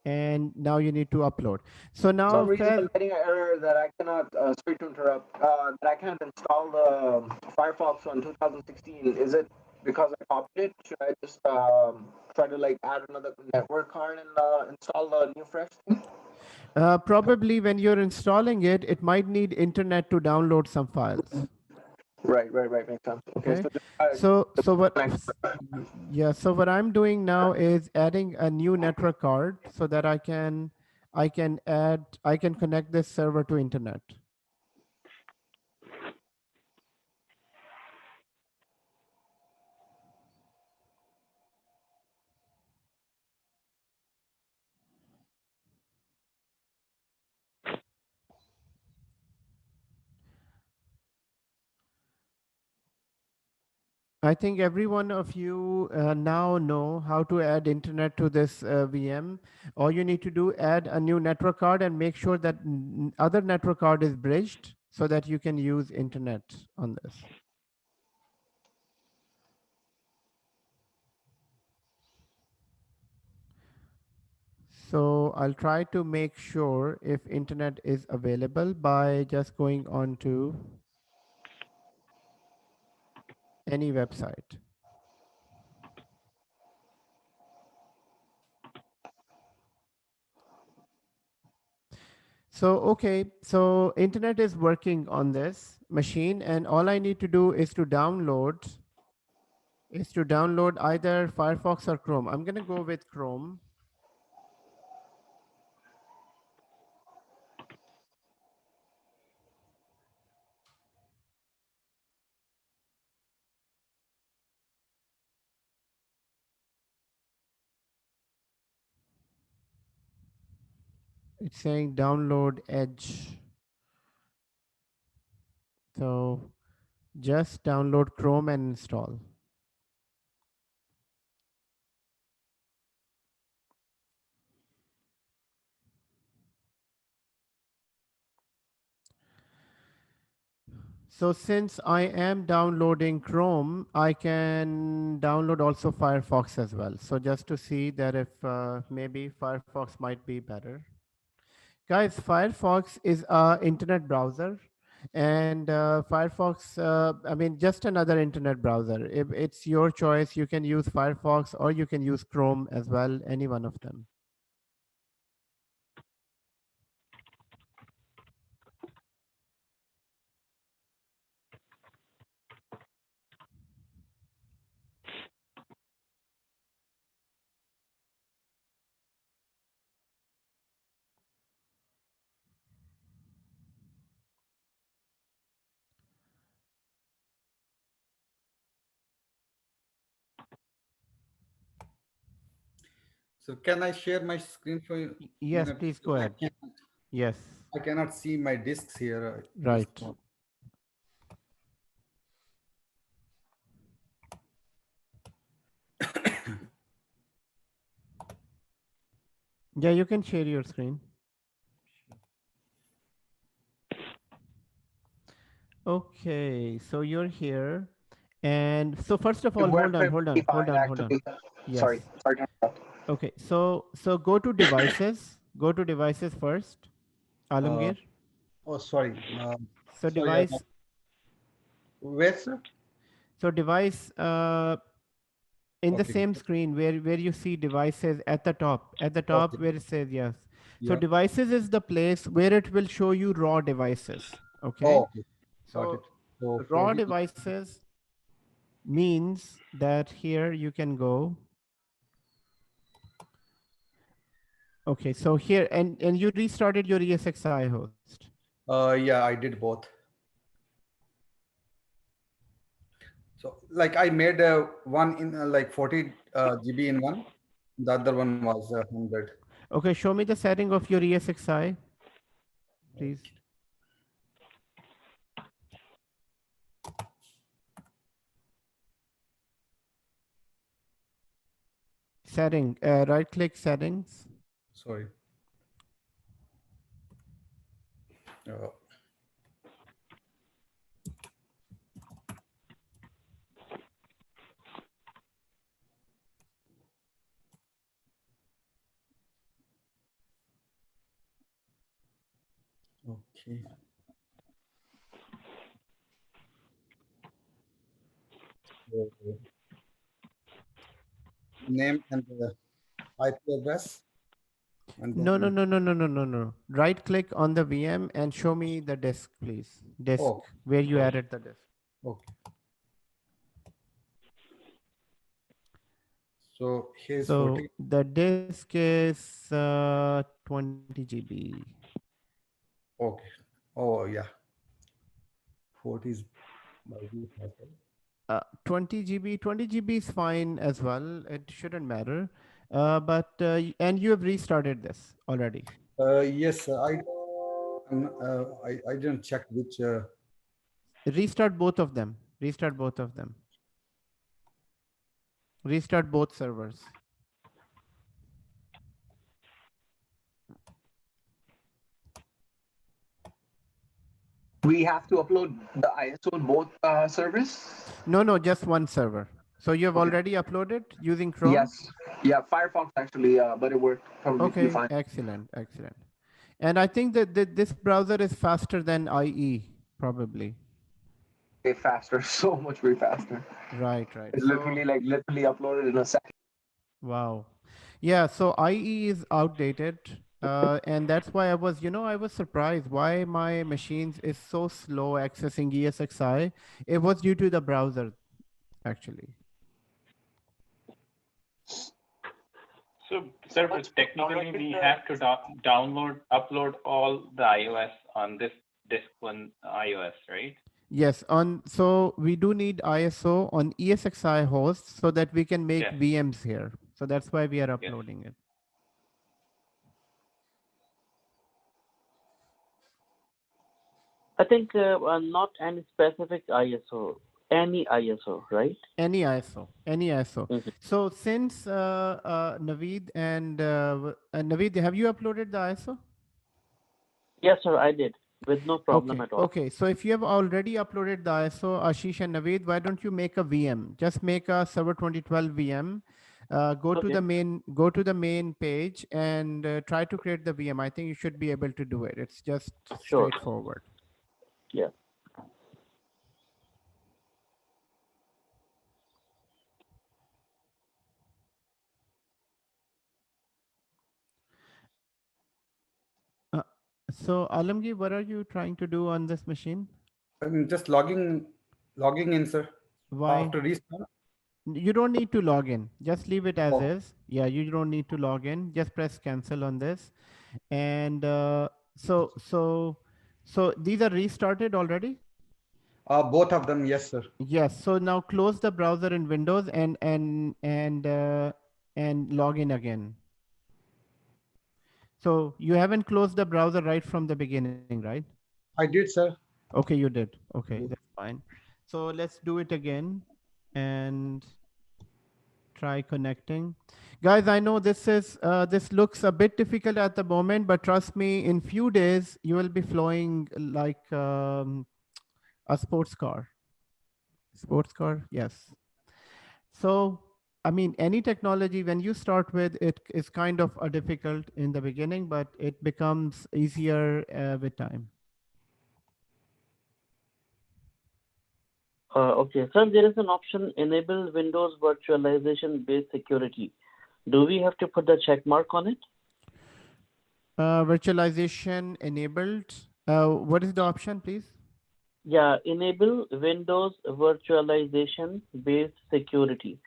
And now you need to upload. So For now some reason, I'm getting an error that I cannot, sorry to interrupt, that I can't install the Firefox on 2016. Is it because I copied it? Should I just try to like add another network card and install the new fresh thing? probably when you're installing it, it might need internet to download some files. Right, makes sense. Okay. So So what I'm doing now is adding a new network card so that I can connect this server to internet. I think every one of you now know how to add internet to this VM. All you need to do, add a new network card and make sure that other network card is bridged so that you can use internet on this. So I'll try to make sure if internet is available by just going on to any website. So, okay, so internet is working on this machine, and all I need to do is to download either Firefox or Chrome. I'm going to go with Chrome. It's saying download Edge. So just download Chrome and install. So since I am downloading Chrome, I can download also Firefox as well. So just to see that if maybe Firefox might be better. Guys, Firefox is a internet browser, and Firefox, I mean, just another internet browser. If it's your choice, you can use Firefox or you can use Chrome as well, any one of them. So can I share my screen for you? Yes, please go ahead. Yes. I cannot see my discs here. Right. Yeah, you can share your screen. Okay, so you're here. And so first of all, hold on. Yes. Sorry. Okay, so go to devices. Go to devices first. Alamgir. Oh, sorry. So device. Where, sir? So device in the Okay. same screen where you see devices at the top Okay. where it says yes. So Yeah. devices is the place where it will show you raw devices. Okay. Oh, okay. Got So it. So raw 40. devices means that here you can go. Okay, so here and you restarted your ESXi host. Yeah, I did both. So like I made one in like 40 GB in one. The other one was 100. Okay, show me the setting of your ESXi, please. Setting, right click settings. Sorry. Okay. So, name and the IP address. And No. then Right click on the VM and show me the disk, please. Disk, Oh, where you okay. added the disk. Okay. So here's So 40. the disk is 20 GB. Okay. Oh, yeah. 40 is by default. 20 GB is fine as well. It shouldn't matter. And you have restarted this already. Yes, I didn't check which. Restart both of them. Restart both of them. Restart both servers. We have to upload the ISO on both servers? No, just one server. So you have already uploaded using Chrome? Yes. Yeah, Firefox actually, but it worked completely fine. Excellent. And I think that this browser is faster than IE, probably. way faster, so much way faster. Right. It's So literally uploaded in a second. wow. Yeah, so IE is outdated. And that's why I was surprised why my machines is so slow accessing ESXi. It was due to the browser, actually. So, sir, technically we have to upload all the iOS on this disk one iOS, right? Yes, so we do need ISO on ESXi hosts so that we can make Yes. VMs here. So that's why we are Yes. uploading it. I think not any specific ISO, any ISO, right? Any ISO, any ISO. Mhm. So since Naveed and Naveed, have you uploaded the ISO? Yes, sir, I did with no problem at all. Okay. So if you have already uploaded the ISO, Ashish and Naveed, why don't you make a VM? Just make a server 2012 VM. Go to the main page and try to create the VM. I think you should be able to do it. It's just Sure. straightforward. Yeah. So Alamgir, what are you trying to do on this machine? I'm just logging in, sir. Why? After restart. You don't need to log in. Just leave it as Oh. is. Yeah, you don't need to log in. Just press cancel on this. And so these are restarted already? Both of them, yes, sir. Yes. So now close the browser in Windows and log in again. So you haven't closed the browser right from the beginning, right? I did, sir. Okay, you did. Okay, that's fine. So let's do it again and try connecting. Guys, I know this looks a bit difficult at the moment, but trust me, in few days you will be flowing like a sports car. Sports car, yes. So I mean, any technology when you start with it is kind of difficult in the beginning, but it becomes easier with time. Okay, sir, there is an option enable Windows virtualization based security. Do we have to put the check mark on it? Virtualization enabled. What is the option, please? Yeah, enable Windows virtualization based security.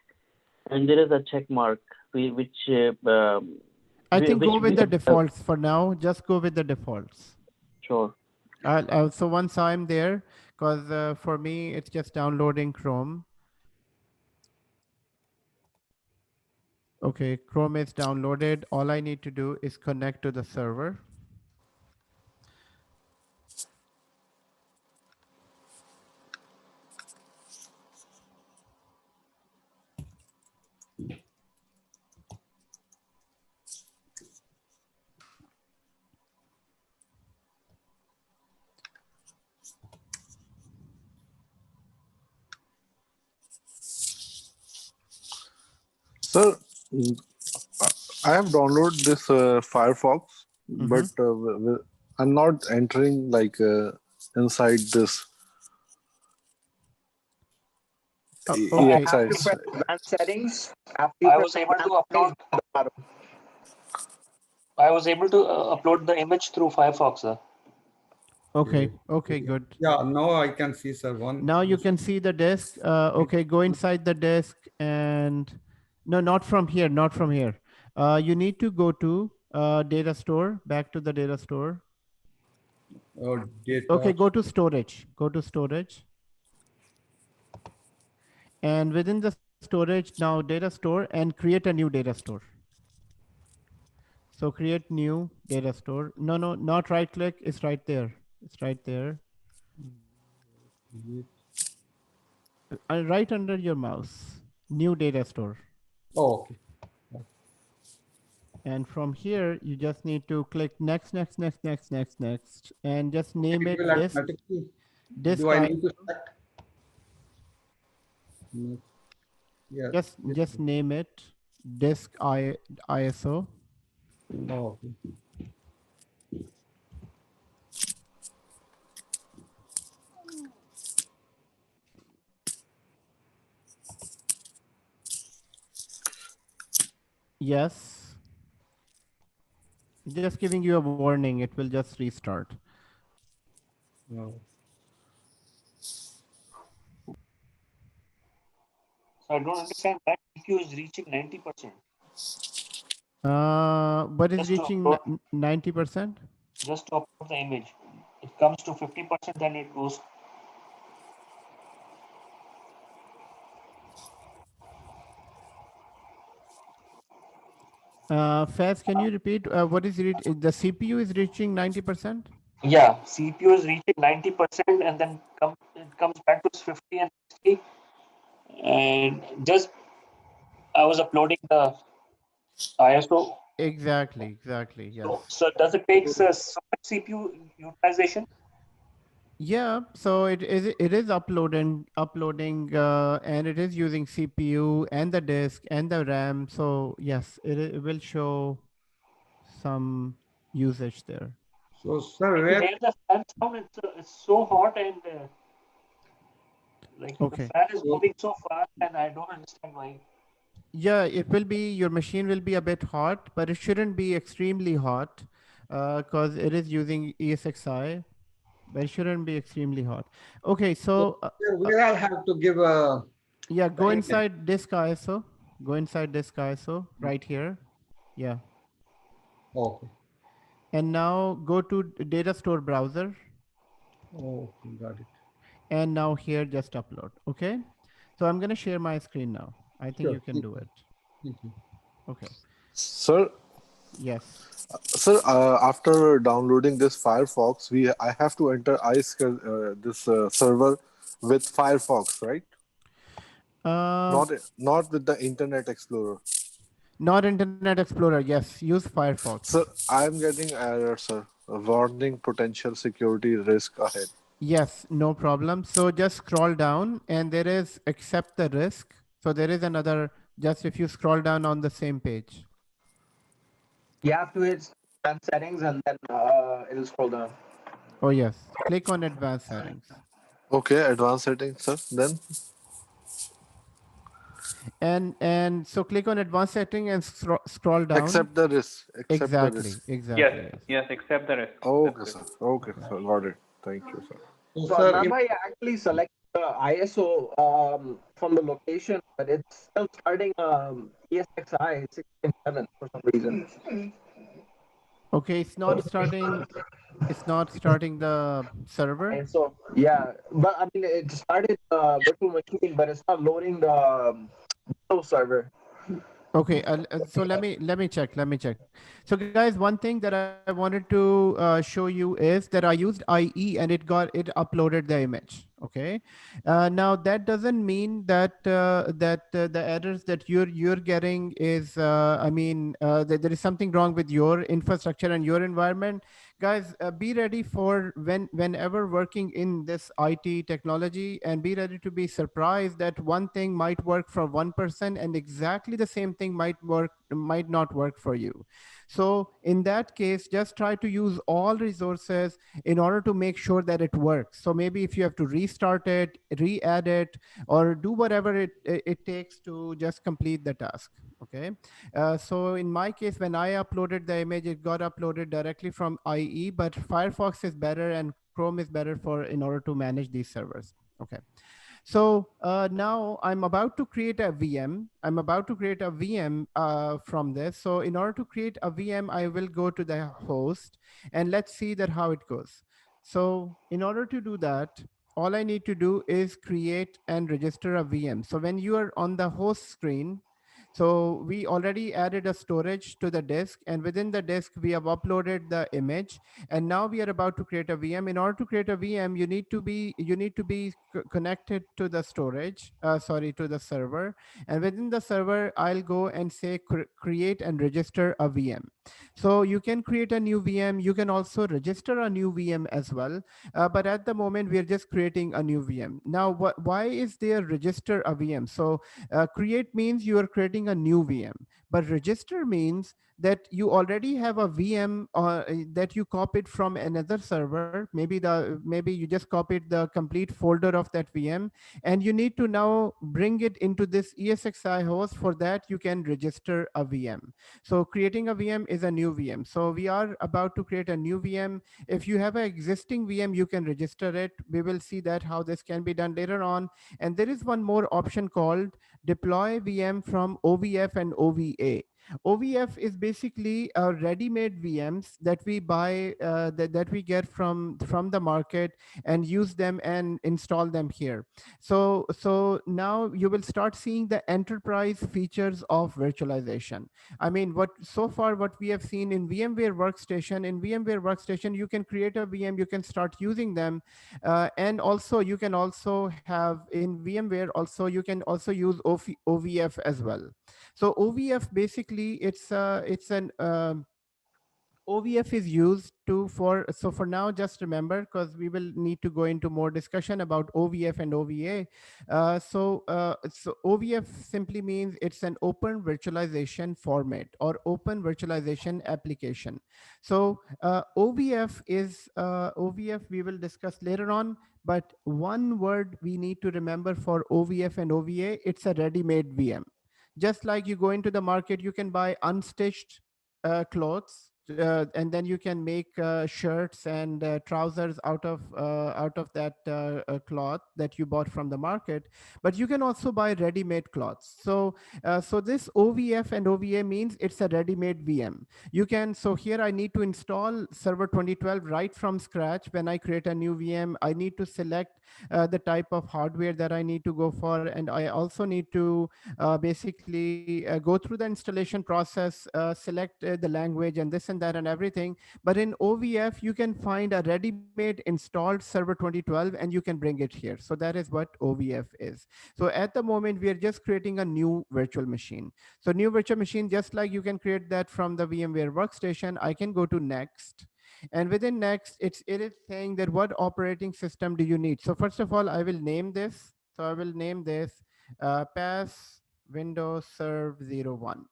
And there is a check mark which I think go with the have. defaults for now. Just go with the defaults. Sure. So once I'm there, because for me, it's just downloading Chrome. Okay, Chrome is downloaded. All I need to do is connect to the server. Sir, I have downloaded this Firefox, but I'm not entering like inside this Okay. After you EXI. press advanced settings, after you I press was able to advanced upload. settings, the bottom. I was able to upload the image through Firefox, sir. Okay, good. Yeah, now I can see, sir. Now you can see the disk. Okay, go inside the disk and no, not from here, not from here. You need to go to data store, back to the data store. Data. Okay, go to storage. Go to storage. And within the storage, now data store and create a new data store. So create new data store. No, not right click. It's right there. It's right there. Right under your mouse. New data store. Oh, okay. And from here, you just need to click next, next, next, next, next, next, and just name it will disk. automatically. Disk Do I need to select? Yes. just name it disk ISO. Oh, okay. Yes. Just giving you a warning, it will just restart. No. So I don't understand that CPU is reaching 90%. What is Just to reaching upload, 90%? just to upload the image. It comes to 50%, then it goes. Faz, can you repeat what is the CPU is reaching 90%? Yeah, CPU is reaching 90%, and then it comes back to 50 and 60. And just I was uploading the ISO. Exactly, yes. So does it take so much CPU utilization? Yeah, so it is uploading and it is using CPU and the disk and the RAM. So yes, it will show some usage there. So, sir, If you where? hear the fan sound, it's so hot, and like the Okay. fan is So, moving so fast, and I don't understand why. Yeah, your machine will be a bit hot, but it shouldn't be extremely hot because it is using ESXi, but it shouldn't be extremely hot. Okay, so where I'll have to give yeah, the go image. inside disk ISO. Go inside disk ISO right here. Yeah. Okay. And now go to data store browser. Oh, got it. And now here, just upload. Okay. So I'm going to share my screen now. I think Sure. you can do it. Thank you. Okay. Sir, Yes. sir, after downloading this Firefox, I have to enter this server with Firefox, right? Um, Not with the Internet Explorer. Not Internet Explorer. Yes. Use Firefox. Sir, I'm getting error, sir. A warning, potential security risk ahead. Yes, no problem. So just scroll down and there is accept the risk. So there is another, just if you scroll down on the same page. You have to hit advanced settings and then it'll scroll down. Oh, yes. Click on advanced settings. Okay, advanced settings, sir. Then And so click on advanced setting and scroll down. accept the risk. Accept the Exactly. risk. Exactly. Yes, Yes. yes, accept the risk. Okay, That's sir. it. Okay, sir. Got it. Thank you, sir. So, So sir, Adnan bhai actually select the ISO from the location, but it's still starting ESXi 6.7 for some reason. Okay. It's not starting the server. And so yeah, but I mean it started the virtual machine, but it's not loading the Windows server. Okay, so let me check. Let me check. So, guys, one thing that I wanted to show you is that I used IE and it uploaded the image. Okay, now that doesn't mean that the errors that you're getting is I mean that there is something wrong with your infrastructure and your environment. Guys, be ready for whenever working in this IT technology, and be ready to be surprised that one thing might work for one person and exactly the same thing might not work for you. So in that case, just try to use all resources in order to make sure that it works. So maybe if you have to restart it, re-add it, or do whatever it takes to just complete the task. Okay. So in my case, when I uploaded the image, it got uploaded directly from IE, but Firefox is better and Chrome is better for in order to manage these servers. Okay. So now I'm about to create a VM. I'm about to create a VM from this. So in order to create a VM, I will go to the host and let's see that how it goes. So in order to do that, all I need to do is create and register a VM. So when you are on the host screen, so we already added a storage to the disk, and within the disk, we have uploaded the image. And now we are about to create a VM. In order to create a VM, you need to be connected to the storage, sorry, to the server. And within the server, I'll go and say create and register a VM. So you can create a new VM. You can also register a new VM as well. But at the moment, we are just creating a new VM. Now, why is there register a VM? So create means you are creating a new VM. But register means that you already have a VM that you copied from another server. Maybe you just copied the complete folder of that VM, and you need to now bring it into this ESXi host. For that, you can register a VM. So creating a VM is a new VM. So we are about to create a new VM. If you have an existing VM, you can register it. We will see that how this can be done later on. And there is one more option called deploy VM from OVF and OVA. OVF is basically ready-made VMs that we buy, that we get from the market and use them and install them here. So now you will start seeing the enterprise features of virtualization. I mean, what so far what we have seen in VMware Workstation, you can create a VM, you can start using them, and also you can also have in VMware also you can also use OVF as well. So OVF basically it's an OVF is used to for so for now just remember, because we will need to go into more discussion about OVF and OVA. So OVF simply means it's an open virtualization format or open virtualization application. So OVF we will discuss later on, but one word we need to remember for OVF and OVA, it's a ready-made VM. Just like you go into the market, you can buy unstitched clothes, and then you can make shirts and trousers out of that cloth that you bought from the market. But you can also buy ready-made cloths. So this OVF and OVA means it's a ready-made VM. You can, so here I need to install Server 2012 right from scratch. When I create a new VM, I need to select the type of hardware that I need to go for, and I also need to basically go through the installation process, select the language and this and that and everything. But in OVF, you can find a ready-made installed Server 2012 and you can bring it here. So that is what OVF is. So at the moment, we are just creating a new virtual machine. So new virtual machine, just like you can create that from the VMware Workstation, I can go to next. And within next, it is saying that what operating system do you need. So first of all, I will name this. So I will name this pass Windows Serve 01.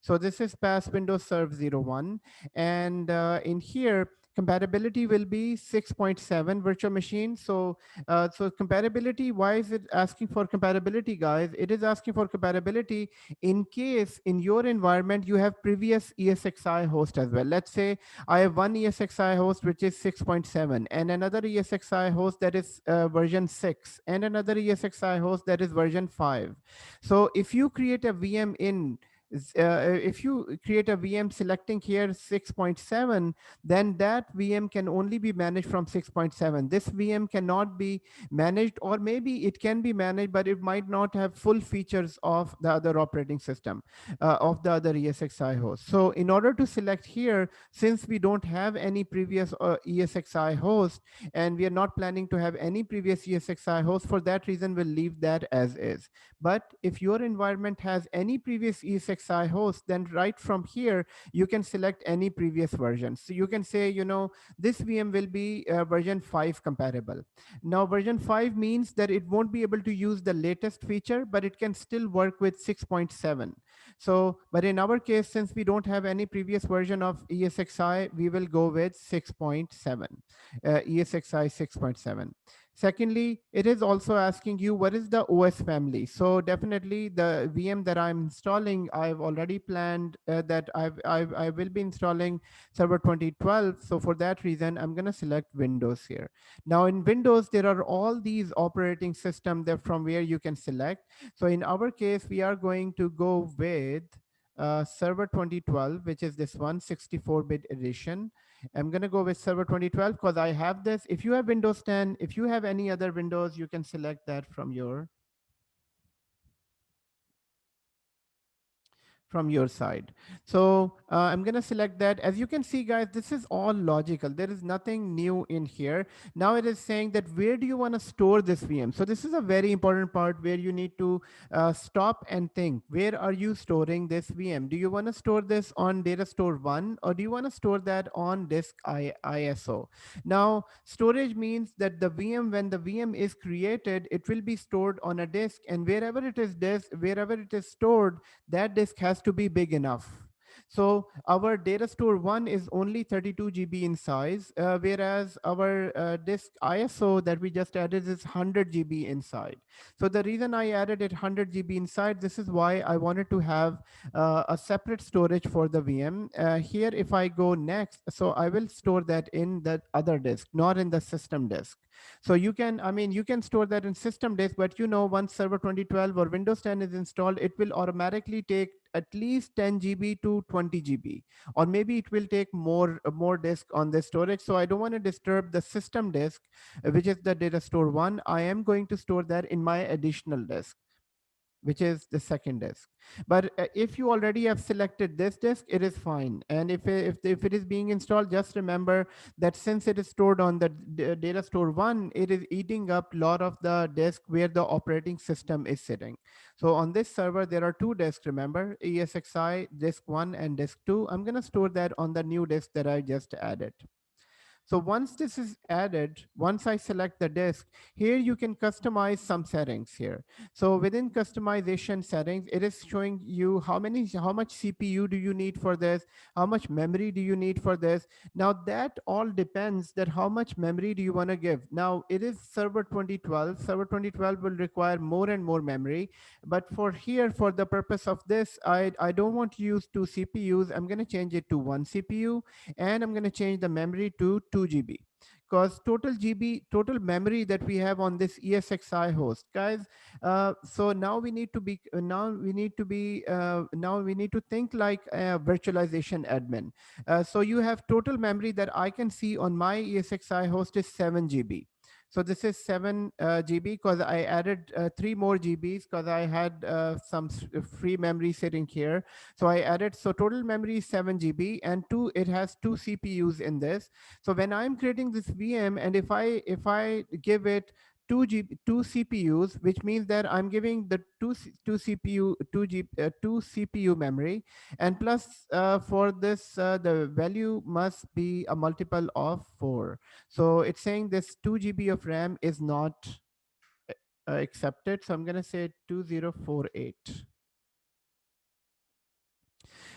So this is pass Windows Serve 01. And in here, compatibility will be 6.7 virtual machine. So compatibility, why is it asking for compatibility, guys? It is asking for compatibility in case in your environment you have previous ESXi host as well. Let's say I have one ESXi host which is 6.7 and another ESXi host that is version 6 and another ESXi host that is version 5. So if you create a VM if you create a VM selecting here 6.7, then that VM can only be managed from 6.7. This VM cannot be managed, or maybe it can be managed, but it might not have full features of the other operating system, of the other ESXi host. So in order to select here, since we don't have any previous ESXi host, and we are not planning to have any previous ESXi host, for that reason, we'll leave that as is. But if your environment has any previous ESXi host, then right from here, you can select any previous version. So you can say, this VM will be version 5 compatible. Now, version 5 means that it won't be able to use the latest feature, but it can still work with 6.7. So, but in our case, since we don't have any previous version of ESXi, we will go with 6.7, ESXi 6.7. Secondly, it is also asking you what is the OS family. So definitely the VM that I'm installing, I've already planned that I will be installing Server 2012. So for that reason, I'm going to select Windows here. Now in Windows, there are all these operating systems that from where you can select. So in our case, we are going to go with Server 2012, which is this one, 64-bit edition. I'm going to go with Server 2012 because I have this. If you have Windows 10, if you have any other Windows, you can select that from your side. So I'm going to select that. As you can see, guys, this is all logical. There is nothing new in here. Now it is saying that where do you want to store this VM? So this is a very important part where you need to stop and think. Where are you storing this VM? Do you want to store this on data store 1, or do you want to store that on disk ISO? Now, storage means that when the VM is created, it will be stored on a disk, and wherever it is stored, that disk has to be big enough. So our data store 1 is only 32 GB in size, whereas our disk ISO that we just added is 100 GB inside. So the reason I added it 100 GB inside, this is why I wanted to have a separate storage for the VM. Here, if I go next, so I will store that in that other disk, not in the system disk. So you can, I mean, you can store that in system disk, but you know, once Server 2012 or Windows 10 is installed, it will automatically take at least 10 GB to 20 GB, or maybe it will take more disk on the storage. So I don't want to disturb the system disk, which is the data store 1. I am going to store that in my additional disk, which is the second disk. But if you already have selected this disk, it is fine. And if it is being installed, just remember that since it is stored on the data store 1, it is eating up a lot of the disk where the operating system is sitting. So on this server, there are two disks, remember, ESXi disk 1 and disk 2. I'm going to store that on the new disk that I just added. So once this is added, once I select the disk, here you can customize some settings here. So within customization settings, it is showing you how much CPU do you need for this, how much memory do you need for this. Now that all depends that how much memory do you want to give. Now it is server 2012. Server 2012 will require more and more memory. But for here, for the purpose of this, I don't want to use two CPUs. I'm going to change it to one CPU, and I'm going to change the memory to 2 GB, because total memory that we have on this ESXi host, guys. So now we need to be now we need to think like a virtualization admin. So you have total memory that I can see on my ESXi host is 7 GB. So this is 7 GB, because I added 3 more GBs because I had some free memory sitting here. So I added, so total memory is 7 GB, and it has two CPUs in this. So when I'm creating this VM, and if I give it 2 CPUs, which means that I'm giving the two CPU memory, and plus for this the value must be a multiple of 4. So it's saying this 2 GB of RAM is not accepted. So I'm going to say 2048.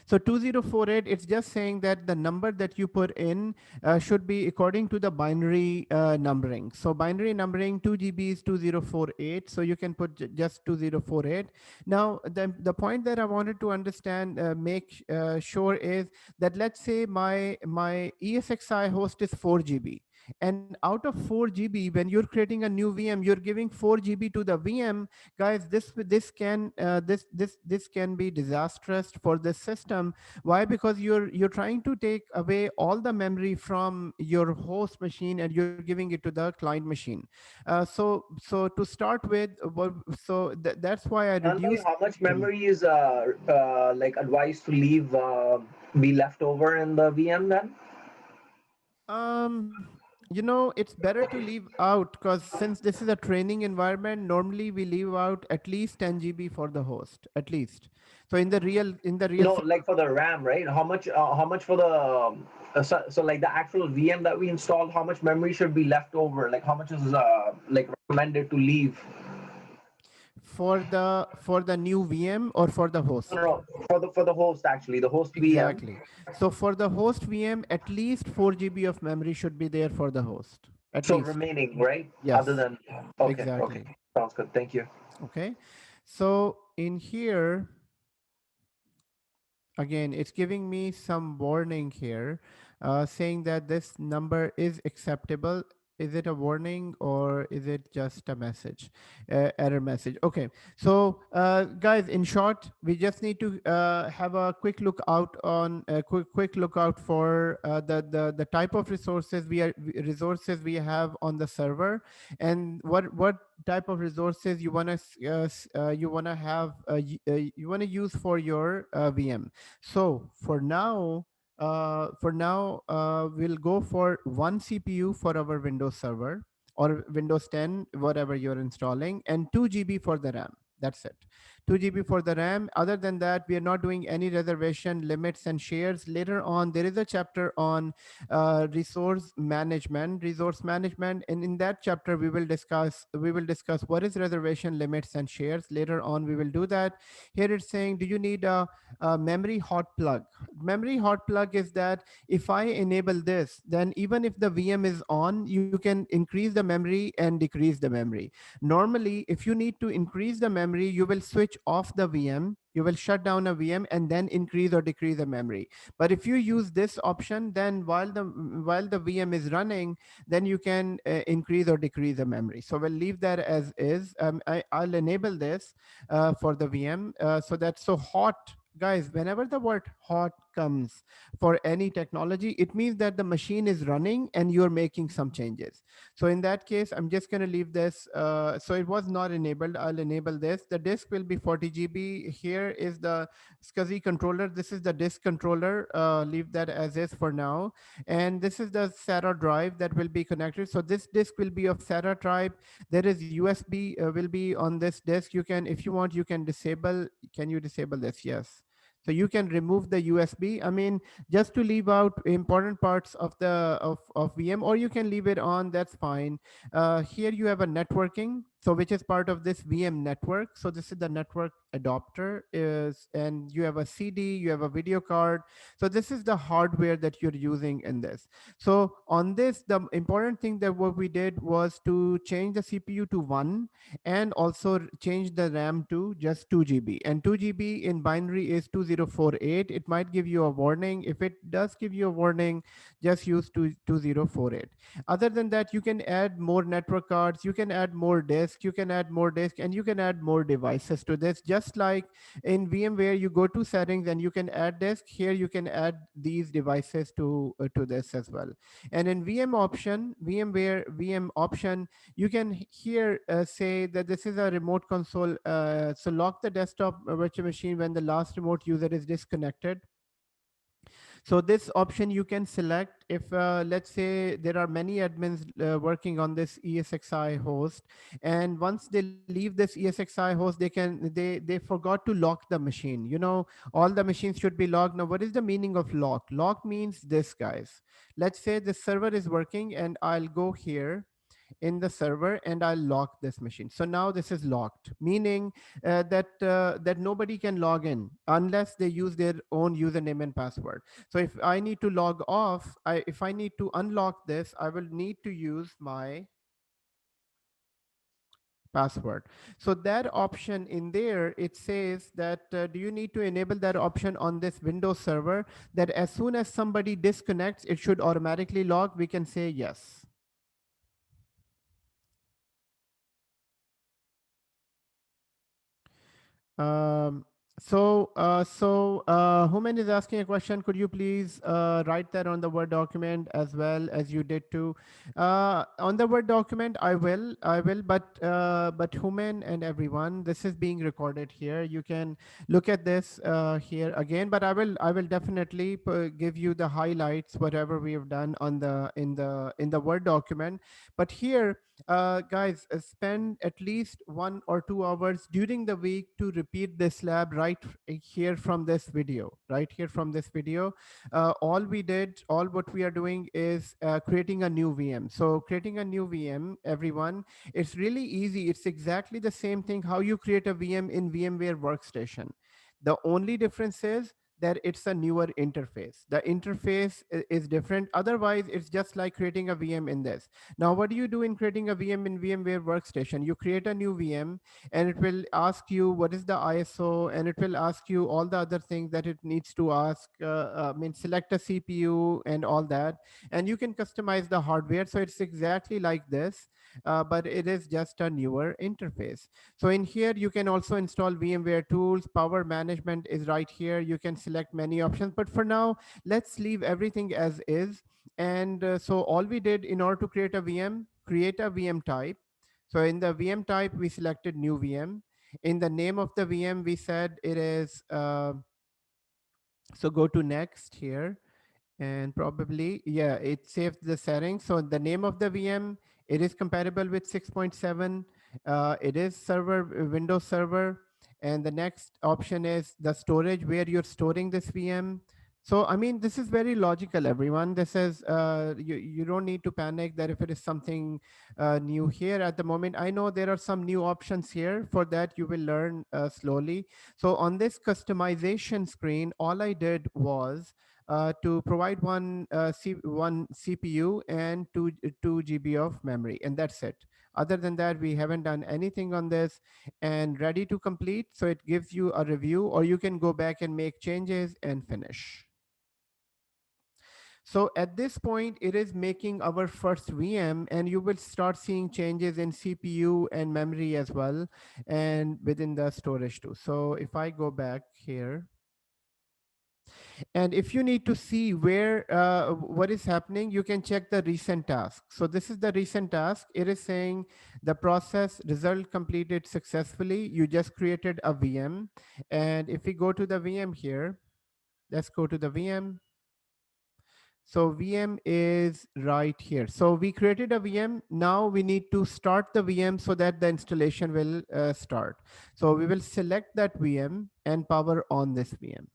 So 2048, it's just saying that the number that you put in should be according to the binary numbering. So binary numbering 2 GB is 2048. So you can put just 2048. Now, the point that I wanted to understand, make sure is that let's say my ESXi host is 4 GB. And out of 4 GB, when you're creating a new VM, you're giving 4 GB to the VM. Guys, this can be disastrous for the system. Why? Because you're trying to take away all the memory from your host machine and you're giving it to the client machine. So to start with, that's why I Anthony, reduced. how much memory is like advised to leave be left over in the VM then? Um, it's better to leave out, because since this is a training environment, normally we leave out at least 10 GB for the host, at least. So in the real No, like for the RAM, right? How much for the so like the actual VM that we installed? How much memory should be left over? Like how much is like recommended to leave? for the new VM or for the No, host? no, for the host actually, the host VM. Exactly. So for the host VM, at least 4 GB of memory should be there for the host. At So least. remaining, right? Other Yes, than okay, okay, exactly. sounds good. Thank you. Okay. So in here, again, it's giving me some warning here, saying that this number is acceptable. Is it a warning or is it just a message, error message? Okay. So guys, in short, we just need to have a quick look out on a quick look out for the type of resources we have on the server, and what type of resources you want to have you want to use for your VM. So for now, we'll go for one CPU for our Windows server or Windows 10, whatever you're installing, and 2 GB for the RAM. That's it. 2 GB for the RAM. Other than that, we are not doing any reservation limits and shares. Later on, there is a chapter on resource management. And in that chapter, we will discuss what is reservation limits and shares. Later on, we will do that. Here it's saying, do you need a memory hot plug? Memory hot plug is that if I enable this, then even if the VM is on, you can increase the memory and decrease the memory. Normally, if you need to increase the memory, you will switch off the VM, you will shut down a VM and then increase or decrease the memory. But if you use this option, then while the VM is running, then you can increase or decrease the memory. So we'll leave that as is. I'll enable this for the VM. So that's so hot. Guys, whenever the word hot comes for any technology, it means that the machine is running and you're making some changes. So in that case, I'm just going to leave this. So it was not enabled. I'll enable this. The disk will be 40 GB. Here is the SCSI controller. This is the disk controller. Leave that as is for now. And this is the SATA drive that will be connected. So this disk will be of SATA type. There is USB will be on this disk. You can, if you want, you can disable. Can you disable this? Yes. So you can remove the USB. I mean, just to leave out important parts of the of VM, or you can leave it on, that's fine. Here you have a networking, so which is part of this VM network. So this is the network adapter is, and you have a CD, you have a video card. So this is the hardware that you're using in this. So on this, the important thing that what we did was to change the CPU to 1 and also change the RAM to just 2 GB. And 2 GB in binary is 2048. It might give you a warning. If it does give you a warning, just use 2048. Other than that, you can add more network cards, you can add more disk, you can add more disk, and you can add more devices to this. Just like in VMware, you go to settings and you can add disk. Here you can add these devices to this as well. And in VMware VM option, you can here say that this is a remote console. So lock the desktop virtual machine when the last remote user is disconnected. So this option you can select if, let's say, there are many admins working on this ESXi host, and once they leave this ESXi host, they forgot to lock the machine. You know, all the machines should be logged. Now, what is the meaning of lock? Lock means this, guys. Let's say the server is working, and I'll go here in the server and I'll lock this machine. So now this is locked, meaning that nobody can log in unless they use their own username and password. So if I need to log off, if I need to unlock this, I will need to use my password. So that option in there, it says that do you need to enable that option on this Windows server, that as soon as somebody disconnects, it should automatically log? We can say yes. Um, Human is asking a question. Could you please write that on the Word document as well as you did too? On the Word document, I will. But Human and everyone, this is being recorded here. You can look at this here again. But I will definitely give you the highlights, whatever we have done on the in the Word document. But here, guys, spend at least 1 or 2 hours during the week to repeat this lab right here from this video. Right here from this video, all what we are doing is creating a new VM. So creating a new VM, everyone, it's really easy. It's exactly the same thing how you create a VM in VMware Workstation. The only difference is that it's a newer interface. The interface is different. Otherwise, it's just like creating a VM in this. Now, what do you do in creating a VM in VMware Workstation? You create a new VM and it will ask you what is the ISO, and it will ask you all the other things that it needs to ask. I mean, select a CPU and all that. And you can customize the hardware. So it's exactly like this, but it is just a newer interface. So in here, you can also install VMware tools. Power management is right here. You can select many options, but for now, let's leave everything as is. And so all we did in order to create a VM type. So in the VM type, we selected new VM. In the name of the VM, we said it is, so go to next here, and probably, it saved the settings. So the name of the VM, it is compatible with 6.7. It is server, Windows Server. And the next option is the storage, where you're storing this VM. So, I mean, this is very logical, everyone. This is, you don't need to panic that if it is something new here at the moment. I know there are some new options here. For that, you will learn slowly. So on this customization screen, all I did was to provide one CPU and 2 GB of memory, and that's it. Other than that, we haven't done anything on this, and ready to complete. So it gives you a review, or you can go back and make changes and finish. So at this point, it is making our first VM, and you will start seeing changes in CPU and memory as well, and within the storage too. So if I go back here, and if you need to see where what is happening, you can check the recent task. So this is the recent task. It is saying the process result completed successfully. You just created a VM. And if we go to the VM here, let's go to the VM. So VM is right here. So we created a VM. Now we need to start the VM so that the installation will start. So we will select that VM and power on this VM.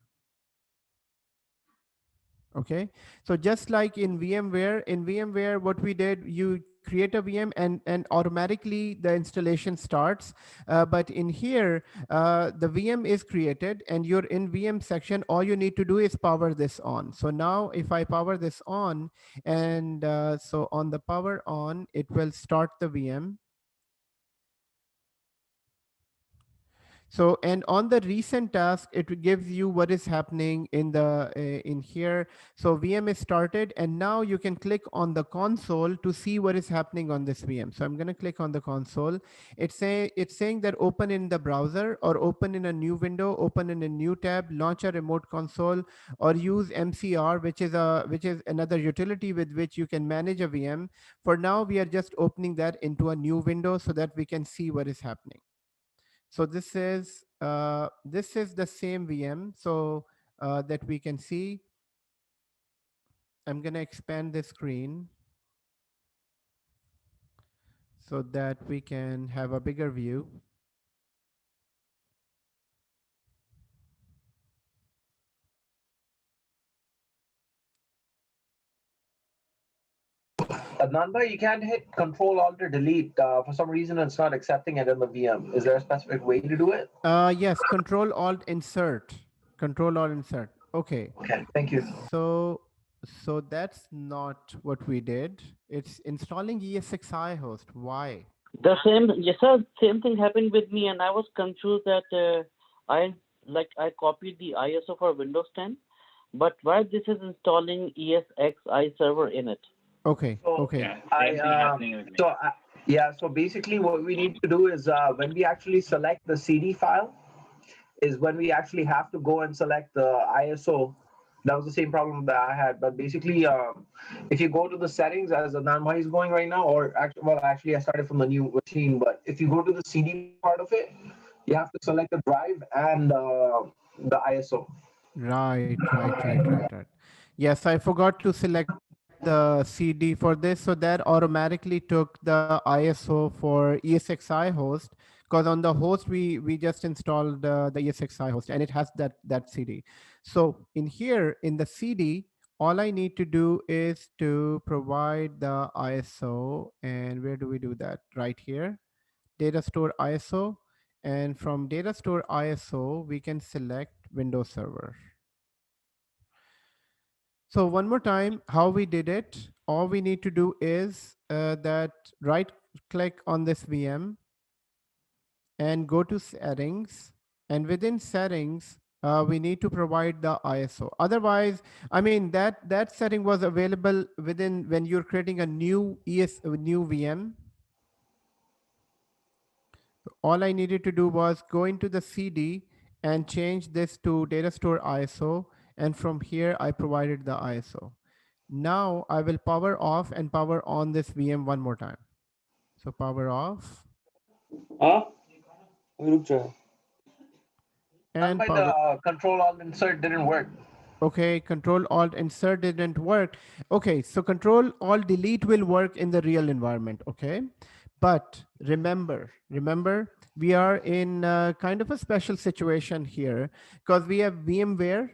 Okay, so just like in VMware, what we did, you create a VM and automatically the installation starts. But in here, the VM is created and you're in VM section. All you need to do is power this on. So now if I power this on, and so on the power on, it will start the VM. So, and on the recent task, it gives you what is happening in the in here. So VM is started, and now you can click on the console to see what is happening on this VM. So I'm going to click on the console. It's saying that open in the browser, or open in a new window, open in a new tab, launch a remote console, or use MCR, which is another utility with which you can manage a VM. For now, we are just opening that into a new window so that we can see what is happening. So this is the same VM, so that we can see. I'm going to expand the screen so that we can have a bigger view. Nanda, you can't hit Control Alt or Delete. For some reason, it's not accepting it in the VM. Is there a specific way to do it? Yes, Control Alt Insert. Control Alt Insert. Okay. Okay, thank you. So that's not what we did. It's installing ESXi host. Why? The same, yes, sir. Same thing happened with me, and I was confused that I copied the ISO for Windows 10, but why this is installing ESXi server in it? Okay. So, okay. Yeah, same thing happening with me. So basically what we need to do is when we actually select the CD file is when we actually have to go and select the ISO. That was the same problem that I had. But basically, if you go to the settings as Nanmai is going right now, or actually I started from the new machine, but if you go to the CD part of it, you have to select the drive and the ISO. Right. Yes, I forgot to select the CD for this. So that automatically took the ISO for ESXi host, because on the host, we just installed the ESXi host, and it has that CD. So in here, in the CD, all I need to do is to provide the ISO. And where do we do that? Right here, data store ISO. And from data store ISO, we can select Windows Server. So one more time, how we did it, all we need to do is that right click on this VM and go to settings. And within settings, we need to provide the ISO. Otherwise, I mean, that setting was available within when you're creating a new new VM. All I needed to do was go into the CD and change this to data store ISO. And from here, I provided the ISO. Now I will power off and power on this VM one more time. So power off and Nanmai, power. the Control Alt Insert didn't work. Okay, Control Alt Insert didn't work. Okay, so Control Alt Delete will work in the real environment. Okay, But remember, we are in kind of a special situation here because we have VMware,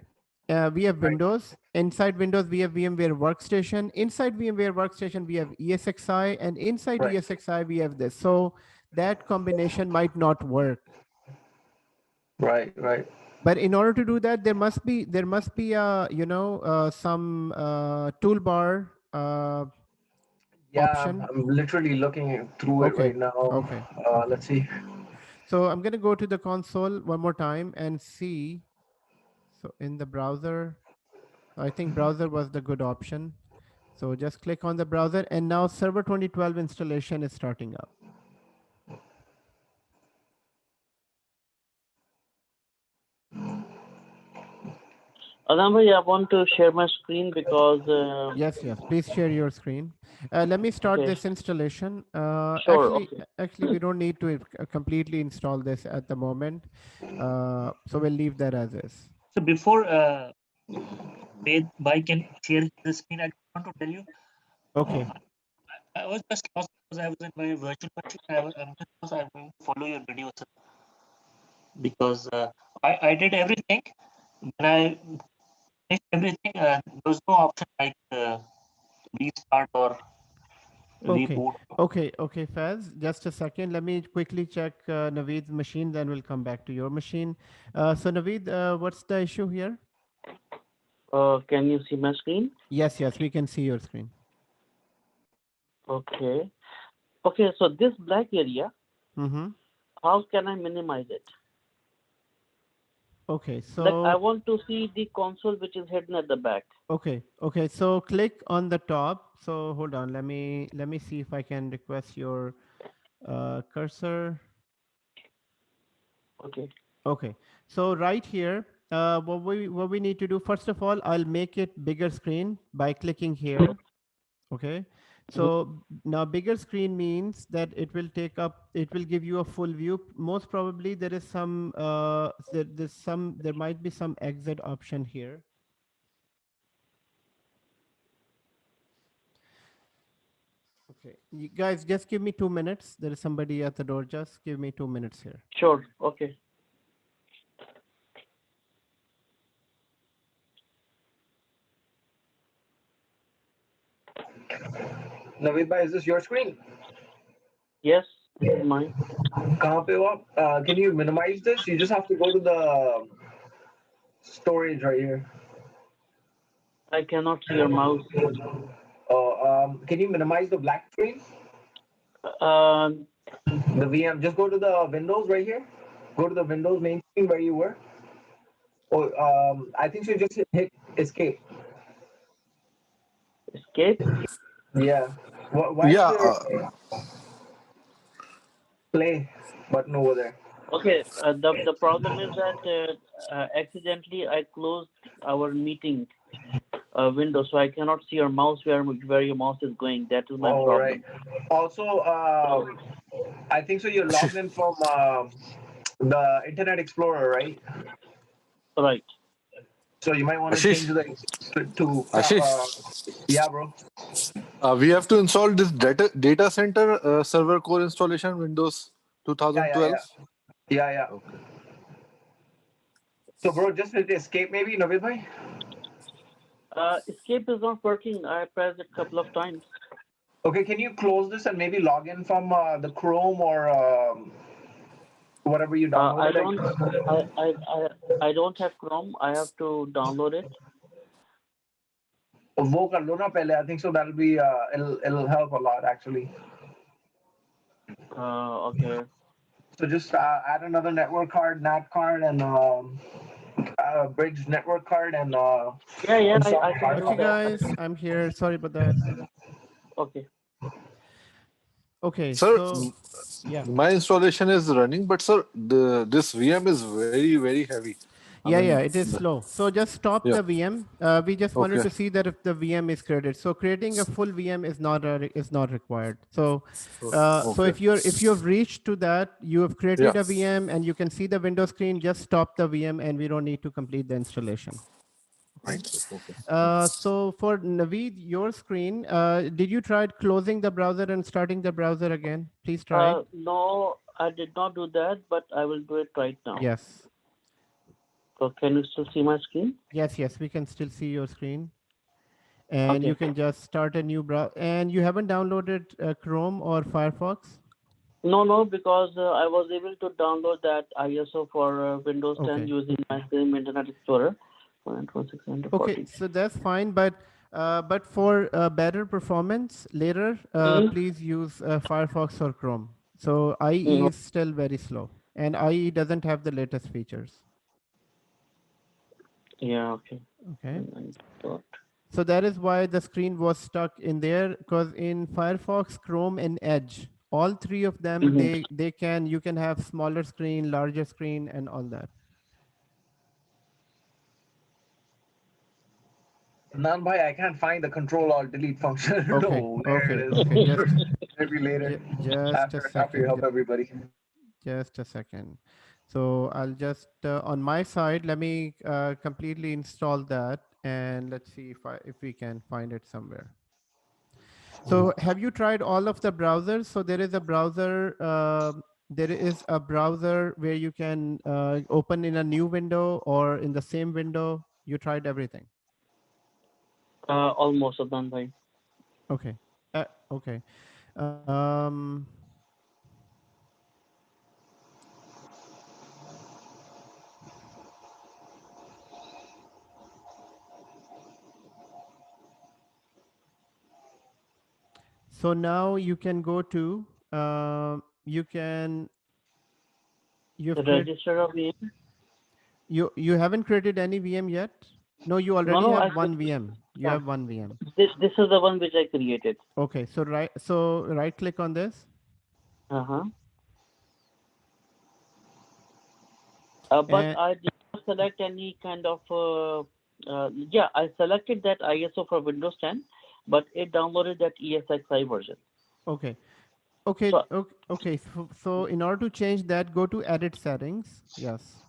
we have Windows. Inside Windows, we have VMware Workstation. Inside VMware Workstation, we have ESXi, and inside ESXi, we have this. So that combination might not work. Right. But in order to do that, there must be a some toolbar option. I'm literally looking through it right now. Okay. Let's see. So I'm going to go to the console one more time and see. So in the browser, I think browser was the good option. So just click on the browser, and now Server 2012 installation is starting up. Adamji, I want to share my screen because yes, please share your screen. Let me start this installation. Sure, actually, we don't need to completely install this at the moment. So we'll leave that as is. So before Bhai can share the screen, I want to tell you. Okay. I was just lost because I was in my virtual machine. I'm going to follow your video, sir. Because I did everything. When I finished everything, there was no option like restart or reboot. Okay, Faz, just a second. Let me quickly check Naveed's machine, then we'll come back to your machine. So Naveed, what's the issue here? Can you see my screen? Yes, we can see your screen. Okay, so this black area, how can I minimize it? Okay, so like I want to see the console which is hidden at the back. Okay, so click on the top. So hold on, let me see if I can request your cursor. Okay, so right here, what we need to do, first of all, I'll make it bigger screen by clicking here. Okay, so now bigger screen means that it will give you a full view. Most probably there is some there might be some exit option here. Okay, you guys, just give me 2 minutes. There is somebody at the door. Just give me 2 minutes here. Sure. Okay. Naveed bhai, is this your screen? Yes, this is mine. Kahan pe ho aap? Can you minimize this? You just have to go to the storage right here. I cannot see your mouse. Can you minimize the black screen? The VM. Just go to the Windows right here. Go to the Windows main screen where you were. I think so. Just hit escape. Escape? Yeah. Why is there play button over there? Okay. The problem is that accidentally I closed our meeting window, so I cannot see your mouse where your mouse is going. That is my problem. Right. Also, I think so. You're logged in from the Internet Explorer, right? Right. So you might want to change to yeah, bro. We have to install this data center server core installation Windows 2012. Yeah. Okay. So, bro, just hit escape maybe, Naveed bhai? Escape is not working. I pressed it a couple of times. Okay, can you close this and maybe log in from the Chrome or whatever you downloaded? I don't have Chrome. I have to download it. वो कर लो ना पहले. I think so that'll be it'll help a lot actually. Okay. So just add another network card, NAT card, and bridge network card, and yeah. I can okay, guys, I'm here. Sorry about that. Okay, sir, so yeah, my installation is running, but sir, this VM is very heavy. Yeah, it is slow. So just stop the VM. We just wanted to see that if the VM is created. So creating a full VM is not required. So so if you've reached to that, you have created a VM and you can see the Windows screen. Just stop the VM, and we don't need to complete the installation. Right. So for Naveed, your screen, did you try closing the browser and starting the browser again? Please try it. No, I did not do that, but I will do it right now. Yes. So can you still see my screen? Yes, we can still see your screen. And you Okay. can just start a new browser. And you haven't downloaded Chrome or Firefox? No, because I was able to download that ISO for Windows 10 Okay. using my same Internet Explorer. Okay, so that's fine, but for better performance later, please use Firefox or Chrome. So IE is still very slow, and IE doesn't have the latest features. Yeah, okay. Okay. So that is why the screen was stuck in there, because in Firefox, Chrome, and Edge, all three of them, you can have smaller screen, larger screen, and all that. Nan bhai, I can't find the Control Alt Delete function. I don't know where it is. Okay. Maybe later. Just a After you help second. everybody. Just a second. So I'll just on my side, let me completely install that, and let's see if we can find it somewhere. So have you tried all of the browsers? So there is a browser. There is a browser where you can open in a new window or in the same window. You tried everything. Almost done by. Okay. Okay. So now you can go to Register a VM? You haven't created any VM yet? No, you already No, have one VM. You yeah. have one VM. This is the one which I created. Okay, so right click on this. But I did not select any kind of I selected that ISO for Windows 10, but it downloaded that ESXi version. Okay. So in order to change that, go to edit settings. Yes.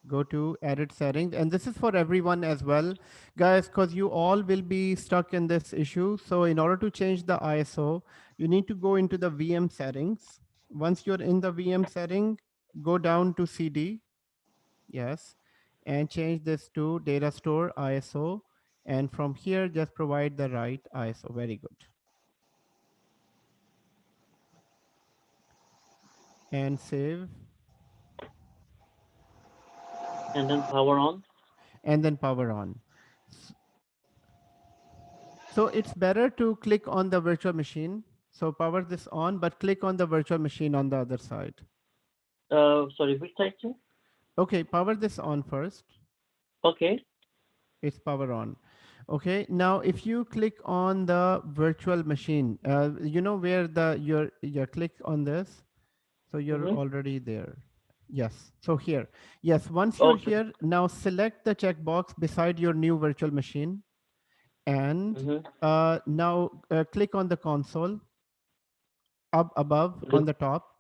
Go to edit settings, and this is for everyone as well, guys, because you all will be stuck in this issue. So in order to change the ISO, you need to go into the VM settings. Once you're in the VM setting, go down to CD. Yes. And change this to data store ISO. And from here, just provide the right ISO. Very good. And save. And then power on. And then power on. So it's better to click on the virtual machine. So power this on, but click on the virtual machine on the other side. Sorry, which side, sir? Okay, power this on first. Okay. It's power on. Okay, now if you click on the virtual machine, you know where your click on this, so you're already there. Yes, so here. Yes, once you're here, now select the checkbox beside your new virtual machine, and now click on the console up above on the top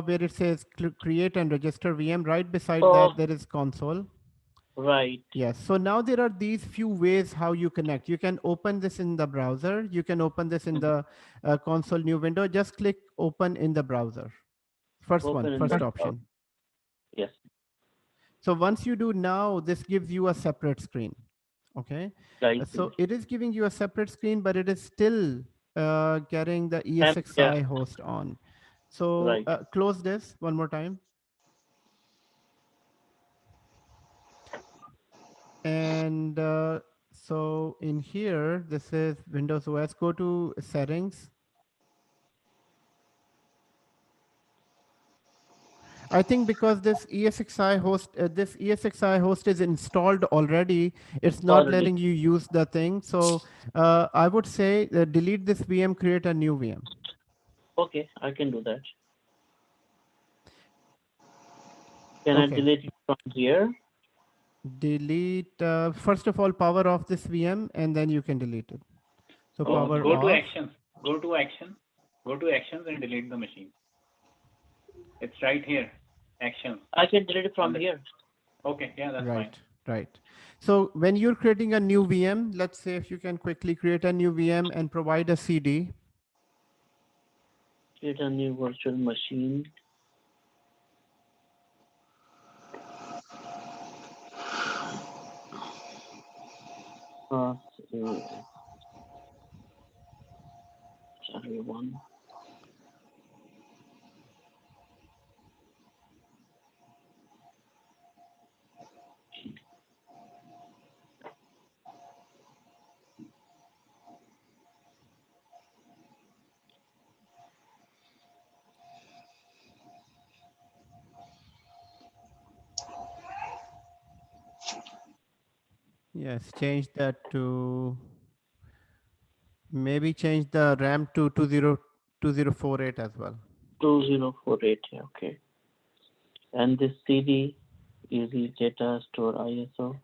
where it says create and register VM. Right beside that there is console. Right. Yes. So now there are these few ways how you connect. You can open this in the browser. You can open this in the console new window. Just click open in the browser. First option. Yes. So once you do now, this gives you a separate screen. Okay. So it is giving you a separate screen, but it is still getting the ESXi host on. So close this one more time. And so in here, this is Windows OS. Go to settings. I think because this ESXi host is installed already, it's not letting you use the thing. So I would say delete this VM, create a new VM. Okay, I can do that. Can I delete it from here? Delete, first of all, power off this VM, and then you can delete it. So power go off. to actions. Go to actions and delete the machine. It's right here. Actions. I can delete it from here. Okay, yeah, that's fine. Right. So when you're creating a new VM, let's say if you can quickly create a new VM and provide a CD. Create a new virtual machine. Everyone. Yes, change that to maybe change the RAM to 2048 as well. 2048, okay. And this CD is the data store ISO.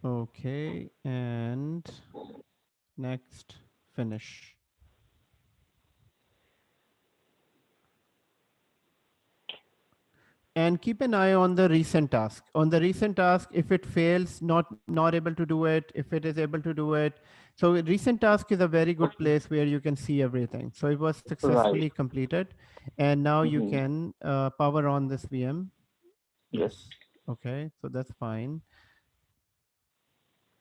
Okay, and next, finish. And keep an eye on the recent task. On the recent task, if it fails, not able to do it, if it is able to do it. So recent task is a very good place where you can see everything. So it was successfully completed. And now you can power on this VM. Yes. Okay, so that's fine.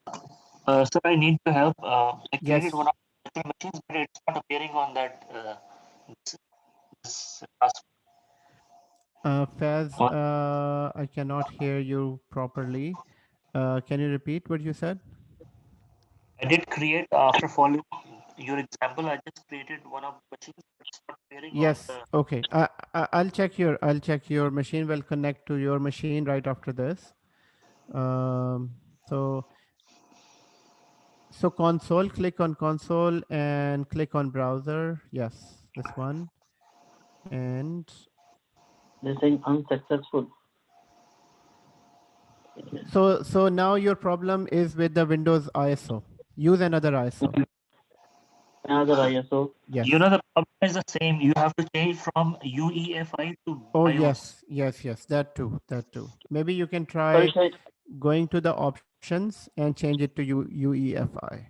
So I need to help. I created Yes. one of the machines, but it's not appearing on that this task. Faz, I cannot hear you properly. Can you repeat what you said? I did create after following your example. I just created one of the machines, but it's not appearing on Yes. the. Okay. I'll check your machine. Will connect to your machine right after this. So console. Click on console and click on browser. Yes, this one. And they're saying unsuccessful. So now your problem is with the Windows ISO. Use another ISO. Another ISO. Yes. You know, the problem is the same. You have to change from UEFI to Oh BIOS. yes. That too. Maybe you can try going to the options and change it to UEFI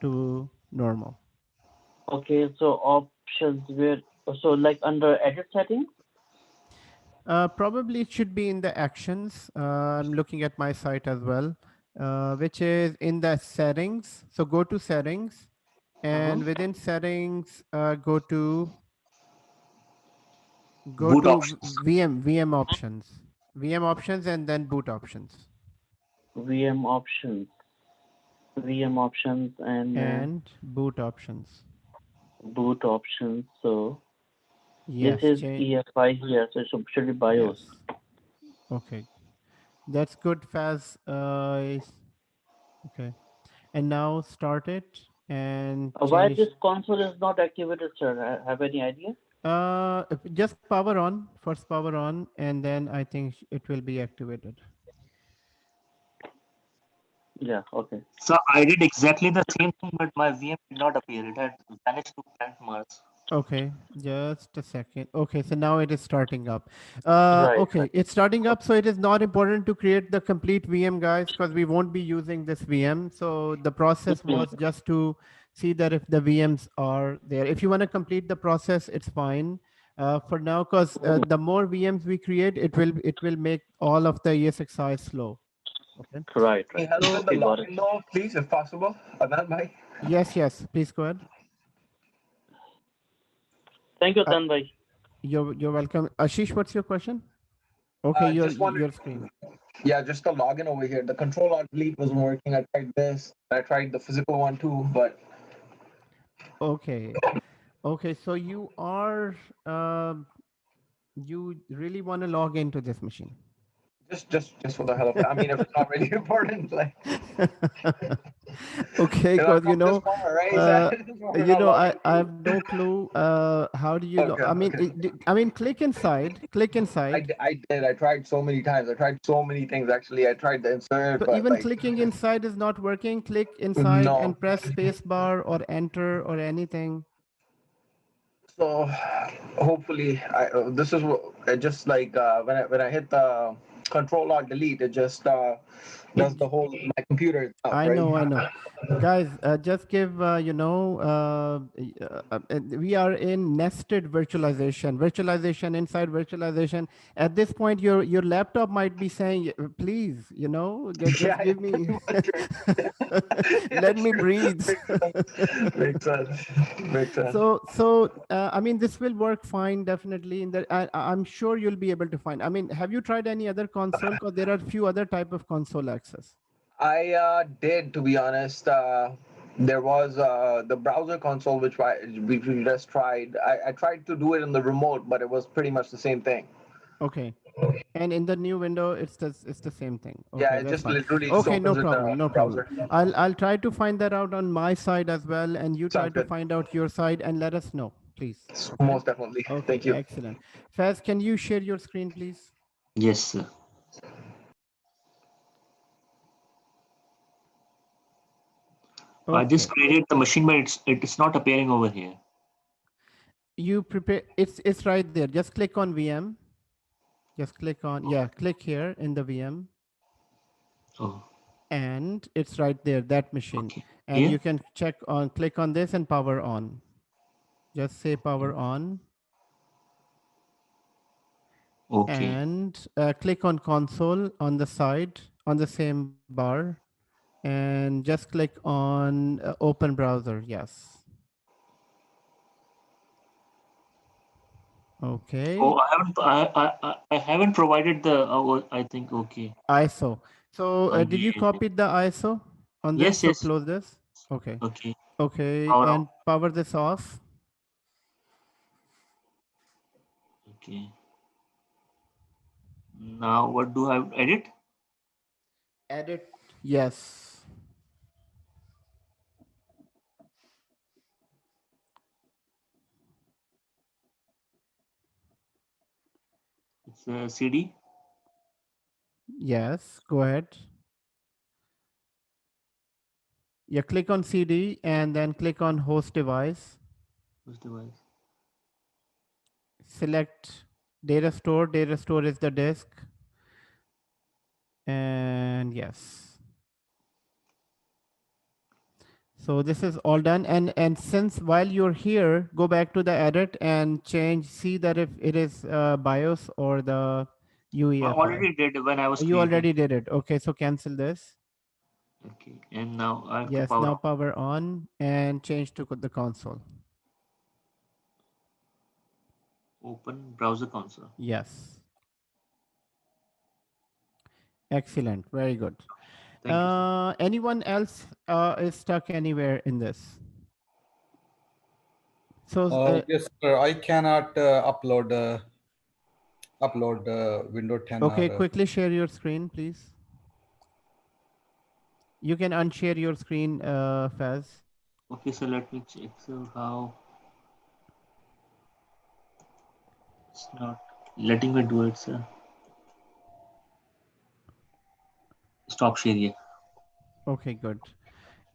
to normal. Okay, so options where, so like under edit settings. Probably it should be in the actions. I'm looking at my site as well, which is in the settings. So go to settings, and within settings, go to Boot options. VM options, and then boot options. VM options, and boot options. Boot options. So Yes, this is EFI here, so it should be BIOS. Yes. Okay, that's good. Faz. Okay, and now start it and Why change. this console is not activated, sir? Have any idea? Just power on, first power on, and then I think it will be activated. Yeah, okay. So I did exactly the same thing, but my VM did not appear. It had vanished to plant Mars. Okay, just a second. Okay, so now it is starting up. Right, Okay, it's starting up. So it is not important to create the complete VM, guys, because we won't be using this VM. So the process was just to see that if the VMs are there. If you want to complete the process, it's fine. For now, because the more VMs we create, it will make all of the ESXi slow. Okay. Right. Can you help with the login though, please, if possible? Adnan bhai? Yes. Please go ahead. Thank you, Adnan bhai. You're welcome. Ashish, what's your question? Okay, your screen. Yeah, just the login over here. The control alt delete wasn't working. I tried this. I tried the physical one too, but. Okay. So you are you really want to log into this machine? Just for the hell of it. I mean, if it's not really important, like. Okay, because far, right? I have no clue. How do you? I mean, click inside. I did. I tried so many times. I tried so many things actually. I tried the insert, So but even like, clicking inside is not working. Click inside No. and press space bar or enter or anything. So hopefully, this is just like when I hit the Control Alt Delete, it just does the whole my computer itself, I right? know, I know. Guys, just give, we are in nested virtualization, virtualization inside virtualization. At this point, your laptop might be saying, please, just Yeah, give me, let me breathe. makes sense. Makes sense. So, I mean, this will work fine, definitely. I'm sure you'll be able to find. I mean, have you tried any other console? Because there are a few other type of console access. I did, to be honest. There was the browser console, which we just tried. I tried to do it in the remote, but it was pretty much the same thing. Okay. And in the new window, it's the same thing. Yeah, Okay, it that's just fine. literally just Okay, no opens in problem, the no problem. browser. I'll try to find that out on my side as well, and you try Sounds to good. find out your side and let us know, please. Okay. Most definitely. Okay, Thank you. excellent. Faz, can you share your screen, please? Yes, sir. I just Okay. created the machine, but it's not appearing over here. You prepare. It's right there. Just click on VM. Just click on click here in the VM, Oh, and it's right there, that machine. okay. And Here. you can click on this and power on. Just say power on. Okay. And click on console on the side on the same bar, and just click on open browser. Yes. Oh, Okay. I haven't provided the. I think okay. ISO. So did you Yes, copy the ISO on this? yes, So yes. close this. Okay. Okay. Okay. Power on. And power this off. Okay. Now what do I edit? Edit. Yes. It's a CD. Yes. Go ahead. Yeah. Click on CD and then click on host device. What's device? Select data store. Data store is the disk. And yes. So this is all done. And since while you're here, go back to the edit and change, see that if it is BIOS or the I UEFI. already did when I was You creating. already did it. Okay, so cancel this. Okay. And now I have to Yes, power now on. power on and change to the console. Open browser console. Yes. Excellent. Very good. Thank you, sir. Anyone else is stuck anywhere in this? So Yes, sir. I cannot upload Windows 10 okay, or. quickly share your screen, please. You can unshare your screen, Faz. Okay, so let me check. So how it's not letting me do it, sir. Stop sharing. Okay, good.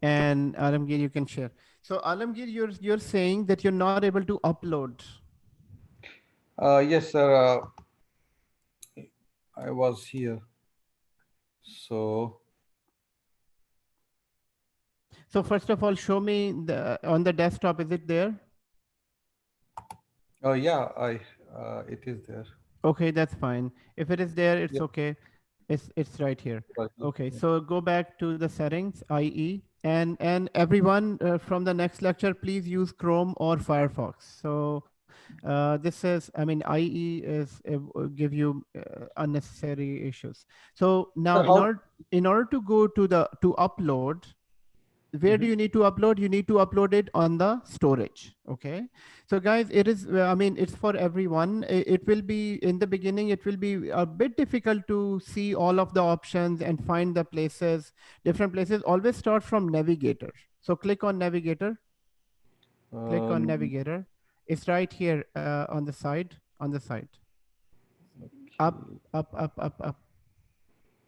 And Alamgir, you can share. So Alamgir, you're saying that you're not able to upload. Yes, sir. I was here. So. So first of all, show me on the desktop. Is it there? Oh yeah, it is there. Okay, that's fine. If it is there, it's Yeah. okay. It's right here. Right. Okay, Yeah. so go back to the settings, IE, and everyone from the next lecture, please use Chrome or Firefox. So this is, I mean, IE is give you unnecessary issues. So now Sir, how? in order to go to to upload, where do you need to upload? You need to upload it on the storage. Okay, so guys, it is, I mean, it's for everyone. It will be in the beginning, it will be a bit difficult to see all of the options and find the places, different places. Always start from navigator. So click on navigator. Click on navigator. It's right here on the side, on the side. Up, up, up, up, up,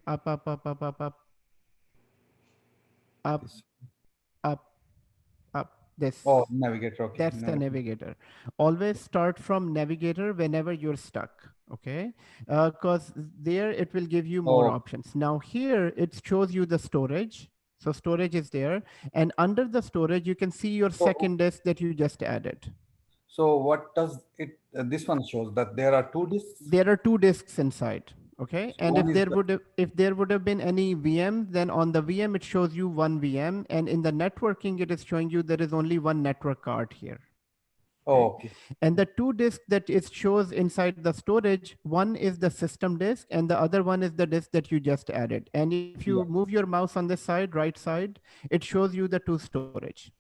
up, up, up, up, up, up, up, This. up, up. This. Oh, navigator. Okay. That's the navigator. Always start from navigator whenever you're stuck. Okay, because there it will give you more Oh, options. Now here it shows you the storage. So storage is there, and under the storage you can see your so second disk that you just added. so what does it? This one shows that there are two disks. There are two disks inside. Okay, So and one is if there would have been any VM, then on the VM it shows you one VM, and in the networking it is showing you there is only one network card here. oh, okay. And the two disks that it shows inside the storage, one is the system disk and the other one is the disk that you just added. And if you Yeah, move your mouse on this side, right side, it shows you the two storage.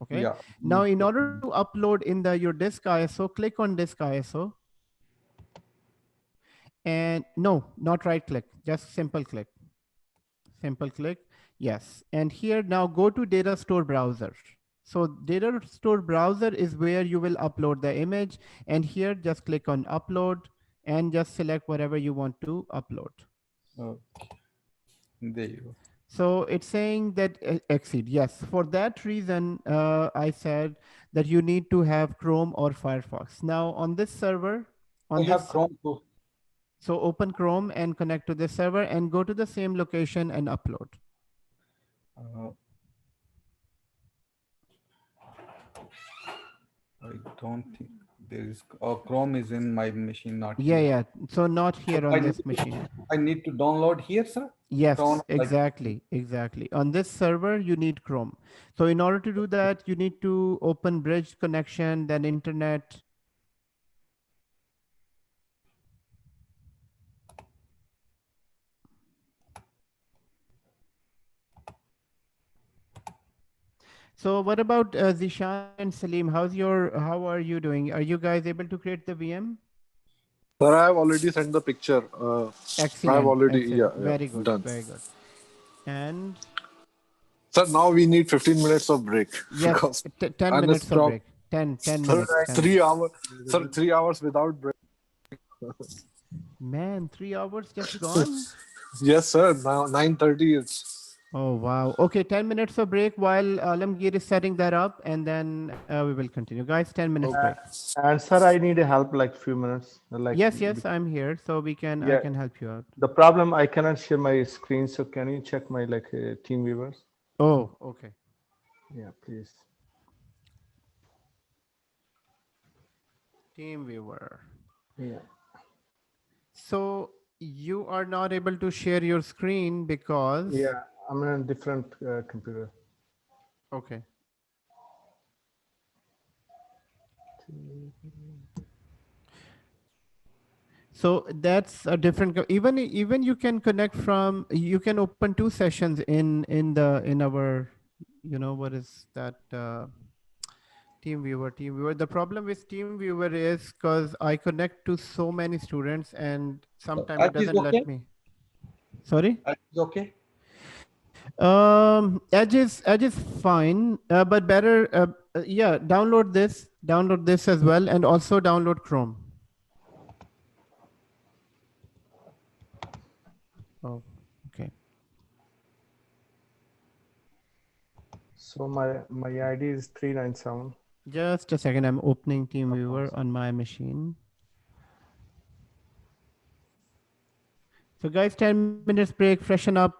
Okay. yeah. Now, in order to upload in your disk ISO, click on disk ISO. And no, not right click, just simple click. Simple click. Yes. And here now go to data store browser. So data store browser is where you will upload the image, and here just click on upload and just select whatever you want to upload. Okay. There you go. So it's saying that exceed. Yes. For that reason, I said that you need to have Chrome or Firefox. Now on this server, I have Chrome too. So open Chrome and connect to this server and go to the same location and upload. I don't think there is. Chrome is in my machine, not Yeah, here. yeah. So not here So on this machine. I need to download here, sir? Yes, Chrome, exactly, exactly. On this server, you need Chrome. So in order to do that, you need to open bridge connection, then internet. So what about Zishan and Salim? How are you doing? Are you guys able to create the VM? Sir, I have already sent the picture. Excellent. I have already, excellent. yeah, Very good. done. Very good. And sir, now we need 15 minutes of break. Yes, because 10 minutes of break. 10 Sir, minutes. 3 hours. Sir, 3 hours without break. Man, 3 hours just gone. Yes, sir. Now 9:30 it's. Oh, wow. Okay, 10 minutes of break while Alamgir is setting that up, and then we will continue. Guys, 10 minutes break. And sir, I need a help like few minutes. Like Yes, I'm here, so I can help you out. The problem, I cannot share my screen, so can you check my team viewers? Oh, okay. Yeah, please. Team viewer. Yeah. So you are not able to share your screen because. Yeah, I'm in a different computer. Okay. So that's a different. Even you can connect from. You can open two sessions in our. What is that? Team viewer. The problem with team viewer is because I connect to so many students and sometimes it doesn't let me. Sorry? Edge is okay. Edge is fine, but better. Yeah, download this as well, and also download Chrome. Oh, okay. So my ID is 397. Just a second. I'm opening TeamViewer on my machine. So guys, 10 minutes break. Freshen up.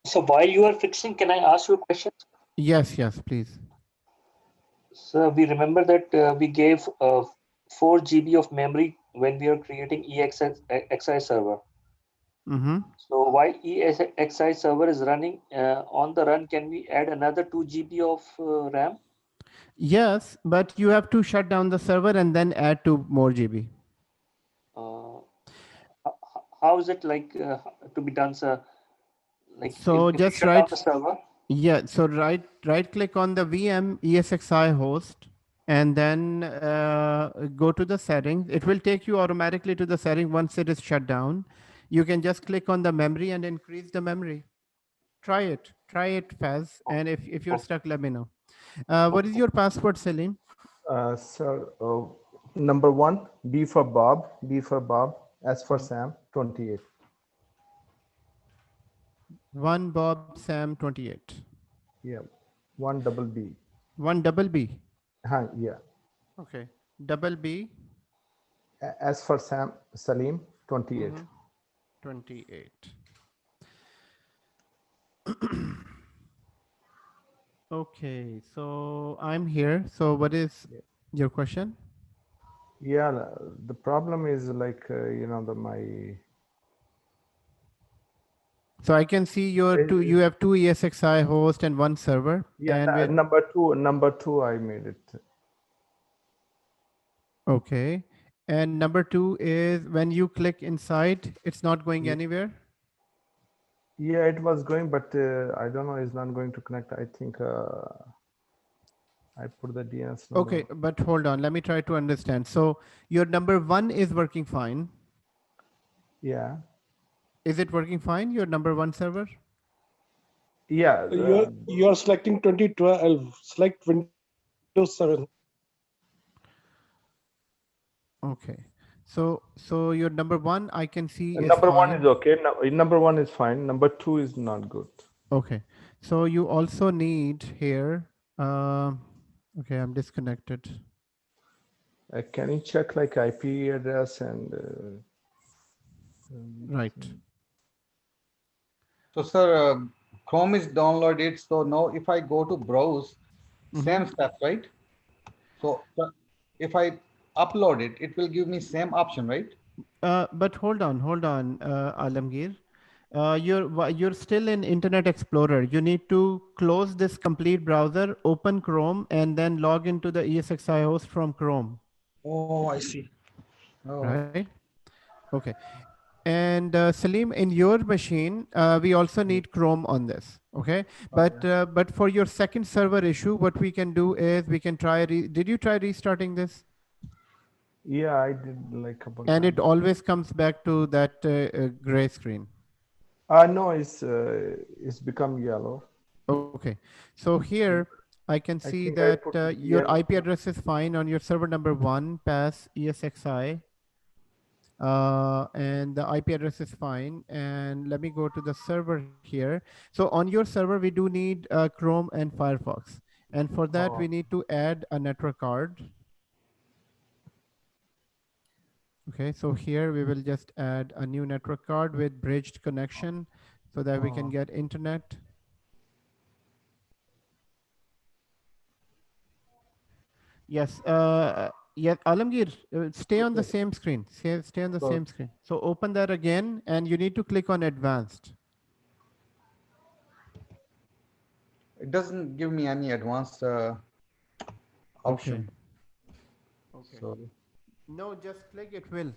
So while you are fixing, can I ask you a question? Yes, please. So we remember that we gave 4 GB of memory when we are creating ESXi server. Mm-hmm. So while ESXi server is running on the run, can we add another 2 GB of RAM? Yes, but you have to shut down the server and then add 2 more GB. How is it like to be done, sir? Like so if just shut down the server? Yeah, so right click on the VM ESXi host and then go to the settings. It will take you automatically to the setting once it is shut down. You can just click on the memory and increase the memory. Try it, Faz. And if you're stuck, let me know. What is your password, Salim? Sir, number 1, B for Bob, S for Sam, 28. 1 Bob Sam 28. Yeah. 1 double B. 1 double B. Yeah. Okay. Double B. As for Sam Salim, 28. 28. Okay, so I'm here. So what is your question? Yeah, the problem is like my. So I can see your two. You have two ESXi host and one server. Yeah, And number two, I made it. okay, and number 2 is when you click inside, it's not going anywhere. Yeah, it was going, but I don't know. It's not going to connect. I think I put the DNS number. Okay, but hold on. Let me try to understand. So your number 1 is working fine. Yeah. Is it working fine? Your number 1 server? Yeah. You're selecting 2012. Select Windows 7. Okay. So your number 1 I can see is Number fine. 1 is okay. Number 1 is fine. Number 2 is not good. Okay. So you also need here. Okay, I'm disconnected. Can you check like IP address and? Right. So, sir, Chrome is downloaded. So now if I go to browse, same step, right? So if I upload it, it will give me same option, right? But hold on, Alamgir. You're still in Internet Explorer. You need to close this complete browser, open Chrome, and then log into the ESXi host from Chrome. Oh, I see. Oh. Right. Okay. And Salim, in your machine, we also need Chrome on this. Okay. But for your second server issue, what we can do is we can try. Did you try restarting this? Yeah, I did like a couple And times. it always comes back to that gray screen. No, it's become yellow. Okay, so here I can see think I that put your DNS IP address is fine on your server number 1, pass ESXi, and the IP address is fine. And let me go to the server here. So on your server, we do need Chrome and Firefox. And for that, we need to add a network card. Okay, so here we will just add a new network card with bridged connection so that we can get internet. Yes, yeah, Alamgir, stay on the same screen. Stay on the same screen. So open that again, and you need to click on advanced. It doesn't give me any advanced option. Okay. So No, just click, it will.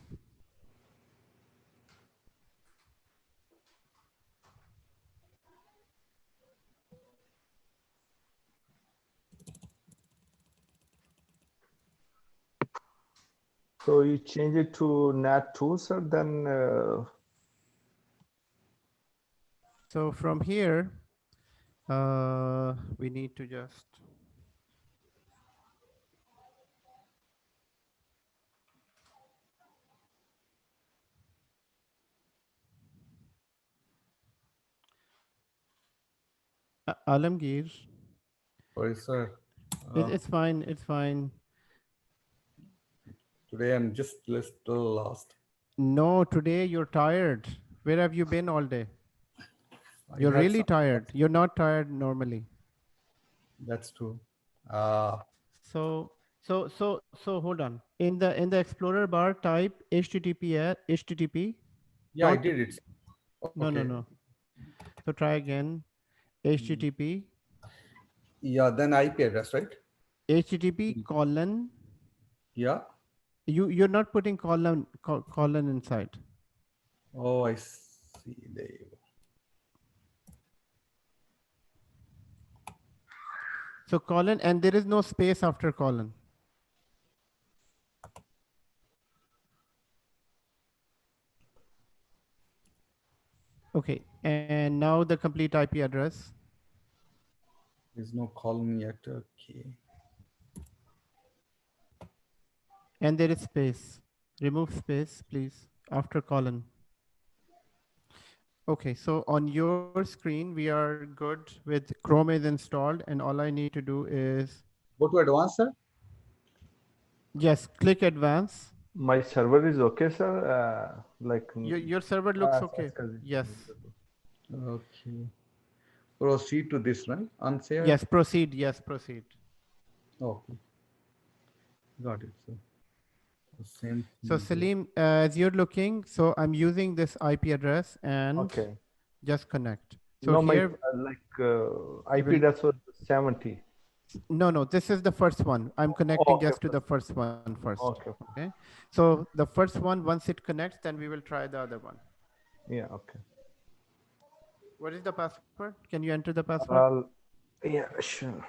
So you change it to NAT2, sir, then. So from here, we need to just. Alamgir. sorry, sir. It's fine. It's fine. Today I'm just little lost. No, today you're tired. Where have you been all day? You're had really some- tired. You're not tired normally. That's true. So hold on. In the Explorer bar, type HTTP. Yeah, I Don't- did it. No. So try again. HTTP. Yeah, then IP address, right? HTTP colon. Yeah. You're not putting colon inside. Oh, I see. There you go. So colon, and there is no space after colon. Okay, and now the complete IP address. There's no column yet. Okay. And there is space. Remove space, please, after colon. Okay, so on your screen, we are good with Chrome is installed, and all I need to do is Go to advanced, sir. yes, click advance. My server is okay, sir. Like Your server looks okay. Yes. Okay. Proceed to this, right? Unshare. Yes, proceed. Yes, proceed. Okay. Got it, sir. The same So thing here. Salim, as you're looking, so I'm using this IP address and Okay. just connect. So No, my here IP will, address was 70. no, this is the first one. I'm connecting Okay, just to the first one first. okay. Okay. So the first one, once it connects, then we will try the other one. Yeah, okay. What is the password? Can you enter the password? Yeah, sure.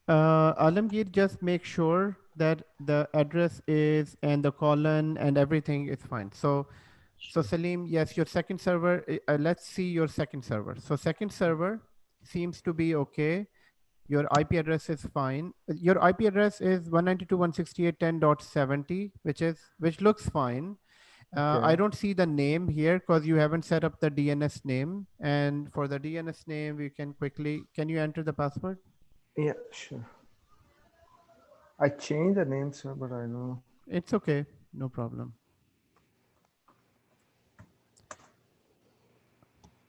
Alamgir, just make sure that the address is and the colon and everything is fine. So Salim, yes, your second server, let's see your second server. So second server seems to be okay. Your IP address is fine. Your IP address is 192.168.10.70, which looks fine. Okay. I don't see the name here because you haven't set up the DNS name. And for the DNS name, we can quickly, can you enter the password? Yeah, sure. I changed the name, sir, but I don't know. It's okay, no problem.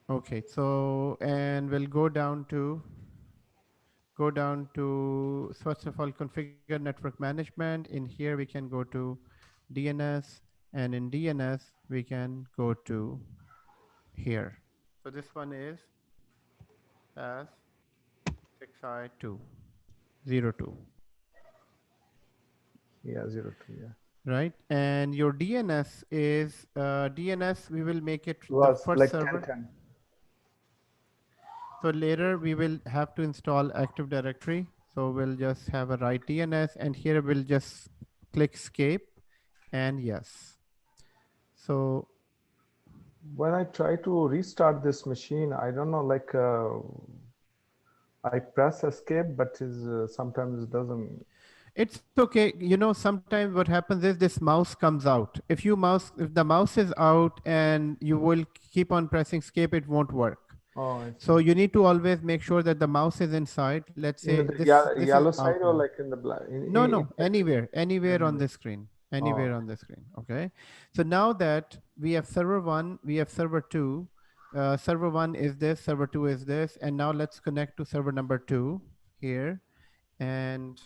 Okay, so, and we'll go down to first of all, configure network management. In here, we can go to DNS, and in DNS, we can go to here. So this one is as 6i202. Yeah, 02, yeah. Right, and your DNS is DNS. We will make it It the was first like server. 1010. So later we will have to install Active Directory. So we'll just have a write DNS, and here we'll just click escape and yes. So When I try to restart this machine, I don't know, like I press escape, but sometimes it doesn't. it's okay. You know, sometimes what happens is this mouse comes out. If the mouse is out and you will keep on pressing escape, it won't work. Oh, I see. So you need to always make sure that the mouse is inside. Let's say In the this yellow is side out or now. like in the black? No, anywhere on the screen, anywhere Oh, on the screen. Okay. So now that we have server one, we have server two. Server one is this, server two is this, and now let's connect to server number 2 here, and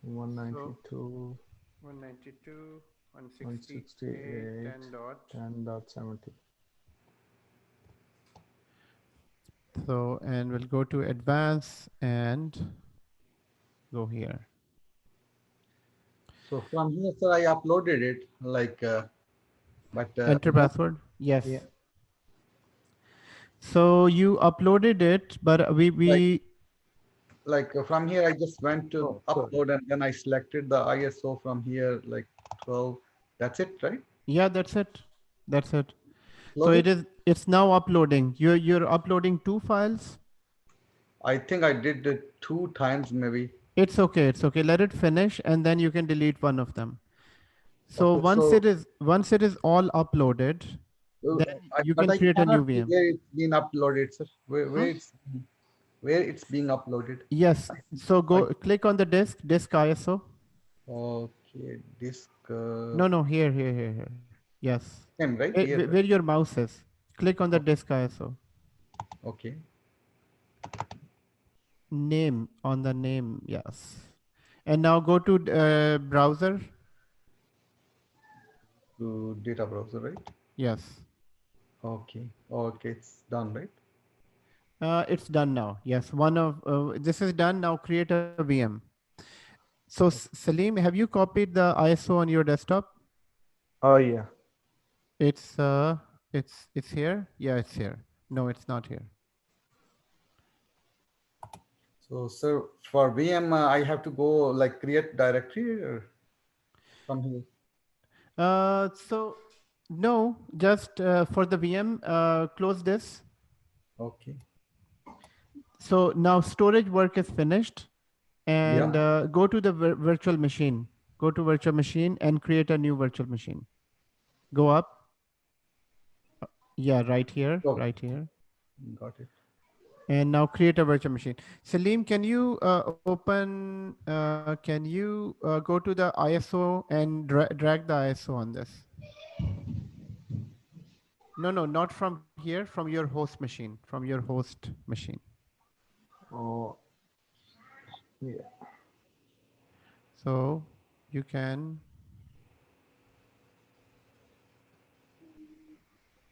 192, 192.168.10.10.70. 10.70. So, and we'll go to advanced and go here. So from here, sir, I uploaded it Enter password. Yes. Yeah. So you uploaded it, but we from here, I just went to upload and then I selected the ISO from here, like 12. That's it, right? Yeah, that's it. That's it. So Loaded? it's now uploading. You're uploading 2 files. I think I did it 2 times maybe. It's okay. It's okay. Let it finish and then you can delete one of them. So Okay, once it is all uploaded, then you can create a new VM. Where it's been uploaded, sir. Where it's being uploaded. Yes. So click on the disk ISO. Okay, disk. No, here. Yes. Same, right? Where your mouse is. Click on the disk ISO. Okay. Name, on the name, yes. And now go to browser. To data browser, right? Yes. Okay, it's done, right? It's done now. Yes, this is done now. Create a VM. So Salim, have you copied the ISO on your desktop? Oh yeah. It's here. Yeah, it's here. No, it's not here. So, sir, for VM, I have to go like create directory or from here. So no, just for the VM, close this. Okay. So now storage work is finished. and Yeah. go to the virtual machine. Go to virtual machine and create a new virtual machine. Go up. Yeah, right here, Okay. right here. Got it. And now create a virtual machine. Salim, can you can you go to the ISO and drag the ISO on this? No, no, not from here, from your host machine, from your host machine. Oh, yeah. So you can,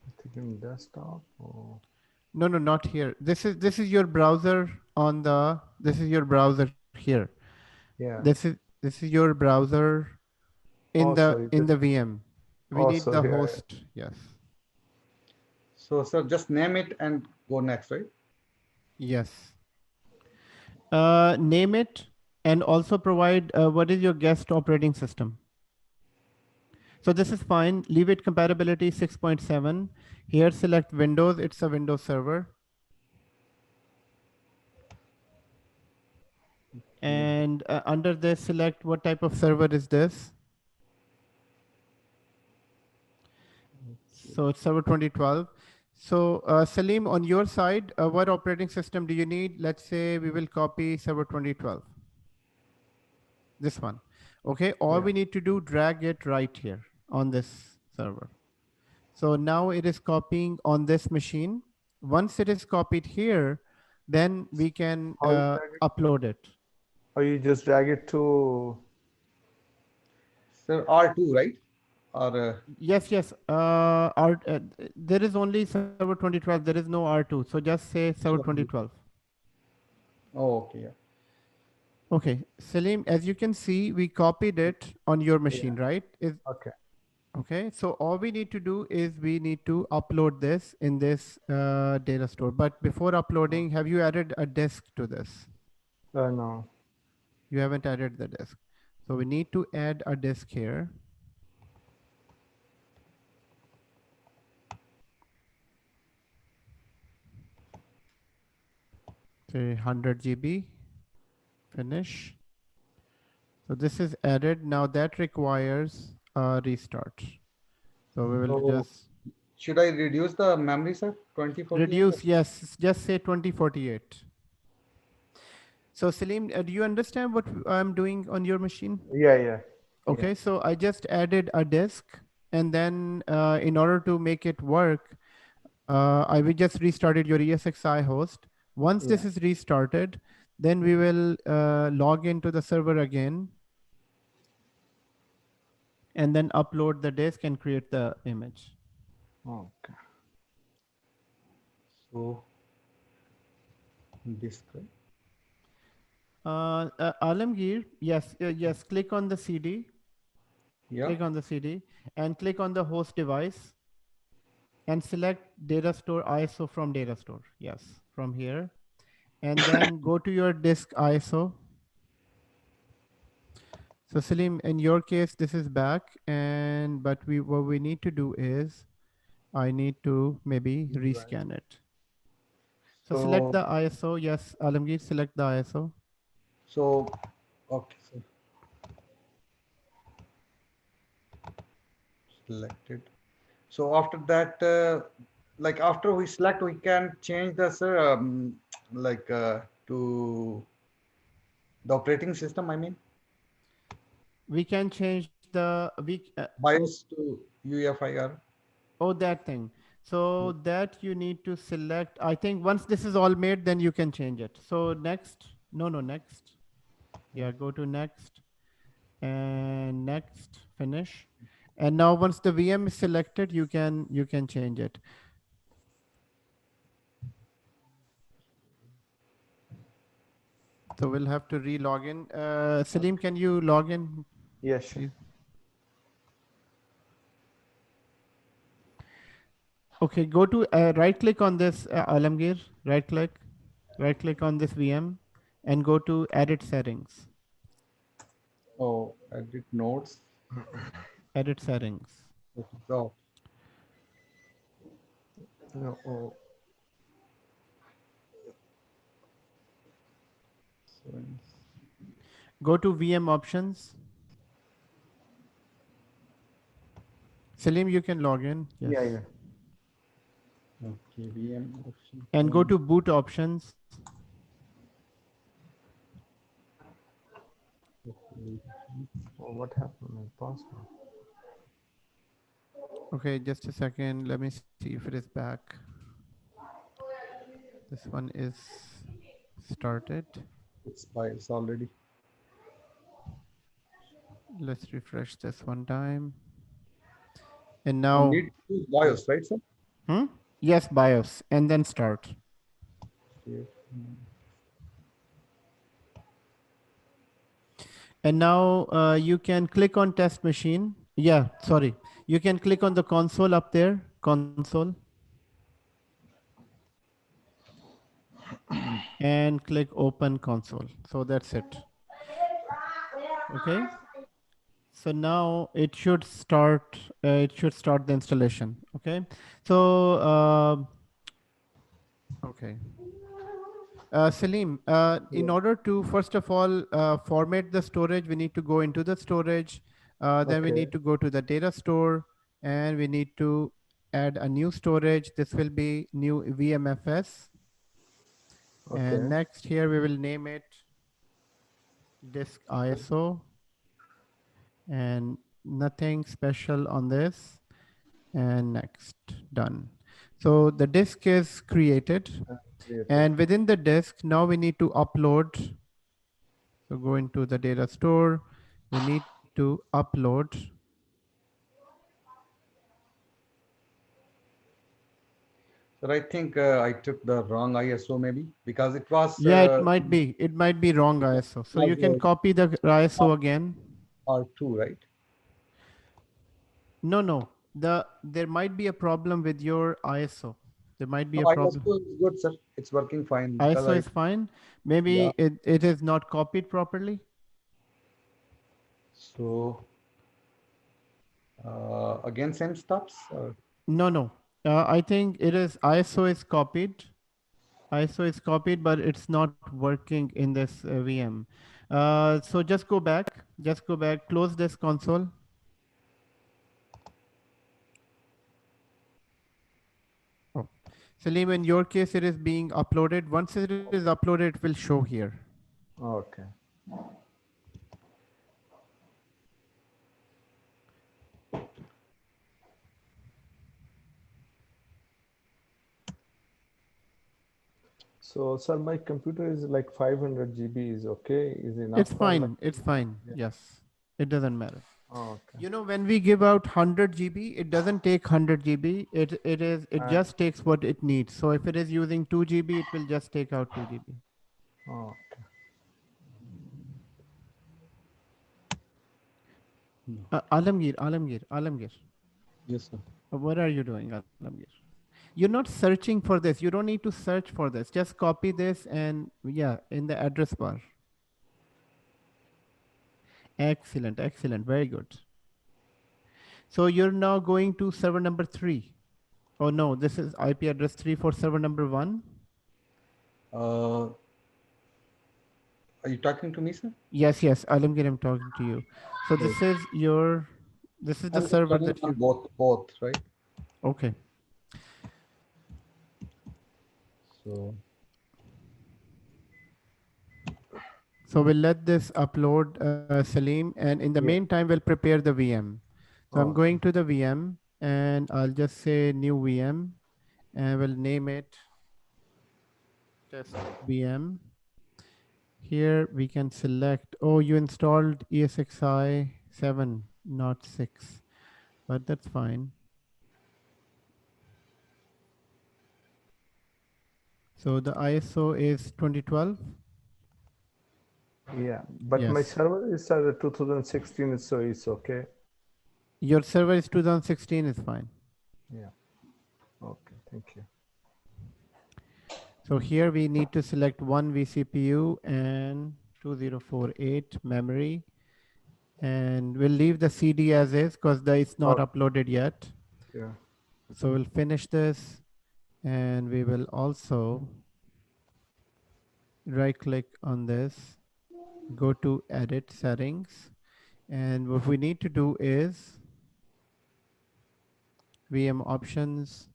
I think in desktop. Oh, no, no, not here. This is your browser on the, this is your browser here. yeah. This is your browser Oh, so you in just. the VM. We Oh, need so the here. host. Yes. So, sir, just name it and go next, right? Yes. Name it and also provide what is your guest operating system. So this is fine. Leave it compatibility 6.7. Here select Windows. It's a Windows server. And under this select what type of server is this. So it's server 2012. So Salim, on your side, what operating system do you need? Let's say we will copy server 2012. This one. Okay, all Yeah. we need to do, drag it right here on this server. So now it is copying on this machine. Once it is copied here, then we can How you drag it? upload it. Or you just drag it to. Sir, R2, right? Or Yes, yes. There is only server 2012. There is no R2. So just say server sure. 2012. Oh, okay. Yeah. Okay, Salim, as you can see, we copied it on your Yeah. machine, right? Okay. Okay, so all we need to do is we need to upload this in this data store. But before uploading, have you added a disk to this? No. You haven't added the disk. So we need to add a disk here. Say 100 GB, finish. So this is added. Now that requires a restart. So we will So, just should I reduce the memory, sir? 2048? reduce, yes, just say 2048. So Salim, do you understand what I'm doing on your machine? Yeah, yeah. Okay, Yeah. so I just added a disk, and then in order to make it work, I will just restarted your ESXi host. Once this Yeah. is restarted, then we will log into the server again, and then upload the disk and create the image. Okay. So, disk, right? Alamgir, yes, yes, click on the CD, Yeah. click on the CD, and click on the host device, and select data store ISO from data store. Yes, from here. And then go to your disk ISO. So Salim, in your case, this is back. And but what we need to do is I need to maybe Right. rescan it. So select So, the ISO. Yes, Alamgir, select the ISO. so, okay, so selected. So after that, like after we select, we can change the, sir, like to the operating system, I mean, We can change the BIOS to UEFIR. oh, that thing. Yeah. So that you need to select. I think once this is all made, then you can change it. So next, no, next. Yeah, go to next and next, finish. And now once the VM is selected, you can change it. So we'll have to re-log in. Salim, can you log in, Yeah, sure. please? Okay, go to right click on this Alamgir, right click on this VM and go to edit settings, Oh, edit notes. edit settings. So, No, oh, so Go to VM options. Salim, you can log in. Yes. Yeah, yeah. Okay, VM option. And go to boot options. Oh, what happened? My password. Okay, just a second. Let me see if it is back. This one is started. It's already. Let's refresh this one time. And And now, need to use BIOS, right, sir? yes, BIOS, and then start. Yeah. And now you can click on test machine. Yeah, sorry. You can click on the console up there, console. And click open console. So that's it. Okay. So now it should start. It should start the installation. Okay. So okay. Salim, in order to first of all format the storage, we need to go into the storage. Then we Okay. need to go to the data store, and we need to add a new storage. This will be new VMFS. Okay. And next here we will name it disk ISO, and nothing special on this. And next, done. So the disk is created. And within the disk, now we need to upload. So go into the data store. We need to upload. Sir, I think I took the wrong ISO maybe because it was. Yeah, it might be. It might be wrong ISO. So you can copy the ISO again. R2, right? No. There might be a problem with your ISO. There might be No, a problem. ISO is good, sir. It's working fine because ISO is fine. Maybe it is not copied properly. So again, same stops. No. I think it is ISO is copied. ISO is copied, but it's not working in this VM. So just go back. Just go back. Close this console. Oh, Salim, in your case, it is being uploaded. Once it is uploaded, it will show here. Okay. So, sir, my computer is like 500 GB. Is okay? Is enough? It's fine. It's fine. Yeah. Yes, it doesn't matter. Oh, okay. You know, when we give out 100 GB, it doesn't take 100 GB. It just takes what it needs. So if it is using 2 GB, it will just take out 2 GB. Oh, okay. Alamgir. Yes, sir. What are you doing, Alamgir? You're not searching for this. You don't need to search for this. Just copy this and yeah, in the address bar. Excellent. Very good. So you're now going to server number 3. Oh no, this is IP address 3 for server number 1. Are you talking to me, sir? Yes, Alamgir, I'm talking to you. So this is the server that you both, right? Okay. So we'll let this upload, Salim, and in the meantime, we'll prepare the VM. So I'm going to the VM, and I'll just say new VM, and we'll name it test VM. Here we can select, oh, you installed ESXi 7, not 6, but that's fine. So the ISO is 2012. Yeah, but my server is 2016, so it's okay. Your server is 2016 is fine. Yeah. Okay, thank you. So here we need to select one vCPU and 2048 memory. And we'll leave the CD as is because it's not uploaded yet. Yeah. So we'll finish this, and we will also right click on this, go to edit settings. And what we need to do is VM options.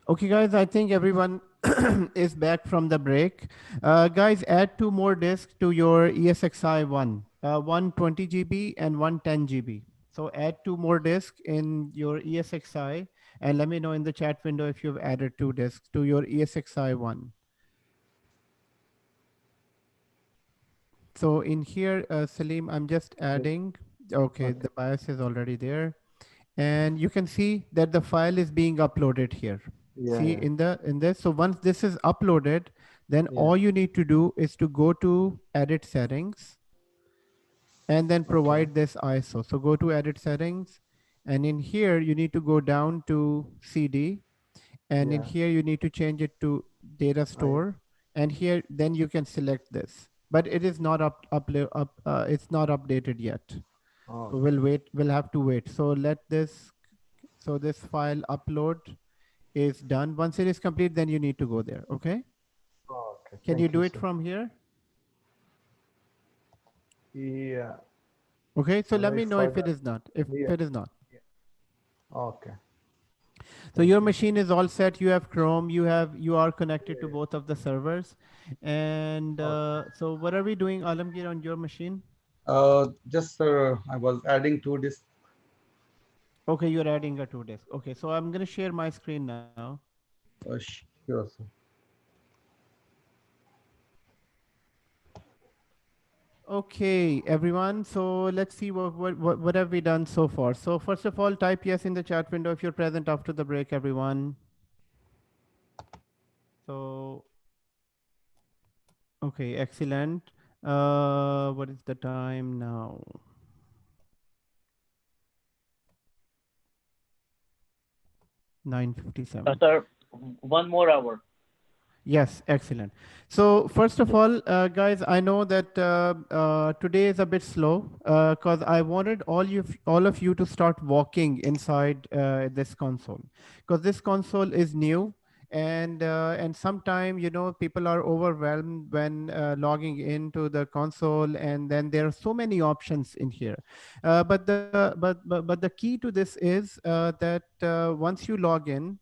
Okay, guys, I think everyone is back from the break. Guys, add 2 more disks to your ESXi one, one 20 GB and one 10 GB. So add 2 more disks in your ESXi and let me know in the chat window if you've added 2 disks to your ESXi one. So in here, Salim, I'm just adding, okay, the BIOS is already there. And you can see that the file is being uploaded here. Yeah, See yeah. in this. So once this is uploaded, then Yeah. all you need to do is to go to edit settings and then provide this ISO. So go to edit settings and in here you need to go down to CD and in Yeah. here you need to change it to data store and here then you can select this. But it is not it's not updated yet. So Okay. we'll have to wait. So let this, so this file upload is done. Once it is complete, then you need to go there. Okay. Okay. Can you Thank do you, it sir. from here? Yeah. Okay. So let Right me know if it further. is not, if Yeah. it is not. Okay. So Thank your you. machine is all set. You have Chrome, you are connected to both of the servers. And Okay. so what are we doing, Alamgir, on your machine? Just I was adding 2 disks. Okay. You're adding a 2 disk. Okay. So I'm going to share my screen now. Sure, sir. Okay, everyone. So let's see what have we done so far. So first of all, type yes in the chat window if you're present after the break, everyone. So, okay, excellent. What is the time now? 9:57. Sir, 1 more hour. Yes, excellent. So first of all, guys, I know that today is a bit slow because I wanted all of you to start walking inside this console because this console is new and sometime people are overwhelmed when logging into the console and then there are so many options in here. But the key to this is that once you log in,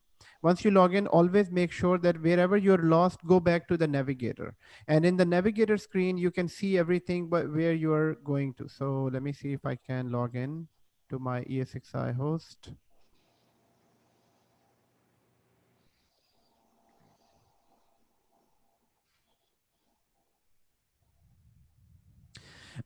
always make sure that wherever you're lost, go back to the navigator. And in the navigator screen, you can see everything but where you're going to. So let me see if I can log in to my ESXi host.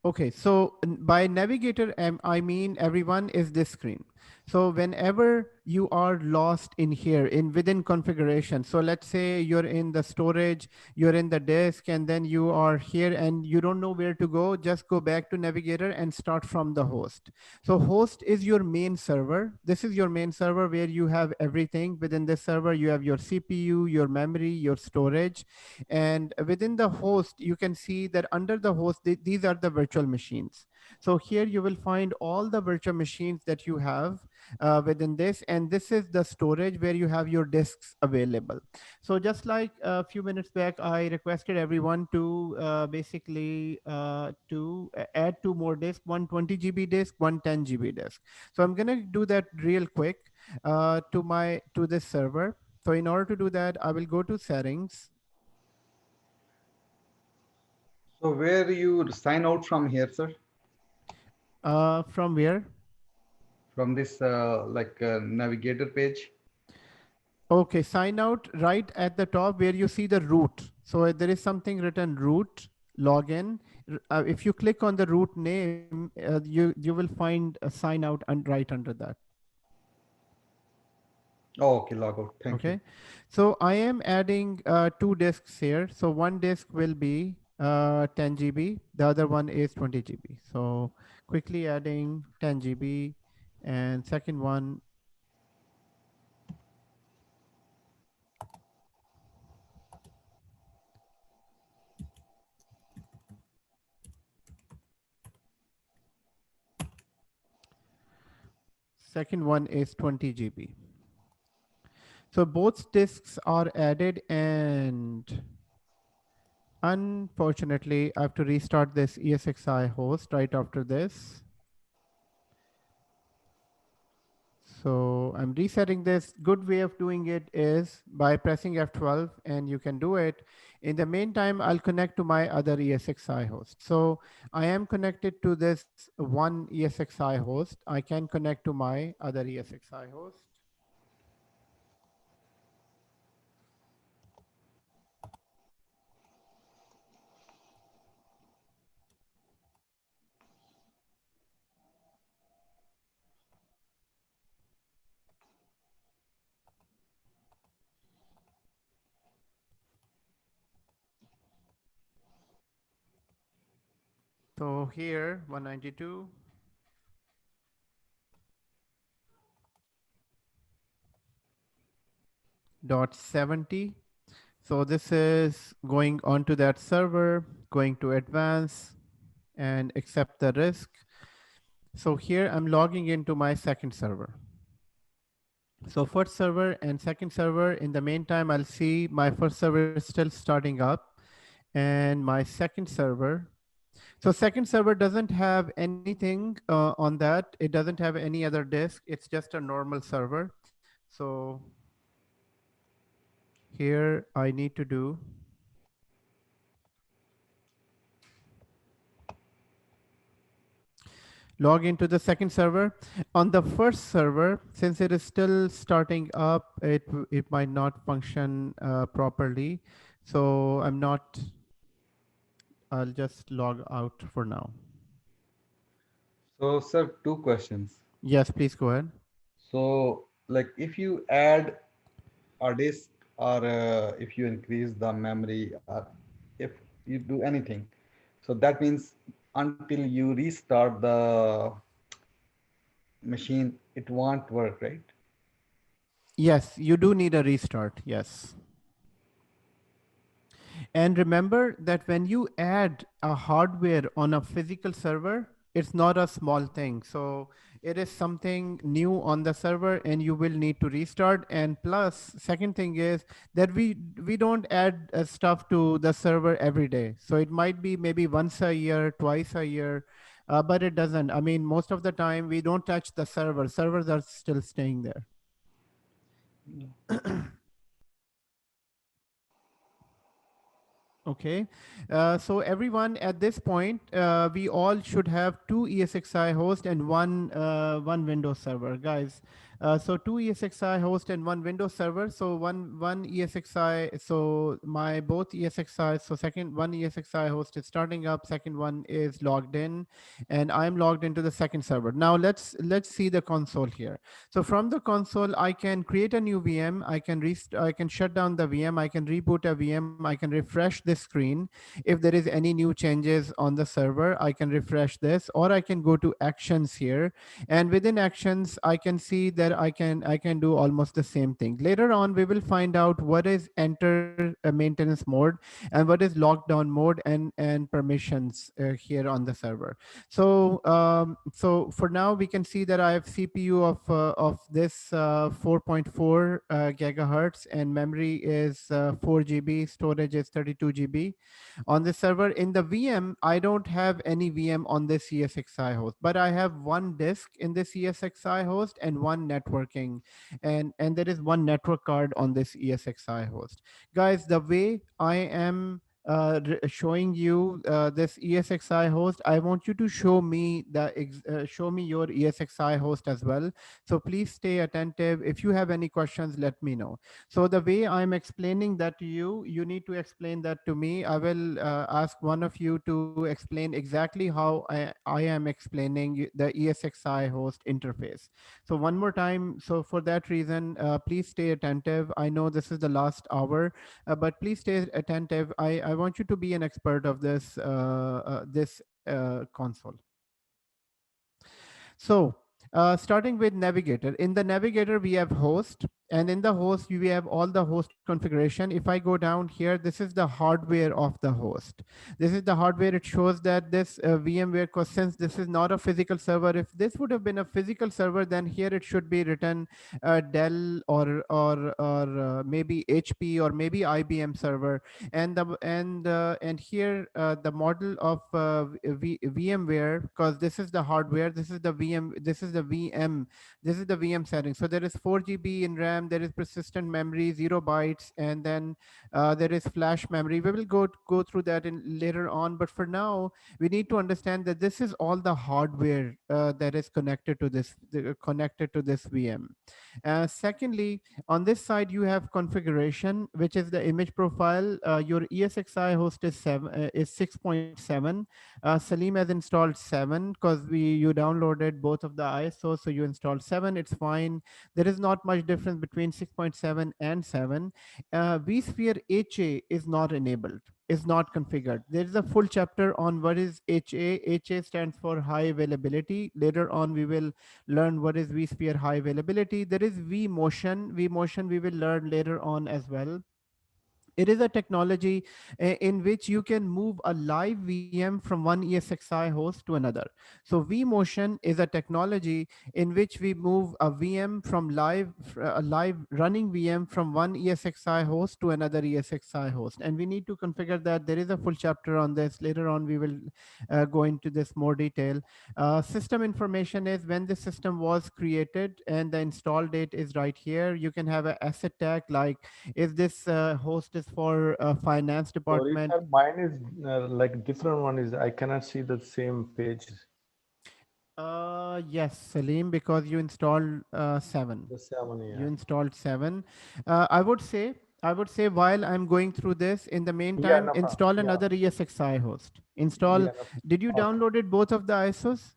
Okay, so by navigator, I mean everyone is this screen. So whenever you are lost in here in within configuration, so let's say you're in the storage, you're in the disk, and then you are here and you don't know where to go, just go back to navigator and start from the host. So host is your main server. This is your main server where you have everything. Within this server, you have your CPU, your memory, your storage, and within the host, you can see that under the host, these are the virtual machines. So here you will find all the virtual machines that you have within this, and this is the storage where you have your disks available. So just like a few minutes back, I requested everyone to basically to add 2 more disks, one 20 GB disk, one 10 GB disk. So I'm gonna do that real quick to this server. So in order to do that, I will go to settings. So where you sign out from here, sir? From where? From this navigator page? Okay, sign out right at the top where you see the root. So there is something written root, login. If you click on the root name, you will find a sign out right under that. Oh, okay, log out. Thank you. Okay, so I am adding 2 disks here. So one disk will be 10 GB, the other one is 20 GB. So quickly adding 10 GB and second one. Second one is 20 GB. So both disks are added and Unfortunately, I have to restart this ESXi host right after this. So I'm resetting this. Good way of doing it is by pressing F12, and you can do it. In the meantime, I'll connect to my other ESXi host. So I am connected to this one ESXi host. I can connect to my other ESXi host. So here, 192.70. So this is going onto that server, going to advance and accept the risk. So here I'm logging into my second server. So first server and second server, in the meantime, I'll see my first server is still starting up and my second server. So second server doesn't have anything on that. It doesn't have any other disk. It's just a normal server. So here I need to do log into the second server. On the first server, since it is still starting up, it might not function properly. So I'll just log out for now. So, sir, two questions. Yes, please go ahead. So, like if you add a disk or if you increase the memory or if you do anything, so that means until you restart the machine, it won't work, right? Yes, you do need a restart. Yes. And remember that when you add a hardware on a physical server, it's not a small thing. So it is something new on the server and you will need to restart. And plus, second thing is that we don't add stuff to the server every day. So it might be maybe once a year, twice a year, but it doesn't. I mean, most of the time we don't touch the server. Servers are still staying there. Okay, so everyone at this point, we all should have two ESXi host and one Windows server, guys. So two ESXi host and one Windows server. So one ESXi. So my both ESXi. So second one ESXi host is starting up. Second one is logged in, and I'm logged into the second server. Now let's see the console here. So from the console, I can create a new VM. I can shut down the VM. I can reboot a VM. I can refresh this screen. If there is any new changes on the server, I can refresh this, or I can go to actions here. And within actions, I can see that I can do almost the same thing. Later on, we will find out what is enter maintenance mode and what is lockdown mode and permissions here on the server. So for now, we can see that I have CPU of this 4.4 gigahertz, and memory is 4 GB, storage is 32 GB. On this server, in the VM, I don't have any VM on this ESXi host, but I have one disk in this ESXi host and one networking, and there is one network card on this ESXi host. Guys, the way I am showing you this ESXi host, I want you to show me show me your ESXi host as well. So please stay attentive. If you have any questions, let me know. So the way I'm explaining that to you, you need to explain that to me. I will ask one of you to explain exactly how I am explaining the ESXi host interface. So one more time. So for that reason, please stay attentive. I know this is the last hour, but please stay attentive. I want you to be an expert of this console. So Starting with navigator. In the navigator, we have host, and in the host, we have all the host configuration. If I go down here, this is the hardware of the host. This is the hardware. It shows that this VMware, because since this is not a physical server, if this would have been a physical server, then here it should be written Dell or maybe HP or maybe IBM server, and here the model of VMware, because this is the hardware, this is the this is the VM setting. So there is 4 GB in RAM, there is persistent memory 0 bytes, and then there is flash memory. We will go through that in later on, but for now we need to understand that this is all the hardware that is connected to this VM. Secondly, on this side, you have configuration, which is the image profile. Your ESXi host is 6.7. Salim has installed 7 because you downloaded both of the ISO, so you installed 7. It's fine. There is not much difference between 6.7 and 7. vSphere HA is not enabled, is not configured. There is a full chapter on what is HA. HA stands for high availability. Later on, we will learn what is vSphere high availability. There is vMotion. vMotion we will learn later on as well. It is a technology in which you can move a live VM from one ESXi host to another. So vMotion is a technology in which we move a VM from a live running VM from one ESXi host to another ESXi host. And we need to configure that. There is a full chapter on this. Later on, we will go into this more detail. System information is when the system was created, and the install date is right here. You can have an asset tag like if this host is for finance Sorry, department. sir, mine is like different one is I cannot see the same page. Yes, Salim, because you installed 7. The 7, You yeah. installed 7. I would say while I'm going through this, in the Yeah, meantime, no problem. install Yeah, another ESXi host. Install. yeah, no Did you problem. Okay. downloaded both of the ISOs?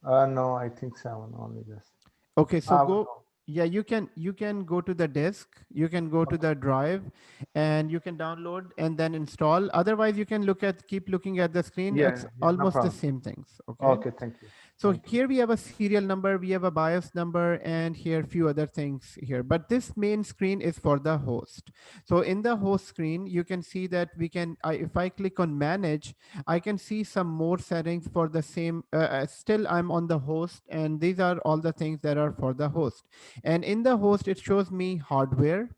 No, I think 7 only this. Okay, so go. No. Yeah, you can go to the disk, you can go to Okay. the drive, and you can download and then install. Otherwise, you can keep looking at the screen. Yeah, It's yeah, no almost the problem. same things. Okay. Okay, thank you. So Thank you. here we have a serial number, we have a BIOS number, and here a few other things here. But this main screen is for the host. So in the host screen, you can see that if I click on manage, I can see some more settings for the same. Still, I'm on the host, and these are all the things that are for the host. And in the host, it shows me hardware.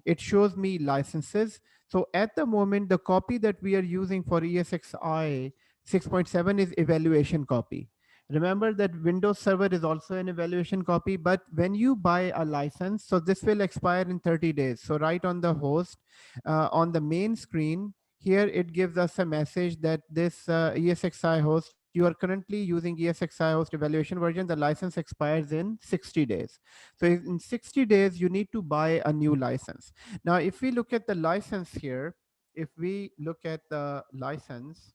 It shows me licenses. So at the moment, the copy that we are using for ESXi 6.7 is evaluation copy. Remember that Windows Server is also an evaluation copy, but when you buy a license, so this will expire in 30 days. So right on the host, on the main screen, here it gives us a message that this ESXi host, you are currently using ESXi host evaluation version, the license expires in 60 days. So in 60 days, you need to buy a new license. Now, if we look at the license here, if we look at the license,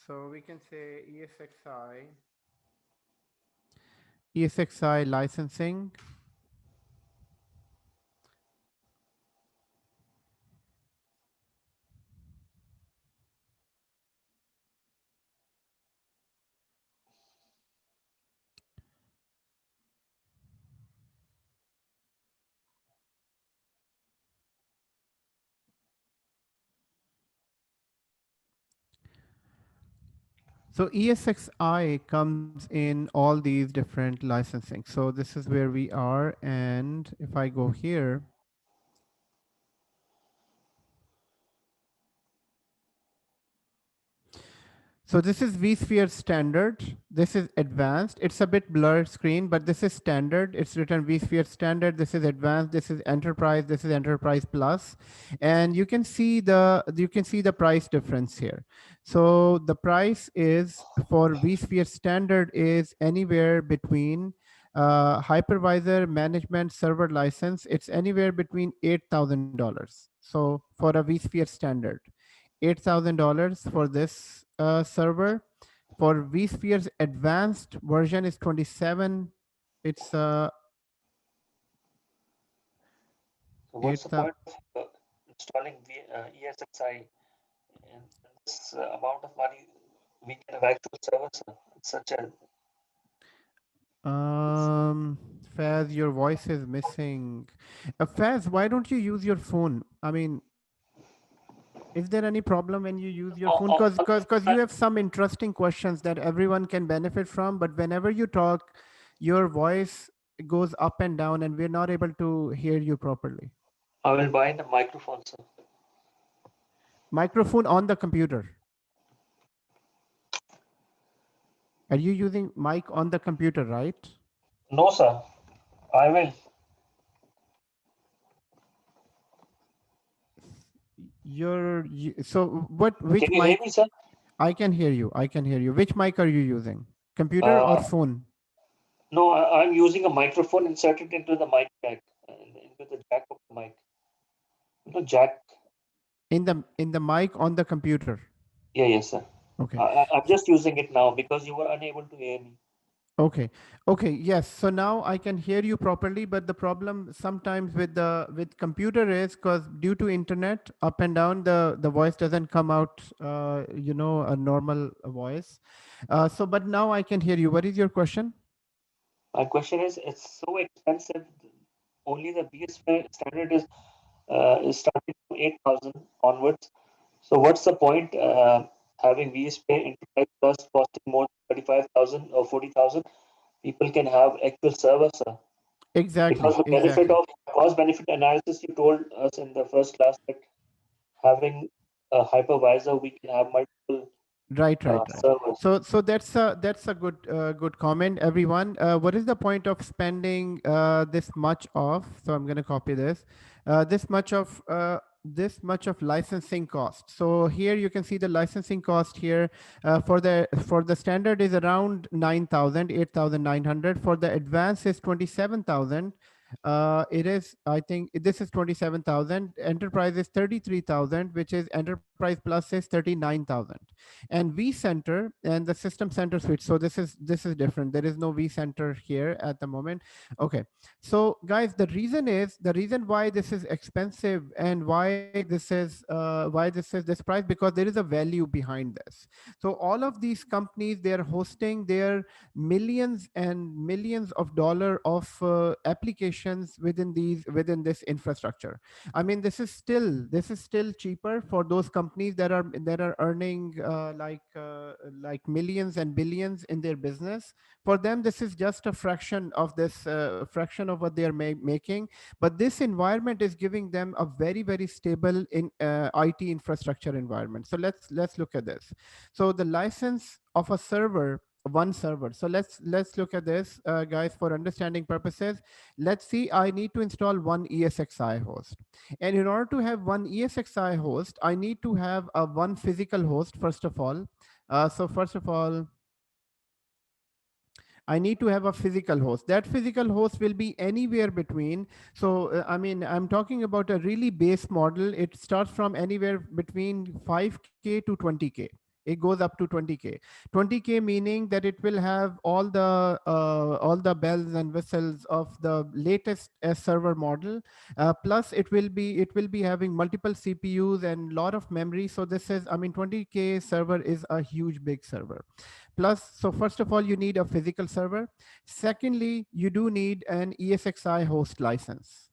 so we can say ESXi licensing. So ESXi comes in all these different licensing. So this is where we are. And if I go here, so this is vSphere standard. This is advanced. It's a bit blurred screen, but this is standard. It's written vSphere standard. This is advanced. This is enterprise. This is enterprise plus, and you can see the price difference here. So the price is for vSphere standard is anywhere between hypervisor management server license. It's anywhere between $8,000. So for a vSphere standard. $8,000 for this server. For vSphere's advanced version is 27. It's So what's the 8,000. point of installing ESXi and this amount of money we can have actual service? It's such a Faz, your voice is missing. Faz, why don't you use your phone? I mean, is there any problem when you use your phone? Because you have some interesting questions that everyone can benefit from, but whenever you talk, your voice goes up and down, and we're not able to hear you properly. I will buy the microphone, sir. Microphone on the computer. Are you using mic on the computer, right? No, sir. I will. So what? Which Can you hear mic? me, sir? I can hear you. I can hear you. Which mic are you using? Computer or Uh, phone? no, I'm using a microphone inserted into the mic jack, into the jack of the mic. Jack. In the mic on the computer. Yeah, yes, sir. Okay. I'm just using it now because you were unable to hear me. Okay. Okay. Yes. So now I can hear you properly, but the problem sometimes with computer is because due to internet up and down, the voice doesn't come out. A normal voice. So, but now I can hear you. What is your question? My question it's so expensive. Only the BS standard is starting from 8,000 onwards. So what's the point having VSP Enterprise Plus costing more than 35,000 or 40,000? People can have actual servers, because Exactly. the benefit Exactly. of cost benefit analysis you told us in the first class that having a hypervisor we can have multiple Right. servers. So that's a good comment, everyone. What is the point of spending this much of? So I'm going to copy this. This much of licensing cost. So here you can see the licensing cost here for the standard is around 9,000, 8,900. For the advanced is 27,000. It is, I think this is 27,000. Enterprise is 33,000, which is Enterprise Plus is 39,000, and vCenter and the System Center switch. So this is different. There is no vCenter here at the moment. Okay, so guys, the reason why this is expensive and why this is this price, because there is a value behind this. So all of these companies, they are hosting their millions and millions of dollar of applications within this infrastructure. I mean, this is still cheaper for those companies that are earning like millions and billions in their business. For them, this is just a fraction of what they are making. But this environment is giving them a very very stable IT infrastructure environment. So let's look at this. So the license of a server, one server. So let's look at this, guys, for understanding purposes. Let's see, I need to install one ESXi host. And in order to have one ESXi host, I need to have a one physical host, first of all. So first of all, I need to have a physical host. That physical host will be anywhere between. So, I mean, I'm talking about a really base model. It starts from anywhere between 5K to 20K. It goes up to 20K. 20K meaning that it will have all the bells and whistles of the latest server model. Plus, it will be having multiple CPUs and lot of memory. So this is, I mean, 20K server is a huge big server. Plus, so first of all, you need a physical server. Secondly, you do need an ESXi host license.